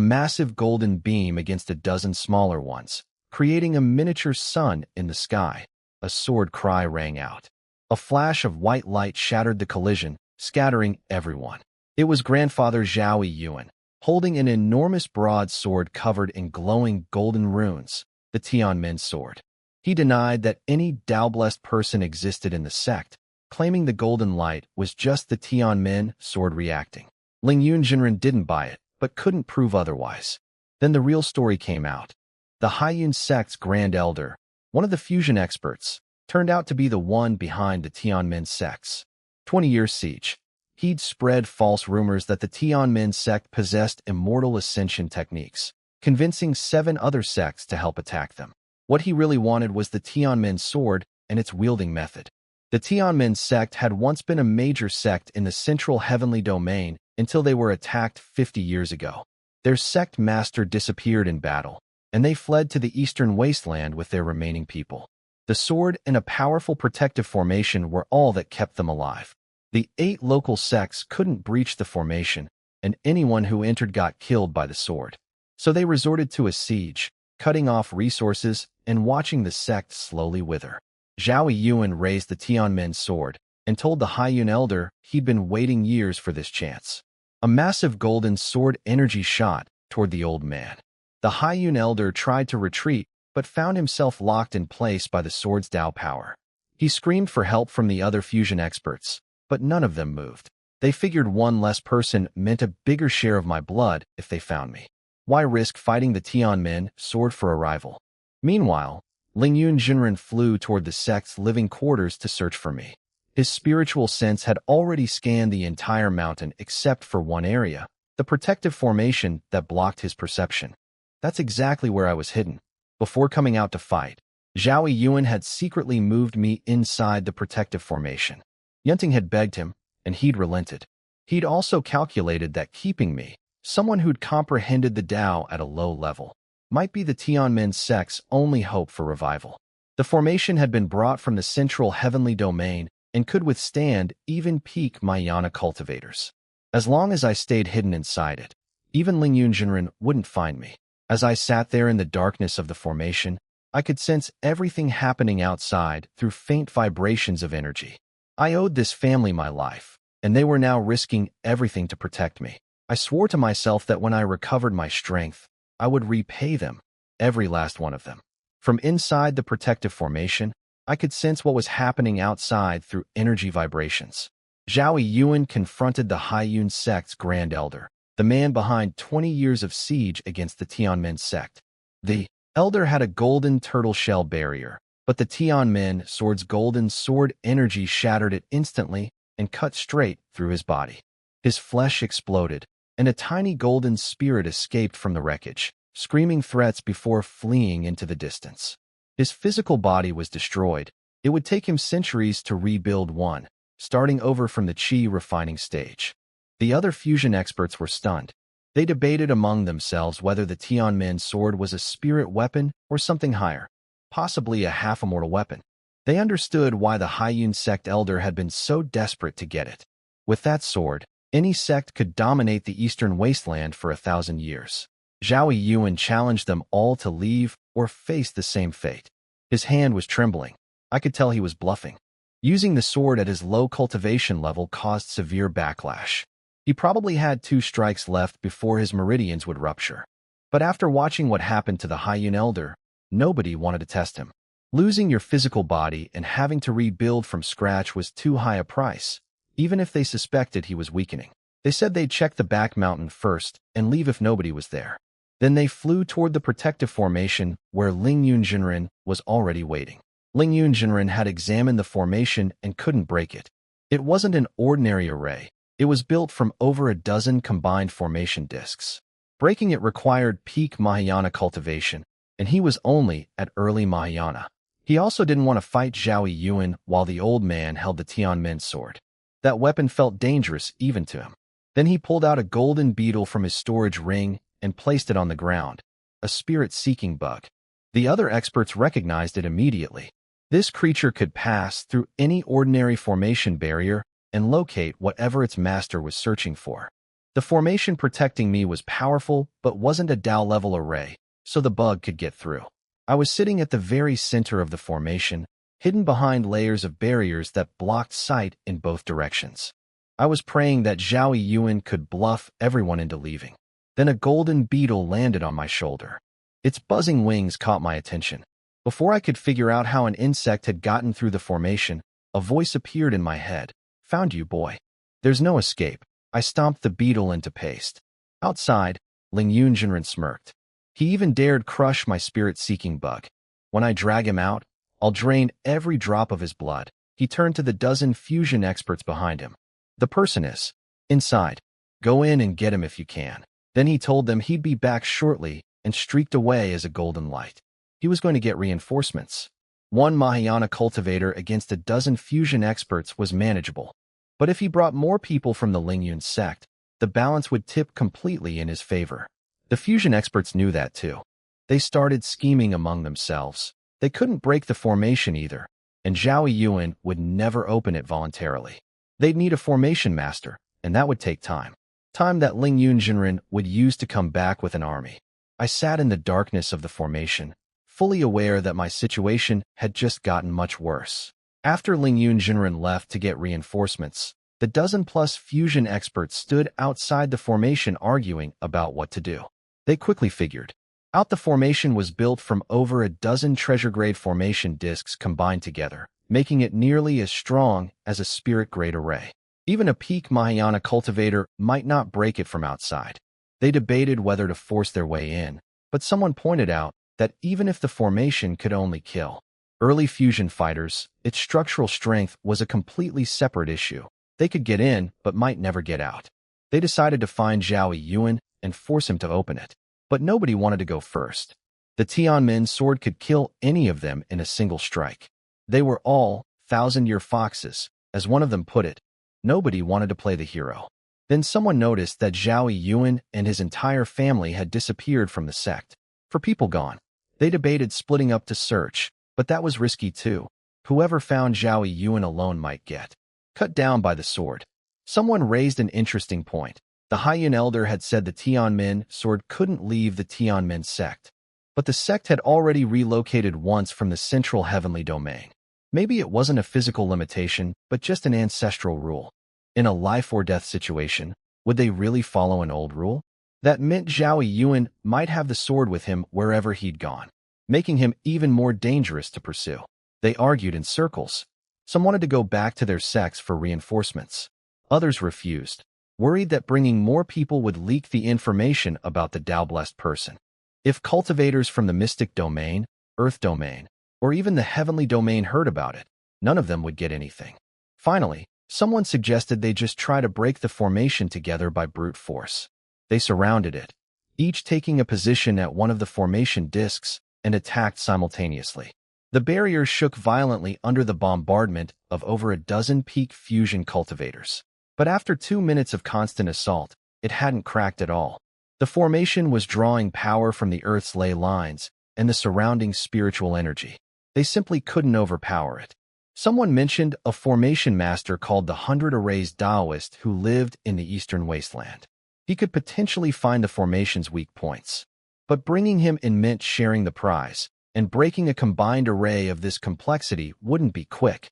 S1: massive golden beam against a dozen smaller ones, creating a miniature sun in the sky. A sword cry rang out. A flash of white light shattered the collision, scattering everyone. It was Grandfather Zhao Yuan, holding an enormous broadsword covered in glowing golden runes, the Tianmen sword. He denied that any DEADLIEST person existed in the sect, claiming the golden light was just the Tianmen sword reacting. Lingyun Jinren didn't buy it, but couldn't prove otherwise. Then the real story came out. The Haiyun sect's Grand Elder, one of the fusion experts, turned out to be the one behind the Tianmen sect's 20-year siege. He'd spread false rumors that the Tianmen sect possessed immortal ascension techniques, convincing 7 other sects to help attack them. What he really wanted was the Tianmen sword and its wielding method. The Tianmen sect had once been a major sect in the central heavenly domain until they were attacked 50 years ago. Their sect master disappeared in battle, and they fled to the eastern wasteland with their remaining people. The sword and a powerful protective formation were all that kept them alive. The 8 local sects couldn't breach the formation, and anyone who entered got killed by the sword. So they resorted to a siege, cutting off resources and watching the sect slowly wither. Zhao Yuan raised the Tianmen sword and told the Haiyun elder he'd been waiting years for this chance. A massive golden sword energy shot toward the old man. The Haiyun elder tried to retreat, but found himself locked in place by the sword's Dao power. He screamed for help from the other fusion experts, but none of them moved. They figured one less person meant a bigger share of my blood if they found me. Why risk fighting the Tianmen sword for a rival? Meanwhile, Lingyun Jinren flew toward the sect's living quarters to search for me. His spiritual sense had already scanned the entire mountain except for one area, the protective formation that blocked his perception. That's exactly where I was hidden. Before coming out to fight, Zhao Yuan had secretly moved me inside the protective formation. Yunting had begged him, and he'd relented. He'd also calculated that keeping me, someone who'd comprehended the Tao at a low level, might be the Tianmen sect's only hope for revival. The formation had been brought from the central heavenly domain and could withstand even peak Mahayana cultivators. As long as I stayed hidden inside it, even Lingyun Jinren wouldn't find me. As I sat there in the darkness of the formation, I could sense everything happening outside through faint vibrations of energy. I owed this family my life, and they were now risking everything to protect me. I swore to myself that when I recovered my strength, I would repay them, every last one of them. From inside the protective formation, I could sense what was happening outside through energy vibrations. Zhao Yuan confronted the Haiyun sect's Grand Elder, the man behind 20 years of siege against the Tianmen sect. The Elder had a golden turtle shell barrier, but the Tianmen sword's golden sword energy shattered it instantly and cut straight through his body. His flesh exploded, and a tiny golden spirit escaped from the wreckage, screaming threats before fleeing into the distance. His physical body was destroyed. It would take him centuries to rebuild one, starting over from the Qi refining stage. The other fusion experts were stunned. They debated among themselves whether the Tianmen sword was a spirit weapon or something higher, possibly a half-immortal weapon. They understood why the Haiyun sect elder had been so desperate to get it. With that sword, any sect could dominate the eastern wasteland for 1,000 years. Zhao Yuan challenged them all to leave or face the same fate. His hand was trembling. I could tell he was bluffing. Using the sword at his low cultivation level caused severe backlash. He probably had 2 strikes left before his meridians would rupture. But after watching what happened to the Haiyun elder, nobody wanted to test him. Losing your physical body and having to rebuild from scratch was too high a price, even if they suspected he was weakening. They said they'd check the back mountain first and leave if nobody was there. Then they flew toward the protective formation where Lingyun Jinren was already waiting. Lingyun Jinren had examined the formation and couldn't break it. It wasn't an ordinary array. It was built from over a dozen combined formation discs. Breaking it required peak Mahayana cultivation, and he was only at early Mahayana. He also didn't want to fight Zhao Yuan while the old man held the Tianmen sword. That weapon felt dangerous even to him. Then he pulled out a golden beetle from his storage ring and placed it on the ground, a spirit-seeking bug. The other experts recognized it immediately. This creature could pass through any ordinary formation barrier and locate whatever its master was searching for. The formation protecting me was powerful but wasn't a Tao-level array, so the bug could get through. I was sitting at the very center of the formation, hidden behind layers of barriers that blocked sight in both directions. I was praying that Zhao Yuan could bluff everyone into leaving. Then a golden beetle landed on my shoulder. Its buzzing wings caught my attention. Before I could figure out how an insect had gotten through the formation, a voice appeared in my head. "Found you, boy. There's no escape." I stomped the beetle into paste. Outside, Lingyun Jinren smirked. He even dared crush my spirit-seeking bug. "When I drag him out, I'll drain every drop of his blood." He turned to the dozen fusion experts behind him. "The person is inside. Go in and get him if you can." Then he told them he'd be back shortly and streaked away as a golden light. He was going to get reinforcements. One Mahayana cultivator against a dozen fusion experts was manageable. But if he brought more people from the Lingyun sect, the balance would tip completely in his favor. The fusion experts knew that too. They started scheming among themselves. They couldn't break the formation either, and Zhao Yuan would never open it voluntarily. They'd need a formation master, and that would take time. Time that Lingyun Jinren would use to come back with an army. I sat in the darkness of the formation, fully aware that my situation had just gotten much worse. After Lingyun Jinren left to get reinforcements, the dozen-plus fusion experts stood outside the formation arguing about what to do. They quickly figured out the formation was built from over a dozen treasure-grade formation discs combined together, making it nearly as strong as a spirit-grade array. Even a peak Mahayana cultivator might not break it from outside. They debated whether to force their way in, but someone pointed out that even if the formation could only kill early fusion fighters, its structural strength was a completely separate issue. They could get in, but might never get out. They decided to find Zhao Yuan and force him to open it. But nobody wanted to go first. The Tianmen sword could kill any of them in a single strike. They were all thousand-year foxes, as one of them put it. Nobody wanted to play the hero. Then someone noticed that Zhao Yuan and his entire family had disappeared from the sect. For people gone. They debated splitting up to search, but that was risky too. Whoever found Zhao Yuan alone might get cut down by the sword. Someone raised an interesting point. The Haiyan elder had said the Tianmen sword couldn't leave the Tianmen sect. But the sect had already relocated once from the central heavenly domain. Maybe it wasn't a physical limitation, but just an ancestral rule. In a life-or-death situation, would they really follow an old rule? That meant Zhao Yuan might have the sword with him wherever he'd gone, making him even more dangerous to pursue. They argued in circles. Some wanted to go back to their sects for reinforcements. Others refused, worried that bringing more people would leak the information about the DEADLIEST person. If cultivators from the mystic domain, earth domain, or even the heavenly domain heard about it, none of them would get anything. Finally, someone suggested they just try to break the formation together by brute force. They surrounded it, each taking a position at one of the formation discs, and attacked simultaneously. The barrier shook violently under the bombardment of over a dozen peak fusion cultivators. But after 2 minutes of constant assault, it hadn't cracked at all. The formation was drawing power from the Earth's ley lines and the surrounding spiritual energy. They simply couldn't overpower it. Someone mentioned a formation master called the 100 Arrays Taoist who lived in the eastern wasteland. He could potentially find the formation's weak points. But bringing him in meant sharing the prize, and breaking a combined array of this complexity wouldn't be quick.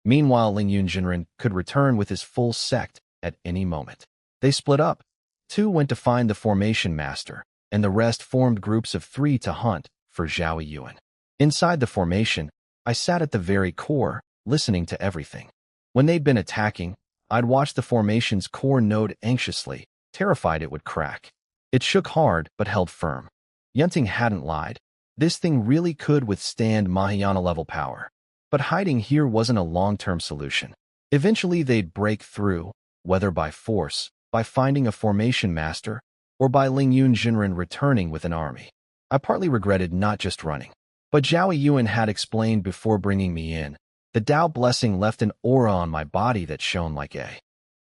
S1: Meanwhile, Lingyun Jinren could return with his full sect at any moment. They split up. 2 went to find the formation master, and the rest formed groups of 3 to hunt for Zhao Yuan. Inside the formation, I sat at the very core, listening to everything. When they'd been attacking, I'd watched the formation's core node anxiously, terrified it would crack. It shook hard but held firm. Yunting hadn't lied. This thing really could withstand Mahayana-level power. But hiding here wasn't a long-term solution. Eventually they'd break through, whether by force, by finding a formation master, or by Lingyun Jinren returning with an army. I partly regretted not just running. But Zhao Yuan had explained before bringing me in. The Tao blessing left an aura on my body that shone like a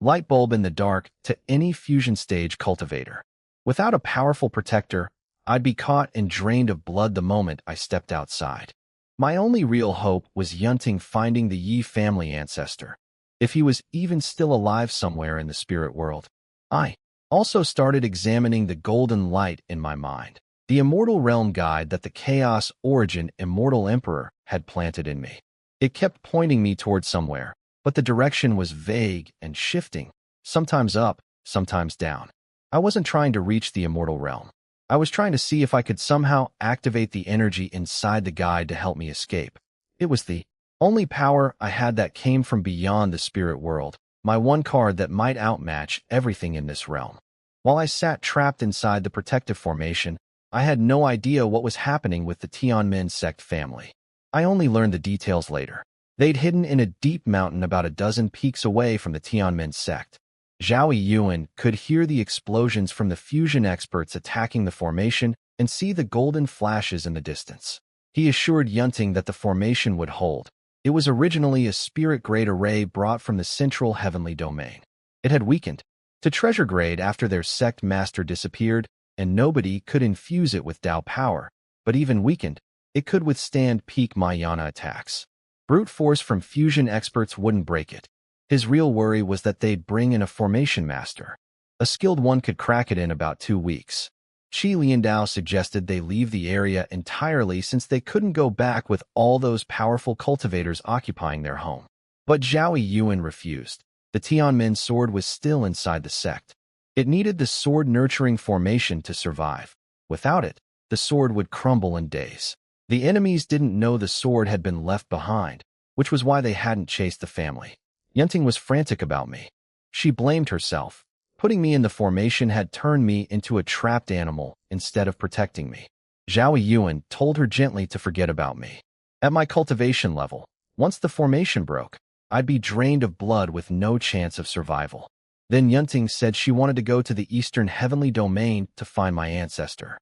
S1: light bulb in the dark to any fusion stage cultivator. Without a powerful protector, I'd be caught and drained of blood the moment I stepped outside. My only real hope was Yunting finding the Yi family ancestor, if he was even still alive somewhere in the spirit world. I also started examining the golden light in my mind, the immortal realm guide that the Chaos Origin Immortal Emperor had planted in me. It kept pointing me toward somewhere, but the direction was vague and shifting, sometimes up, sometimes down. I wasn't trying to reach the immortal realm. I was trying to see if I could somehow activate the energy inside the guide to help me escape. It was the only power I had that came from beyond the spirit world, my one card that might outmatch everything in this realm. While I sat trapped inside the protective formation, I had no idea what was happening with the Tianmen sect family. I only learned the details later. They'd hidden in a deep mountain about a dozen peaks away from the Tianmen sect. Zhao Yuan could hear the explosions from the fusion experts attacking the formation and see the golden flashes in the distance. He assured Yunting that the formation would hold. It was originally a spirit-grade array brought from the central heavenly domain. It had weakened to treasure grade after their sect master disappeared, and nobody could infuse it with Tao power, but even weakened, it could withstand peak Mahayana attacks. Brute force from fusion experts wouldn't break it. His real worry was that they'd bring in a formation master. A skilled one could crack it in about 2 weeks. Qi Liandao suggested they leave the area entirely since they couldn't go back with all those powerful cultivators occupying their home. But Zhao Yuan refused. The Tianmen sword was still inside the sect. It needed the sword-nurturing formation to survive. Without it, the sword would crumble in days. The enemies didn't know the sword had been left behind, which was why they hadn't chased the family. Yunting was frantic about me. She blamed herself, Putting me in the formation had turned me into a trapped animal instead of protecting me. Zhao Yuan told her gently to forget about me. At my cultivation level, once the formation broke, I'd be drained of blood with no chance of survival. Then Yunting said she wanted to go to the Eastern Heavenly Domain to find my ancestor.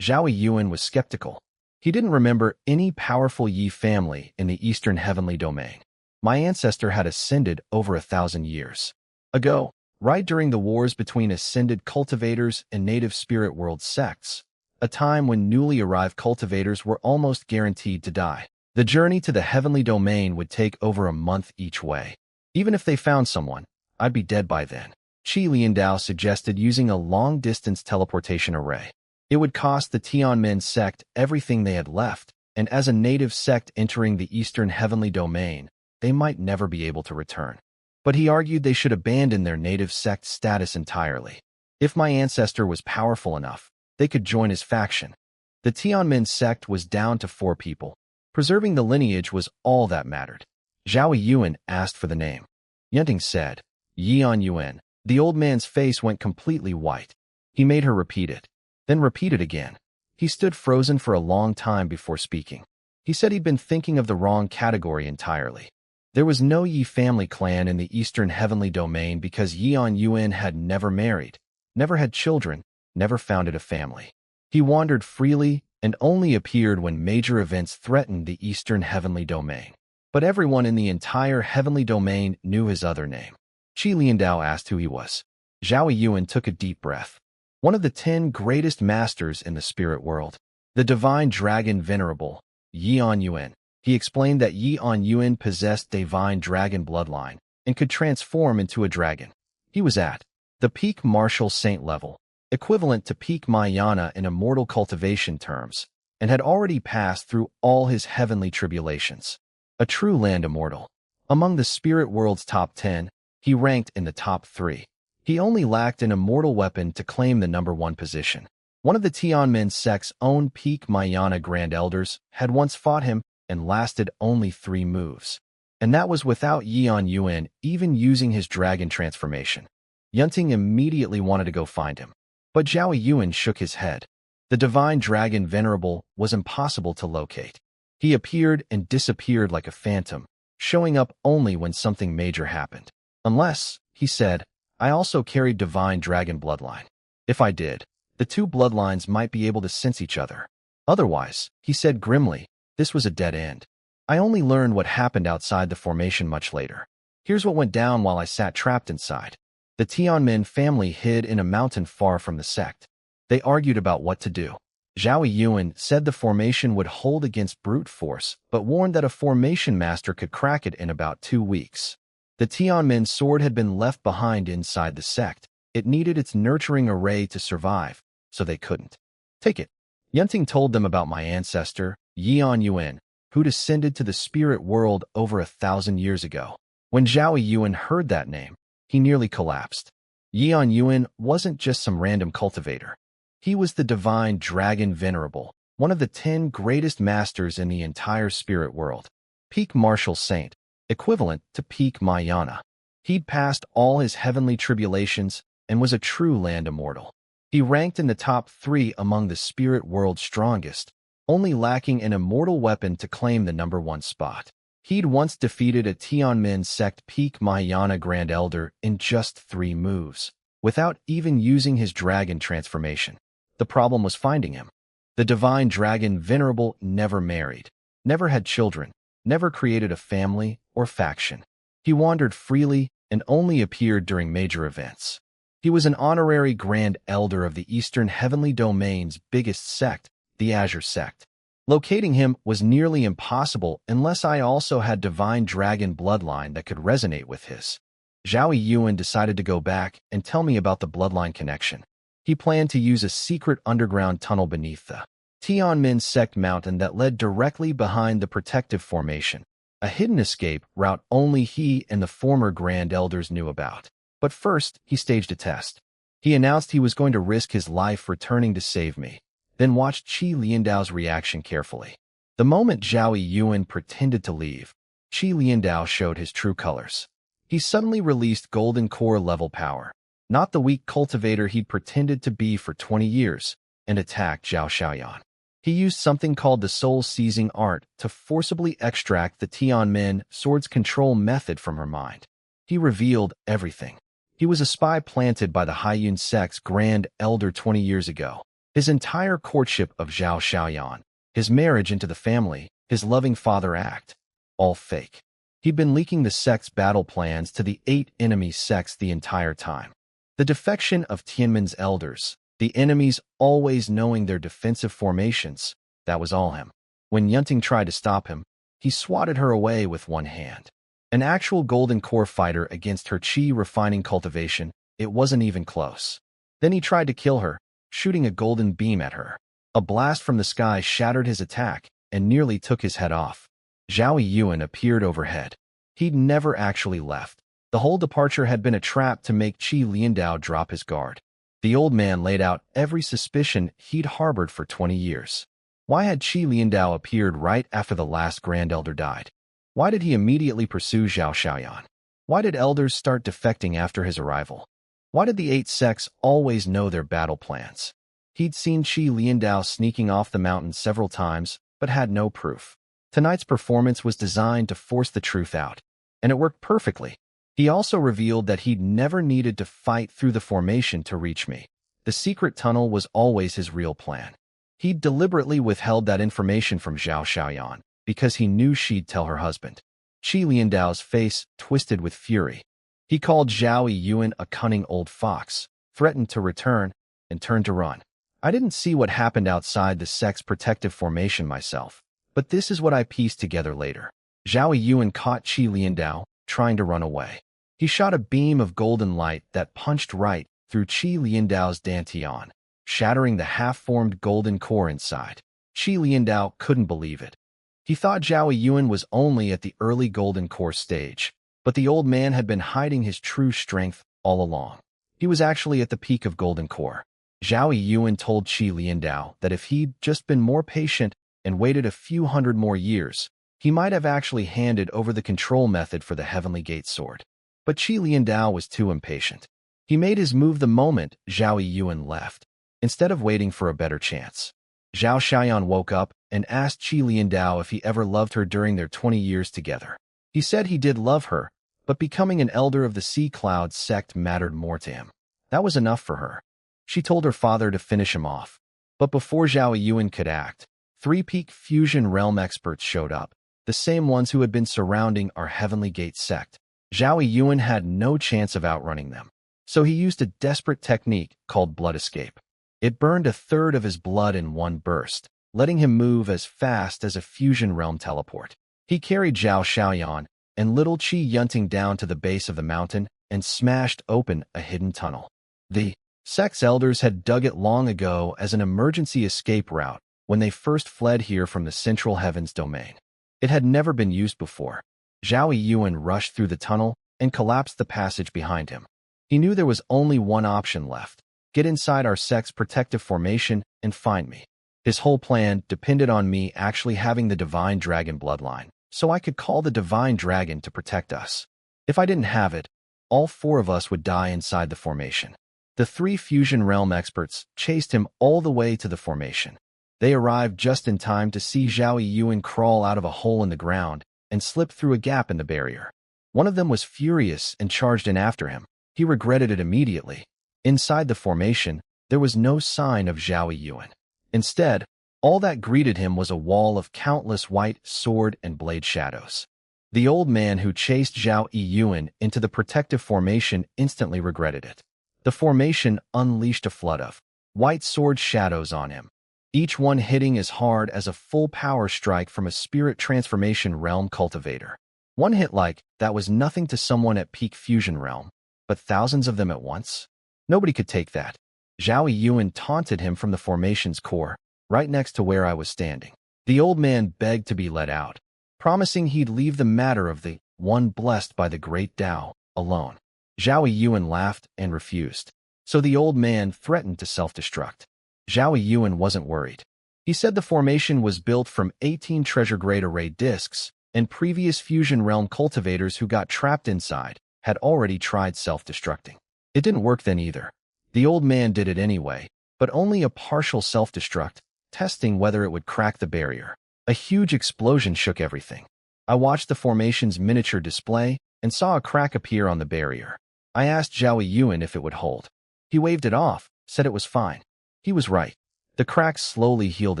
S1: Zhao Yuan was skeptical. He didn't remember any powerful Yi family in the Eastern Heavenly Domain. My ancestor had ascended over 1,000 years ago, right during the wars between ascended cultivators and native spirit world sects, a time when newly arrived cultivators were almost guaranteed to die. The journey to the Heavenly Domain would take over a month each way. Even if they found someone, I'd be dead by then. Qi Liandao suggested using a long-distance teleportation array. It would cost the Tianmen sect everything they had left, and as a native sect entering the Eastern Heavenly Domain, they might never be able to return. But he argued they should abandon their native sect status entirely. If my ancestor was powerful enough, they could join his faction. The Tianmen sect was down to 4 people. Preserving the lineage was all that mattered. Zhao Yuan asked for the name. Yunting said, Yian Yuan. The old man's face went completely white. He made her repeat it, then repeat it again. He stood frozen for a long time before speaking. He said he'd been thinking of the wrong category entirely. There was no Yi family clan in the Eastern Heavenly Domain because Yian Yuan had never married, never had children, never founded a family. He wandered freely and only appeared when major events threatened the Eastern Heavenly Domain. But everyone in the entire Heavenly Domain knew his other name. Qi Liandao asked who he was. Zhao Yuan took a deep breath. One of the 10 greatest masters in the spirit world. The divine dragon venerable, Yian Yuan. He explained that Yian Yuan possessed divine dragon bloodline and could transform into a dragon. He was at the peak martial saint level, equivalent to peak Mayana in immortal cultivation terms, and had already passed through all his heavenly tribulations. A true land immortal. Among the spirit world's top 10, he ranked in the top 3. He only lacked an immortal weapon to claim the number 1 position. One of the Tianmen sect's own peak Mayana Grand Elders had once fought him and lasted only 3 moves. And that was without Yian Yuan even using his dragon transformation. Yunting immediately wanted to go find him. But Zhao Yuan shook his head. The divine dragon venerable was impossible to locate. He appeared and disappeared like a phantom, showing up only when something major happened. Unless, he said, I also carried divine dragon bloodline. If I did, the 2 bloodlines might be able to sense each other. Otherwise, he said grimly, this was a dead end. I only learned what happened outside the formation much later. Here's what went down while I sat trapped inside. The Tianmen family hid in a mountain far from the sect. They argued about what to do. Zhao Yuan said the formation would hold against brute force, but warned that a formation master could crack it in about 2 weeks. The Tianmen sword had been left behind inside the sect. It needed its nurturing array to survive, so they couldn't take it. Yunting told them about my ancestor, Yian Yuan, who descended to the spirit world over 1,000 years ago. When Zhao Yuan heard that name, he nearly collapsed. Yian Yuan wasn't just some random cultivator. He was the divine dragon venerable, one of the 10 greatest masters in the entire spirit world. Peak martial saint, equivalent to peak Mayana. He'd passed all his heavenly tribulations and was a true land immortal. He ranked in the top 3 among the spirit world's strongest, only lacking an immortal weapon to claim the number 1 spot. He'd once defeated a Tianmen sect peak Mayana Grand Elder in just 3 moves, without even using his dragon transformation. The problem was finding him. The divine dragon venerable never married, never had children, never created a family or faction. He wandered freely and only appeared during major events. He was an honorary Grand Elder of the Eastern Heavenly Domain's biggest sect, the Azure sect. Locating him was nearly impossible unless I also had divine dragon bloodline that could resonate with his. Zhao Yuan decided to go back and tell me about the bloodline connection. He planned to use a secret underground tunnel beneath the Tianmen sect mountain that led directly behind the protective formation, a hidden escape route only he and the former Grand Elders knew about. But first, he staged a test. He announced he was going to risk his life returning to save me, then watched Qi Liandao's reaction carefully. The moment Zhao Yuan pretended to leave, Qi Liandao showed his true colors. He suddenly released golden core level power. not the weak cultivator he'd pretended to be for 20 years, and attacked Zhao Xiaoyan. He used something called the soul-seizing art to forcibly extract the Tianmin sword's control method from her mind. He revealed everything. He was a spy planted by the Haiyun sect's Grand Elder 20 years ago. His entire courtship of Zhao Xiaoyan, his marriage into the family, his loving father act, all fake. He'd been leaking the sect's battle plans to the 8 enemy sects the entire time. The defection of Tianmen's elders, the enemies always knowing their defensive formations, that was all him. When Yunting tried to stop him, he swatted her away with one hand. An actual golden core fighter against her chi refining cultivation, it wasn't even close. Then he tried to kill her, shooting a golden beam at her. A blast from the sky shattered his attack and nearly took his head off. Zhao Yuan appeared overhead. He'd never actually left. The whole departure had been a trap to make Qi Liandao drop his guard. The old man laid out every suspicion he'd harbored for 20 years. Why had Qi Liandao appeared right after the last Grand Elder died? Why did he immediately pursue Zhao Xiaoyan? Why did elders start defecting after his arrival? Why did the 8 sects always know their battle plans? He'd seen Qi Liandao sneaking off the mountain several times, but had no proof. Tonight's performance was designed to force the truth out, and it worked perfectly. He also revealed that he'd never needed to fight through the formation to reach me. The secret tunnel was always his real plan. He'd deliberately withheld that information from Zhao Xiaoyan, because he knew she'd tell her husband. Qi Liandao's face twisted with fury. He called Zhao Yuan a cunning old fox, threatened to return, and turned to run. I didn't see what happened outside the sect's protective formation myself, but this is what I pieced together later. Zhao Yuan caught Qi Liandao, trying to run away. He shot a beam of golden light that punched right through Qi Liandao's dantian, shattering the half-formed golden core inside. Qi Liandao couldn't believe it. He thought Zhao Yuan was only at the early golden core stage, but the old man had been hiding his true strength all along. He was actually at the peak of golden core. Zhao Yuan told Qi Liandao that if he'd just been more patient and waited a few hundred more years, he might have actually handed over the control method for the Heavenly Gate sword. But Qi Liandao was too impatient. He made his move the moment Zhao Yuan left, instead of waiting for a better chance. Zhao Xiaoyan woke up and asked Qi Liandao if he ever loved her during their 20 years together. He said he did love her, but becoming an elder of the Sea Cloud sect mattered more to him. That was enough for her. She told her father to finish him off. But before Zhao Yuan could act, 3 peak fusion realm experts showed up, the same ones who had been surrounding our Heavenly Gate sect. Zhao Yuan had no chance of outrunning them, so he used a desperate technique called blood escape. It burned a third of his blood in one burst, letting him move as fast as a fusion realm teleport. He carried Zhao Xiaoyan and little Qi Yunting down to the base of the mountain and smashed open a hidden tunnel. The sect's elders had dug it long ago as an emergency escape route when they first fled here from the Central Heavens domain. It had never been used before. Zhao Yuan rushed through the tunnel and collapsed the passage behind him. He knew there was only one option left: get inside our sect's protective formation and find me. His whole plan depended on me actually having the Divine Dragon bloodline, so I could call the Divine Dragon to protect us. If I didn't have it, all 4 of us would die inside the formation. The 3 fusion realm experts chased him all the way to the formation. They arrived just in time to see Zhao Yuan crawl out of a hole in the ground and slip through a gap in the barrier. One of them was furious and charged in after him. He regretted it immediately. Inside the formation, there was no sign of Zhao Yuan. Instead, all that greeted him was a wall of countless white sword and blade shadows. The old man who chased Zhao Yuan into the protective formation instantly regretted it. The formation unleashed a flood of white sword shadows on him, each one hitting as hard as a full power strike from a spirit transformation realm cultivator. One hit like that was nothing to someone at peak fusion realm, but thousands of them at once? Nobody could take that. Zhao Yuan taunted him from the formation's core, right next to where I was standing. The old man begged to be let out, promising he'd leave the matter of the one blessed by the great Tao alone. Zhao Yuan laughed and refused, so the old man threatened to self-destruct. Zhao Yuan wasn't worried. He said the formation was built from 18 treasure-grade array discs, and previous fusion realm cultivators who got trapped inside had already tried self-destructing. It didn't work then either. The old man did it anyway, but only a partial self-destruct, testing whether it would crack the barrier. A huge explosion shook everything. I watched the formation's miniature display and saw a crack appear on the barrier. I asked Zhao Yuan if it would hold. He waved it off, said it was fine. He was right. The crack slowly healed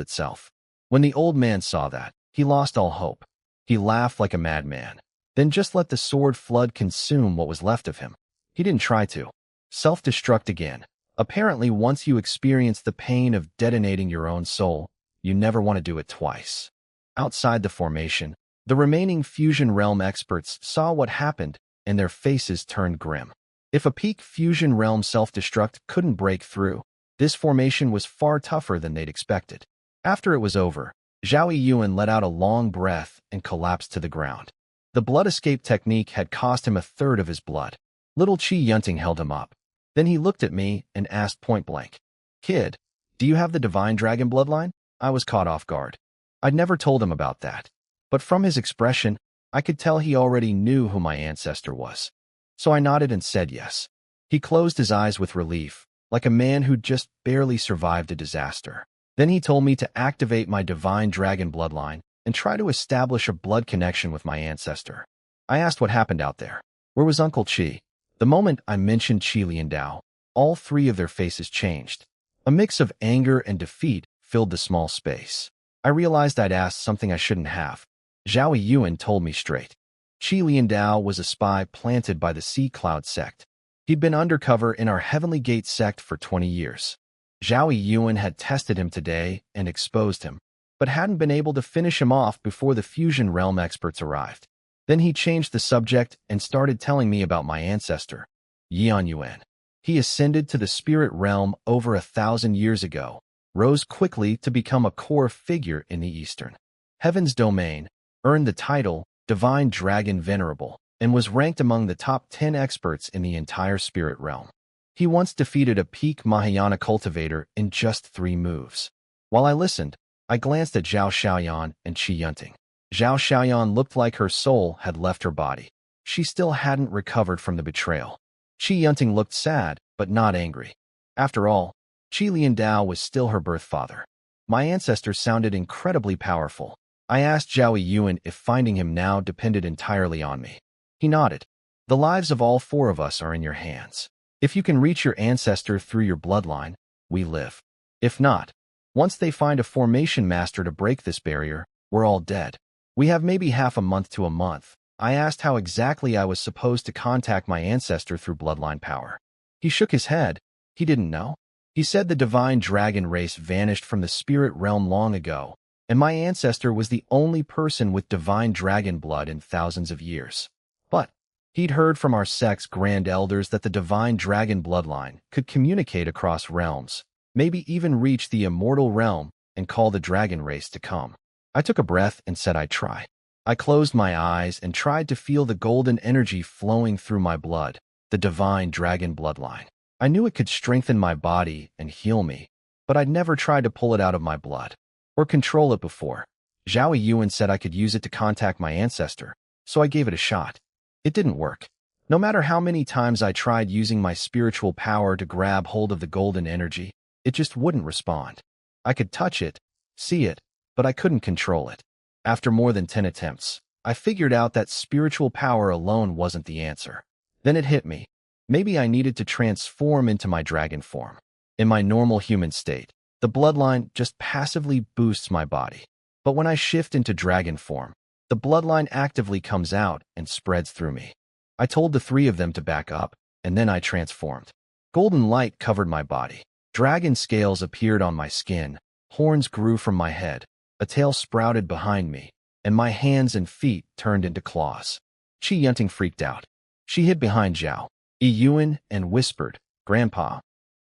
S1: itself. When the old man saw that, he lost all hope. He laughed like a madman, then just let the sword flood consume what was left of him. He didn't try to self-destruct again. Apparently, once you experience the pain of detonating your own soul, you never want to do it twice. Outside the formation, the remaining Fusion Realm experts saw what happened, and their faces turned grim. If a peak Fusion Realm self-destruct couldn't break through, this formation was far tougher than they'd expected. After it was over, Zhao Yuan let out a long breath and collapsed to the ground. The blood escape technique had cost him a third of his blood. Little Qi Yunting held him up. Then he looked at me and asked point-blank, "Kid, do you have the Divine Dragon bloodline?" I was caught off guard. I'd never told him about that. But from his expression, I could tell he already knew who my ancestor was. So I nodded and said yes. He closed his eyes with relief, like a man who'd just barely survived a disaster. Then he told me to activate my Divine Dragon bloodline and try to establish a blood connection with my ancestor. I asked what happened out there. Where was Uncle Qi? The moment I mentioned Qi Liandao, all three of their faces changed. A mix of anger and defeat filled the small space. I realized I'd asked something I shouldn't have. Zhao Yuan told me straight. Qi Liandao was a spy planted by the Sea Cloud sect. He'd been undercover in our Heavenly Gate sect for 20 years. Zhao Yuan had tested him today and exposed him, but hadn't been able to finish him off before the Fusion Realm experts arrived. Then he changed the subject and started telling me about my ancestor, Yan Yuan. He ascended to the spirit realm over 1,000 years ago, rose quickly to become a core figure in the Eastern Heaven's domain, earned the title Divine Dragon Venerable, and was ranked among the top 10 experts in the entire spirit realm. He once defeated a peak Mahayana cultivator in just 3 moves. While I listened, I glanced at Zhao Xiaoyan and Qi Yunting. Zhao Xiaoyan looked like her soul had left her body. She still hadn't recovered from the betrayal. Qi Yunting looked sad, but not angry. After all, Qi Liandao was still her birth father. My ancestor sounded incredibly powerful. I asked Zhao Yuan if finding him now depended entirely on me. He nodded. The lives of all 4 of us are in your hands. If you can reach your ancestor through your bloodline, we live. If not, once they find a formation master to break this barrier, we're all dead. We have maybe half a month to a month. I asked how exactly I was supposed to contact my ancestor through bloodline power. He shook his head. He didn't know. He said the divine dragon race vanished from the spirit realm long ago, and my ancestor was the only person with divine dragon blood in thousands of years. But he'd heard from our sect's grand elders that the divine dragon bloodline could communicate across realms, maybe even reach the immortal realm and call the dragon race to come. I took a breath and said I'd try. I closed my eyes and tried to feel the golden energy flowing through my blood, the divine dragon bloodline. I knew it could strengthen my body and heal me, but I'd never tried to pull it out of my blood or control it before. Zhao Yuan said I could use it to contact my ancestor, so I gave it a shot. It didn't work. No matter how many times I tried using my spiritual power to grab hold of the golden energy, it just wouldn't respond. I could touch it, see it, but I couldn't control it. After more than 10 attempts, I figured out that spiritual power alone wasn't the answer. Then it hit me. Maybe I needed to transform into my dragon form. In my normal human state, the bloodline just passively boosts my body. But when I shift into dragon form, the bloodline actively comes out and spreads through me. I told the 3 of them to back up, and then I transformed. Golden light covered my body. Dragon scales appeared on my skin, horns grew from my head, a tail sprouted behind me, and my hands and feet turned into claws. Qi Yunting freaked out. She hid behind Zhao Yuan and whispered, "Grandpa,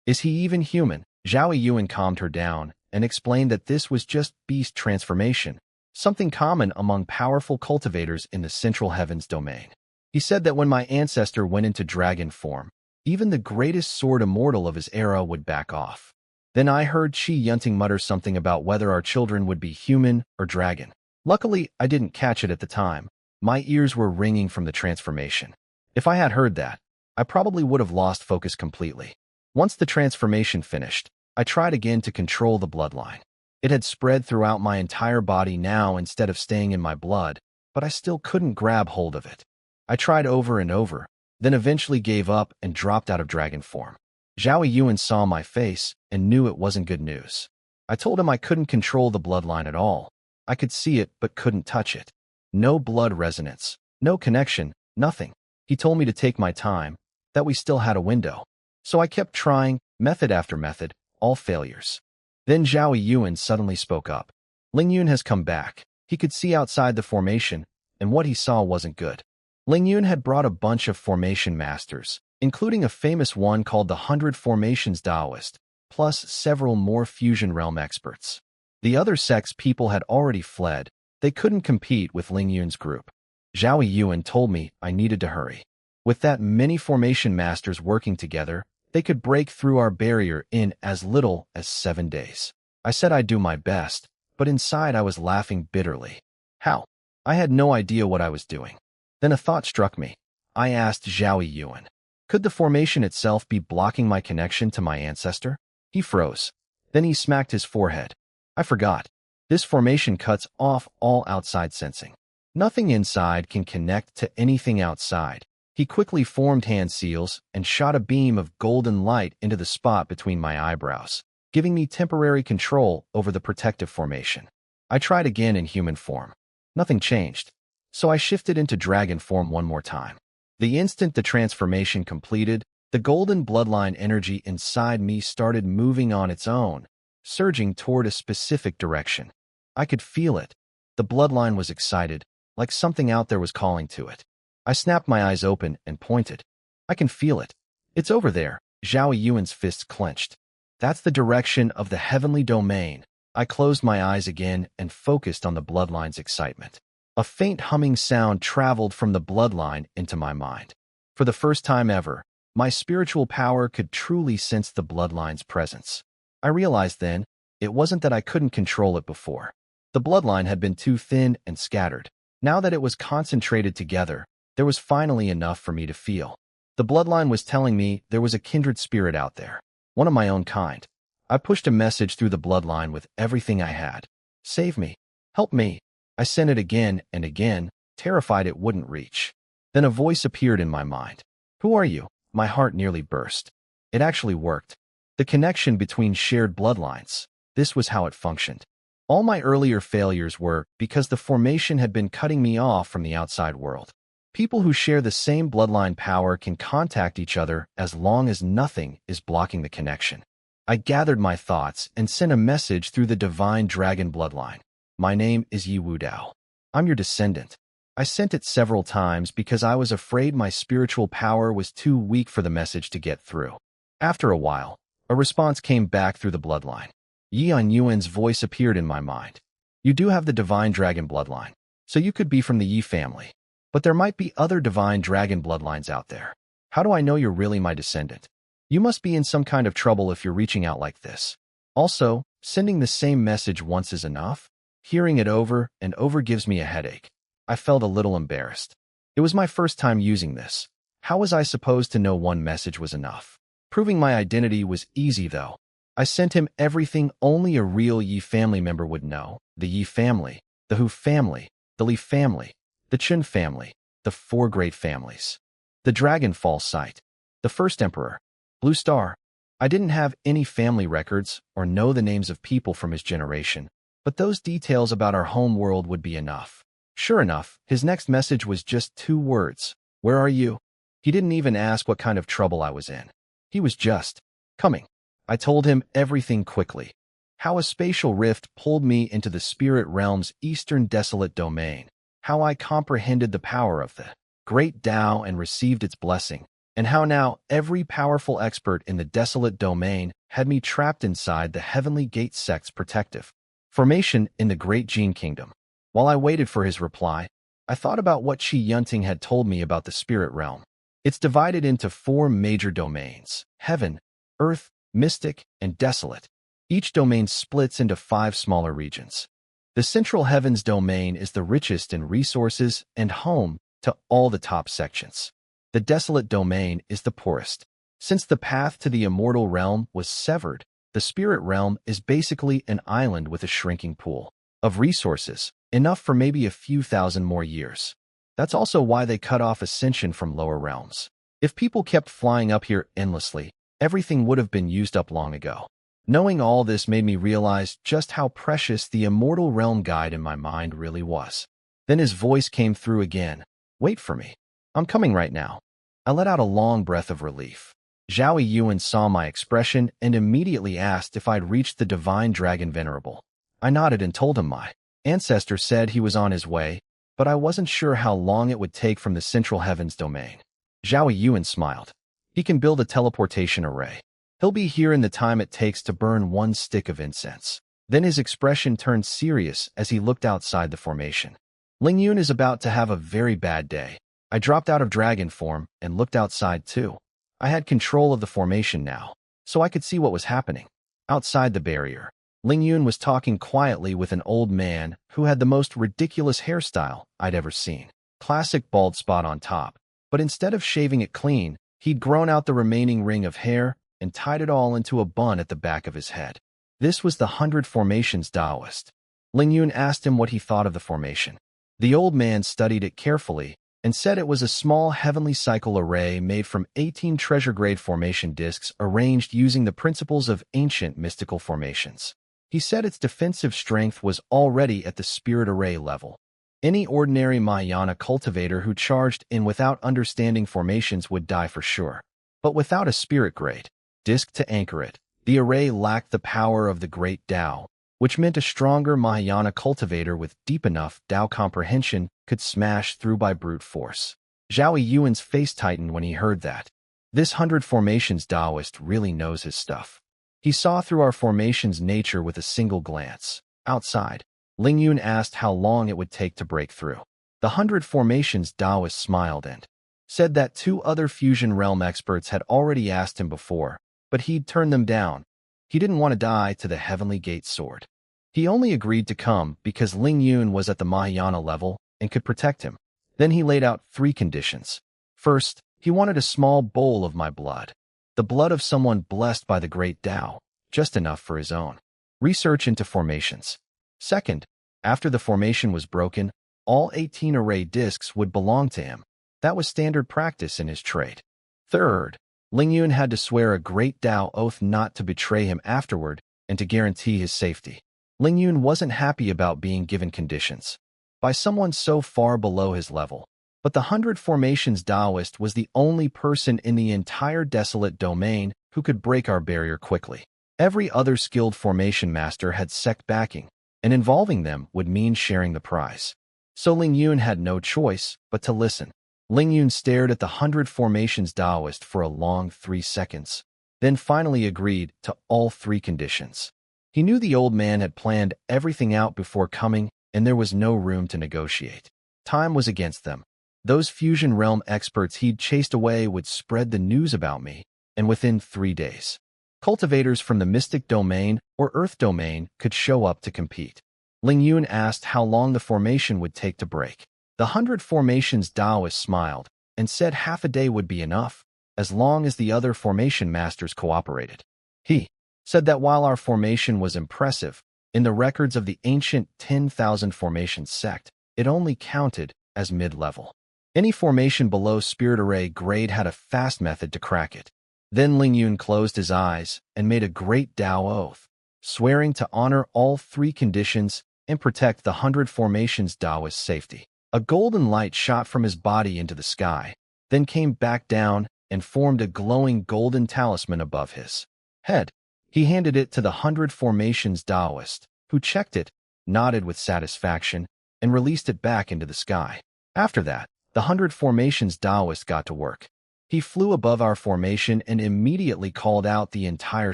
S1: is he even human?" Zhao Yuan calmed her down and explained that this was just beast transformation, something common among powerful cultivators in the Central Heavens domain. He said that when my ancestor went into dragon form, even the greatest sword immortal of his era would back off. Then I heard Qi Yunting mutter something about whether our children would be human or dragon. Luckily, I didn't catch it at the time. My ears were ringing from the transformation. If I had heard that, I probably would have lost focus completely. Once the transformation finished, I tried again to control the bloodline. It had spread throughout my entire body now instead of staying in my blood, but I still couldn't grab hold of it. I tried over and over, then eventually gave up and dropped out of dragon form. Zhao Yuan saw my face and knew it wasn't good news. I told him I couldn't control the bloodline at all. I could see it but couldn't touch it. No blood resonance, no connection, nothing. He told me to take my time, that we still had a window. So I kept trying, method after method, all failures. Then Zhao Yuan suddenly spoke up. Ling Yun has come back. He could see outside the formation, and what he saw wasn't good. Ling Yun had brought a bunch of formation masters, including a famous one called the 100 Formations DEADLIEST, plus several more fusion realm experts. The other sect's people had already fled. They couldn't compete with Ling Yun's group. Zhao Yuan told me I needed to hurry. With that many formation masters working together, they could break through our barrier in as little as 7 days. I said I'd do my best, but inside I was laughing bitterly. How? I had no idea what I was doing. Then a thought struck me. I asked Zhao Yuan, could the formation itself be blocking my connection to my ancestor? He froze. Then he smacked his forehead. I forgot. This formation cuts off all outside sensing. Nothing inside can connect to anything outside. He quickly formed hand seals and shot a beam of golden light into the spot between my eyebrows, giving me temporary control over the protective formation. I tried again in human form. Nothing changed, so I shifted into dragon form one more time. The instant the transformation completed, the golden bloodline energy inside me started moving on its own, surging toward a specific direction. I could feel it. The bloodline was excited, like something out there was calling to it. I snapped my eyes open and pointed. I can feel it. It's over there. Zhao Yuan's fists clenched. That's the direction of the heavenly domain. I closed my eyes again and focused on the bloodline's excitement. A faint humming sound traveled from the bloodline into my mind. For the first time ever, my spiritual power could truly sense the bloodline's presence. I realized then, it wasn't that I couldn't control it before. The bloodline had been too thin and scattered. Now that it was concentrated together, there was finally enough for me to feel. The bloodline was telling me there was a kindred spirit out there, one of my own kind. I pushed a message through the bloodline with everything I had. Save me. Help me. I sent it again and again, terrified it wouldn't reach. Then a voice appeared in my mind. Who are you? My heart nearly burst. It actually worked. The connection between shared bloodlines. This was how it functioned. All my earlier failures were because the formation had been cutting me off from the outside world. People who share the same bloodline power can contact each other as long as nothing is blocking the connection. I gathered my thoughts and sent a message through the divine dragon bloodline. My name is Yi Wudao. I'm your descendant. I sent it several times because I was afraid my spiritual power was too weak for the message to get through. After a while, a response came back through the bloodline. Yi Yuan's voice appeared in my mind. You do have the divine dragon bloodline, so you could be from the Yi family. But there might be other divine dragon bloodlines out there. How do I know you're really my descendant? You must be in some kind of trouble if you're reaching out like this. Also, sending the same message once is enough. Hearing it over and over gives me a headache. I felt a little embarrassed. It was my first time using this. How was I supposed to know one message was enough? Proving my identity was easy, though. I sent him everything only a real Yi family member would know. The Yi family, the Hu family, the Li family, the Chen family, the 4 great families. The Dragonfall site, the first emperor, Blue Star. I didn't have any family records or know the names of people from his generation, but those details about our home world would be enough. Sure enough, his next message was just 2 words. Where are you? He didn't even ask what kind of trouble I was in. He was just coming. I told him everything quickly. How a spatial rift pulled me into the spirit realm's eastern desolate domain. How I comprehended the power of the great Tao and received its blessing, and how now every powerful expert in the desolate domain had me trapped inside the Heavenly Gate sect's protective formation in the Great Gene Kingdom. While I waited for his reply, I thought about what Qi Yunting had told me about the spirit realm. It's divided into 4 major domains: heaven, earth, mystic, and desolate. Each domain splits into 5 smaller regions. The Central Heavens domain is the richest in resources and home to all the top sections. The desolate domain is the poorest. Since the path to the immortal realm was severed, the spirit realm is basically an island with a shrinking pool of resources, enough for maybe a few thousand more years. That's also why they cut off ascension from lower realms. If people kept flying up here endlessly, everything would have been used up long ago. Knowing all this made me realize just how precious the immortal realm guide in my mind really was. Then his voice came through again. Wait for me. I'm coming right now. I let out a long breath of relief. Zhao Yuan saw my expression and immediately asked if I'd reached the divine dragon venerable. I nodded and told him my ancestor said he was on his way, but I wasn't sure how long it would take from the central heavens domain. Zhao Yuan smiled. He can build a teleportation array. He'll be here in the time it takes to burn one stick of incense. Then his expression turned serious as he looked outside the formation. Ling Yun is about to have a very bad day. I dropped out of dragon form and looked outside too. I had control of the formation now, so I could see what was happening. Outside the barrier, Ling Yun was talking quietly with an old man who had the most ridiculous hairstyle I'd ever seen. Classic bald spot on top, but instead of shaving it clean, he'd grown out the remaining ring of hair and tied it all into a bun at the back of his head. This was the 100 Formations Taoist. Ling Yun asked him what he thought of the formation. The old man studied it carefully and said it was a small heavenly cycle array made from 18 treasure-grade formation discs arranged using the principles of ancient mystical formations. He said its defensive strength was already at the spirit array level. Any ordinary Mahayana cultivator who charged in without understanding formations would die for sure. But without a spirit-grade disc to anchor it, the array lacked the power of the great Tao, which meant a stronger Mahayana cultivator with deep enough Tao comprehension could smash through by brute force. Zhao Yuan's face tightened when he heard that. This 100 Formations Taoist really knows his stuff. He saw through our formation's nature with a single glance. Outside, Ling Yun asked how long it would take to break through. The 100 Formations Taoist smiled and said that 2 other fusion realm experts had already asked him before, but he'd turned them down. He didn't want to die to the Heavenly Gate sword. He only agreed to come because Ling Yun was at the Mahayana level and could protect him. Then he laid out 3 conditions. First, he wanted a small bowl of my blood. The blood of someone blessed by the great Tao, just enough for his own research into formations. Second, after the formation was broken, all 18 array discs would belong to him. That was standard practice in his trade. Third, Ling Yun had to swear a great Tao oath not to betray him afterward and to guarantee his safety. Ling Yun wasn't happy about being given conditions by someone so far below his level. But the 100 Formations Taoist was the only person in the entire desolate domain who could break our barrier quickly. Every other skilled formation master had sect backing, and involving them would mean sharing the prize. So Ling Yun had no choice but to listen. Ling Yun stared at the 100 Formations Taoist for a long 3 seconds, then finally agreed to all 3 conditions. He knew the old man had planned everything out before coming, and there was no room to negotiate. Time was against them. Those fusion realm experts he'd chased away would spread the news about me, and within 3 days, cultivators from the mystic domain or earth domain could show up to compete. Ling Yun asked how long the formation would take to break. The 100 Formations Taoist smiled and said half a day would be enough, as long as the other formation masters cooperated. He said that while our formation was impressive, in the records of the ancient 10,000 formation sect, it only counted as mid-level. Any formation below Spirit Array grade had a fast method to crack it. Then Ling Yun closed his eyes and made a great Tao oath, swearing to honor all 3 conditions and protect the 100 Formations Taoist's safety. A golden light shot from his body into the sky, then came back down and formed a glowing golden talisman above his head. He handed it to the 100 Formations Taoist, who checked it, nodded with satisfaction, and released it back into the sky. After that, the 100 Formations Taoist got to work. He flew above our formation and immediately called out the entire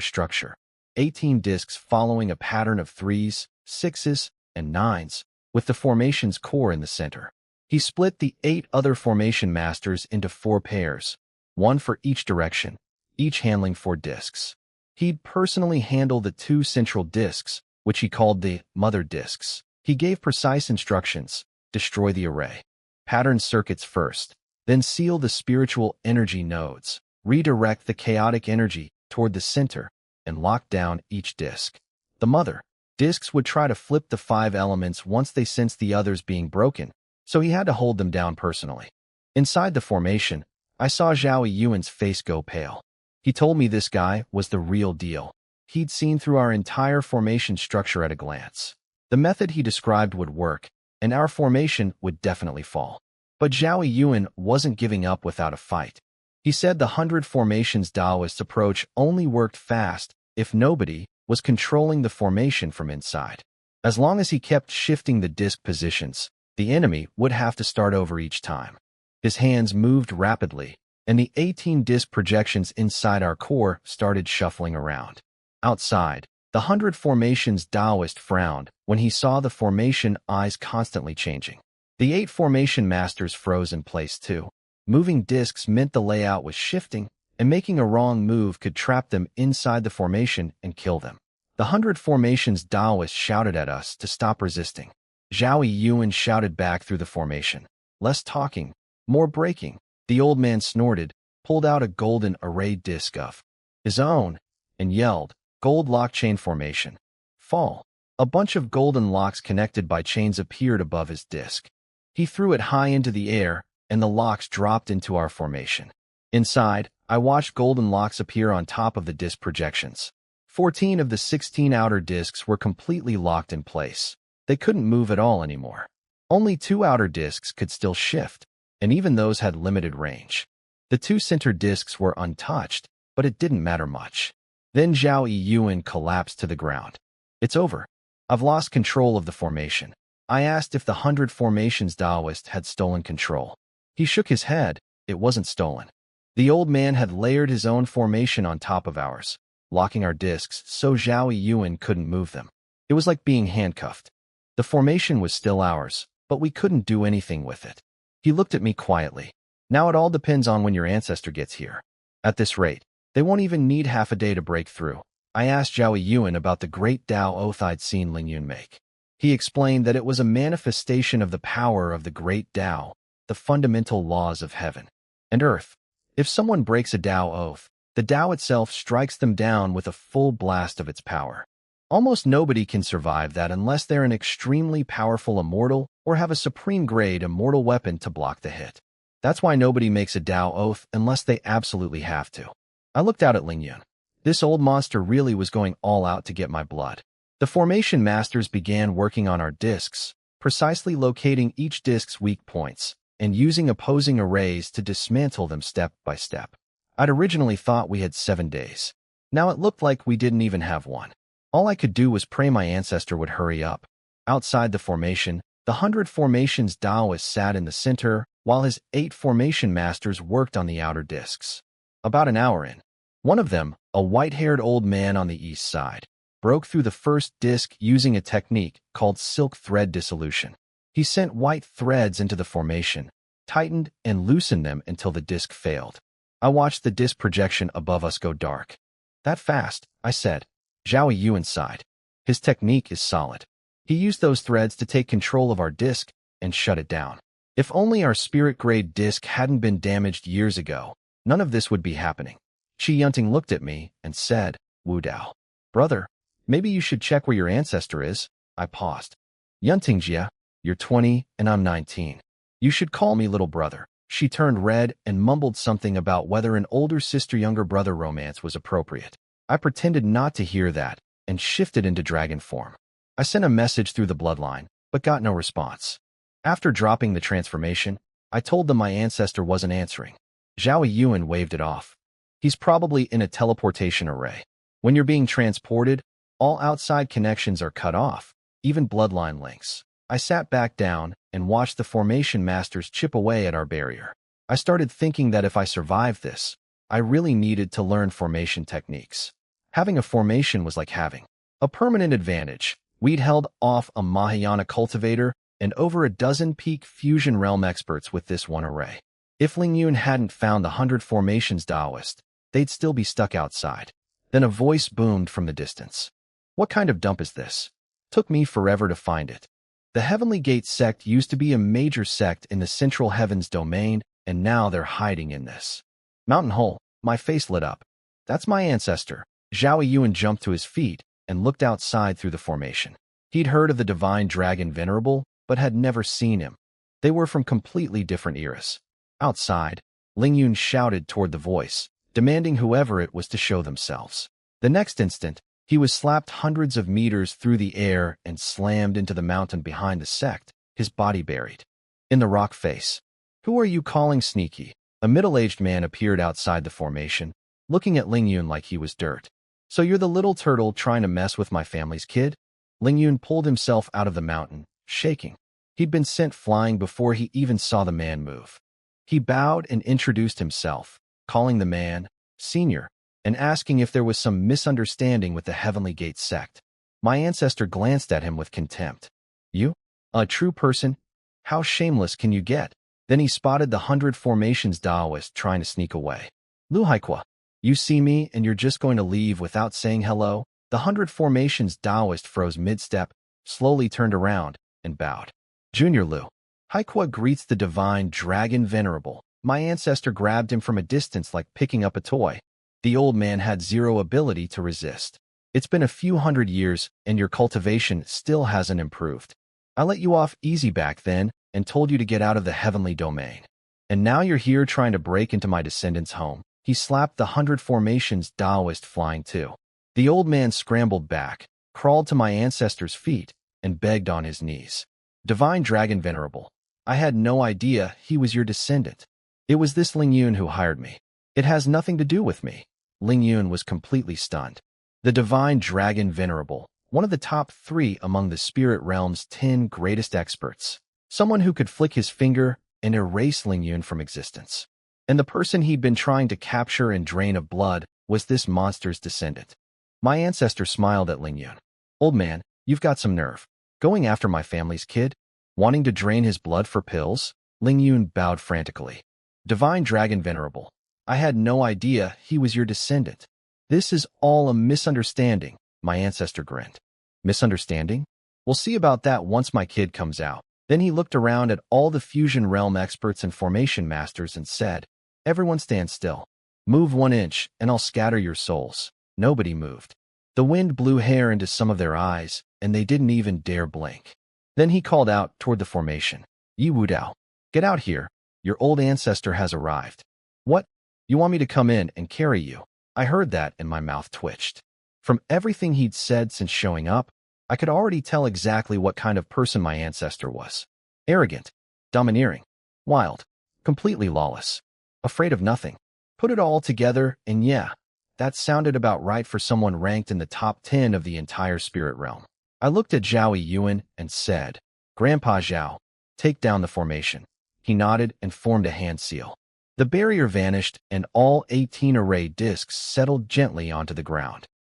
S1: structure. 18 discs following a pattern of 3s, 6s, and 9s, with the formation's core in the center. He split the 8 other formation masters into 4 pairs, 1 for each direction, each handling 4 discs. He'd personally handle the 2 central discs, which he called the mother discs. He gave precise instructions: destroy the array. Pattern circuits first, Then seal the spiritual energy nodes, redirect the chaotic energy toward the center, and lock down each disc. The mother discs would try to flip the 5 elements once they sensed the others being broken, so he had to hold them down personally. Inside the formation, I saw Zhao Yuan's face go pale. He told me this guy was the real deal. He'd seen through our entire formation structure at a glance. The method he described would work, and our formation would definitely fall. But Zhao Yuan wasn't giving up without a fight. He said the 100 formations Taoist approach only worked fast if nobody was controlling the formation from inside. As long as he kept shifting the disc positions, the enemy would have to start over each time. His hands moved rapidly, and the 18 disc projections inside our core started shuffling around. Outside, the 100 formations Taoist frowned when he saw the formation eyes constantly changing. The 8 formation masters froze in place too. Moving discs meant the layout was shifting, and making a wrong move could trap them inside the formation and kill them. The 100 formations Taoist shouted at us to stop resisting. Zhao Yuan shouted back through the formation. Less talking, more breaking. The old man snorted, pulled out a golden array disc of his own, and yelled, "Gold lock chain formation. Fall." A bunch of golden locks connected by chains appeared above his disc. He threw it high into the air, and the locks dropped into our formation. Inside, I watched golden locks appear on top of the disc projections. 14 of the 16 outer discs were completely locked in place. They couldn't move at all anymore. Only 2 outer discs could still shift, and even those had limited range. The 2 center discs were untouched, but it didn't matter much. Then Zhao Yuan collapsed to the ground. "It's over. I've lost control of the formation." I asked if the 100 formations Taoist had stolen control. He shook his head. It wasn't stolen. The old man had layered his own formation on top of ours, locking our discs so Zhao Yuan couldn't move them. It was like being handcuffed. The formation was still ours, but we couldn't do anything with it. He looked at me quietly. "Now it all depends on when your ancestor gets here. At this rate, they won't even need half a day to break through." I asked Zhao Yuan about the great Tao oath I'd seen Lingyun make. He explained that it was a manifestation of the power of the great Tao, the fundamental laws of heaven and earth. If someone breaks a Tao oath, the Tao itself strikes them down with a full blast of its power. Almost nobody can survive that unless they're an extremely powerful immortal or have a supreme-grade immortal weapon to block the hit. That's why nobody makes a Tao oath unless they absolutely have to. I looked out at Lingyun. This old monster really was going all out to get my blood. The formation masters began working on our discs, precisely locating each disc's weak points, and using opposing arrays to dismantle them step by step. I'd originally thought we had 7 days. Now it looked like we didn't even have one. All I could do was pray my ancestor would hurry up. Outside the formation, the 100 formations Taoist sat in the center, while his 8 formation masters worked on the outer discs. About an hour in, one of them, a white-haired old man on the east side, broke through the first disc using a technique called silk thread dissolution. He sent white threads into the formation, tightened and loosened them until the disc failed. I watched the disc projection above us go dark. "That fast," I said. Zhao Yuan sighed. "His technique is solid. He used those threads to take control of our disc and shut it down. If only our spirit-grade disc hadn't been damaged years ago, none of this would be happening." Shi Yunting looked at me and said, "Wu Dao. Brother, maybe you should check where your ancestor is." I paused. "Yunting Jia, you're 20 and I'm 19. You should call me little brother." She turned red and mumbled something about whether an older sister-younger brother romance was appropriate. I pretended not to hear that and shifted into dragon form. I sent a message through the bloodline, but got no response. After dropping the transformation, I told them my ancestor wasn't answering. Zhao Yuan waved it off. "He's probably in a teleportation array. When you're being transported, all outside connections are cut off, even bloodline links." I sat back down and watched the formation masters chip away at our barrier. I started thinking that if I survived this, I really needed to learn formation techniques. Having a formation was like having a permanent advantage. We'd held off a Mahayana cultivator and over a dozen peak fusion realm experts with this one array. If Lingyun hadn't found the 100 formations Taoist, they'd still be stuck outside. Then a voice boomed from the distance. "What kind of dump is this?" Took me forever to find it. The Heavenly Gate sect used to be a major sect in the Central Heavens domain and now they're hiding in this mountain hole. My face lit up. That's my ancestor. Zhao Yuan jumped to his feet and looked outside through the formation. He'd heard of the divine dragon Venerable, but had never seen him. They were from completely different eras. Outside, Ling Yun shouted toward the voice, demanding whoever it was to show themselves. The next instant, he was slapped hundreds of meters through the air and slammed into the mountain behind the sect, his body buried in the rock face. Who are you calling sneaky? A middle-aged man appeared outside the formation, looking at Ling Yun like he was dirt. So you're the little turtle trying to mess with my family's kid? Ling Yun pulled himself out of the mountain, shaking. He'd been sent flying before he even saw the man move. He bowed and introduced himself, calling the man Senior, and asking if there was some misunderstanding with the Heavenly Gate sect. My ancestor glanced at him with contempt. You? A true person? How shameless can you get? Then he spotted the 100 Formations Daoist trying to sneak away. Lu Haikua, you see me and you're just going to leave without saying hello? The 100 Formations Daoist froze mid-step, slowly turned around, and bowed. Junior Lu. Haikua greets the divine dragon Venerable. My ancestor grabbed him from a distance like picking up a toy. The old man had zero ability to resist. It's been a few hundred years, and your cultivation still hasn't improved. I let you off easy back then and told you to get out of the heavenly domain. And now you're here trying to break into my descendants' home. He slapped the 100 Formations Daoist flying too. The old man scrambled back, crawled to my ancestor's feet, and begged on his knees. Divine Dragon Venerable, I had no idea he was your descendant. It was this Ling Yun who hired me. It has nothing to do with me. Ling Yun was completely stunned. The Divine Dragon Venerable, one of the top 3 among the spirit realm's 10 greatest experts. Someone who could flick his finger and erase Ling Yun from existence. And the person he'd been trying to capture and drain of blood was this monster's descendant. My ancestor smiled at Ling Yun. Old man, you've got some nerve. Going after my family's kid? Wanting to drain his blood for pills? Ling Yun bowed frantically. Divine Dragon Venerable, I had no idea he was your descendant. This is all a misunderstanding, my ancestor grinned. Misunderstanding? We'll see about that once my kid comes out. Then he looked around at all the fusion realm experts and formation masters and said, Everyone stand still. Move 1 inch, and I'll scatter your souls. Nobody moved. The wind blew hair into some of their eyes, and they didn't even dare blink. Then he called out toward the formation. Yi Wudao, get out here. Your old ancestor has arrived. What? You want me to come in and carry you? I heard that and my mouth twitched. From everything he'd said since showing up, I could already tell exactly what kind of person my ancestor was. Arrogant, domineering, wild, completely lawless, afraid of nothing. Put it all together, and yeah, that sounded about right for someone ranked in the top 10 of the entire spirit realm. I looked at Zhao Yuan and said, Grandpa Zhao, take down the formation. He nodded and formed a hand seal. The barrier vanished and all 18 array discs settled gently onto the ground.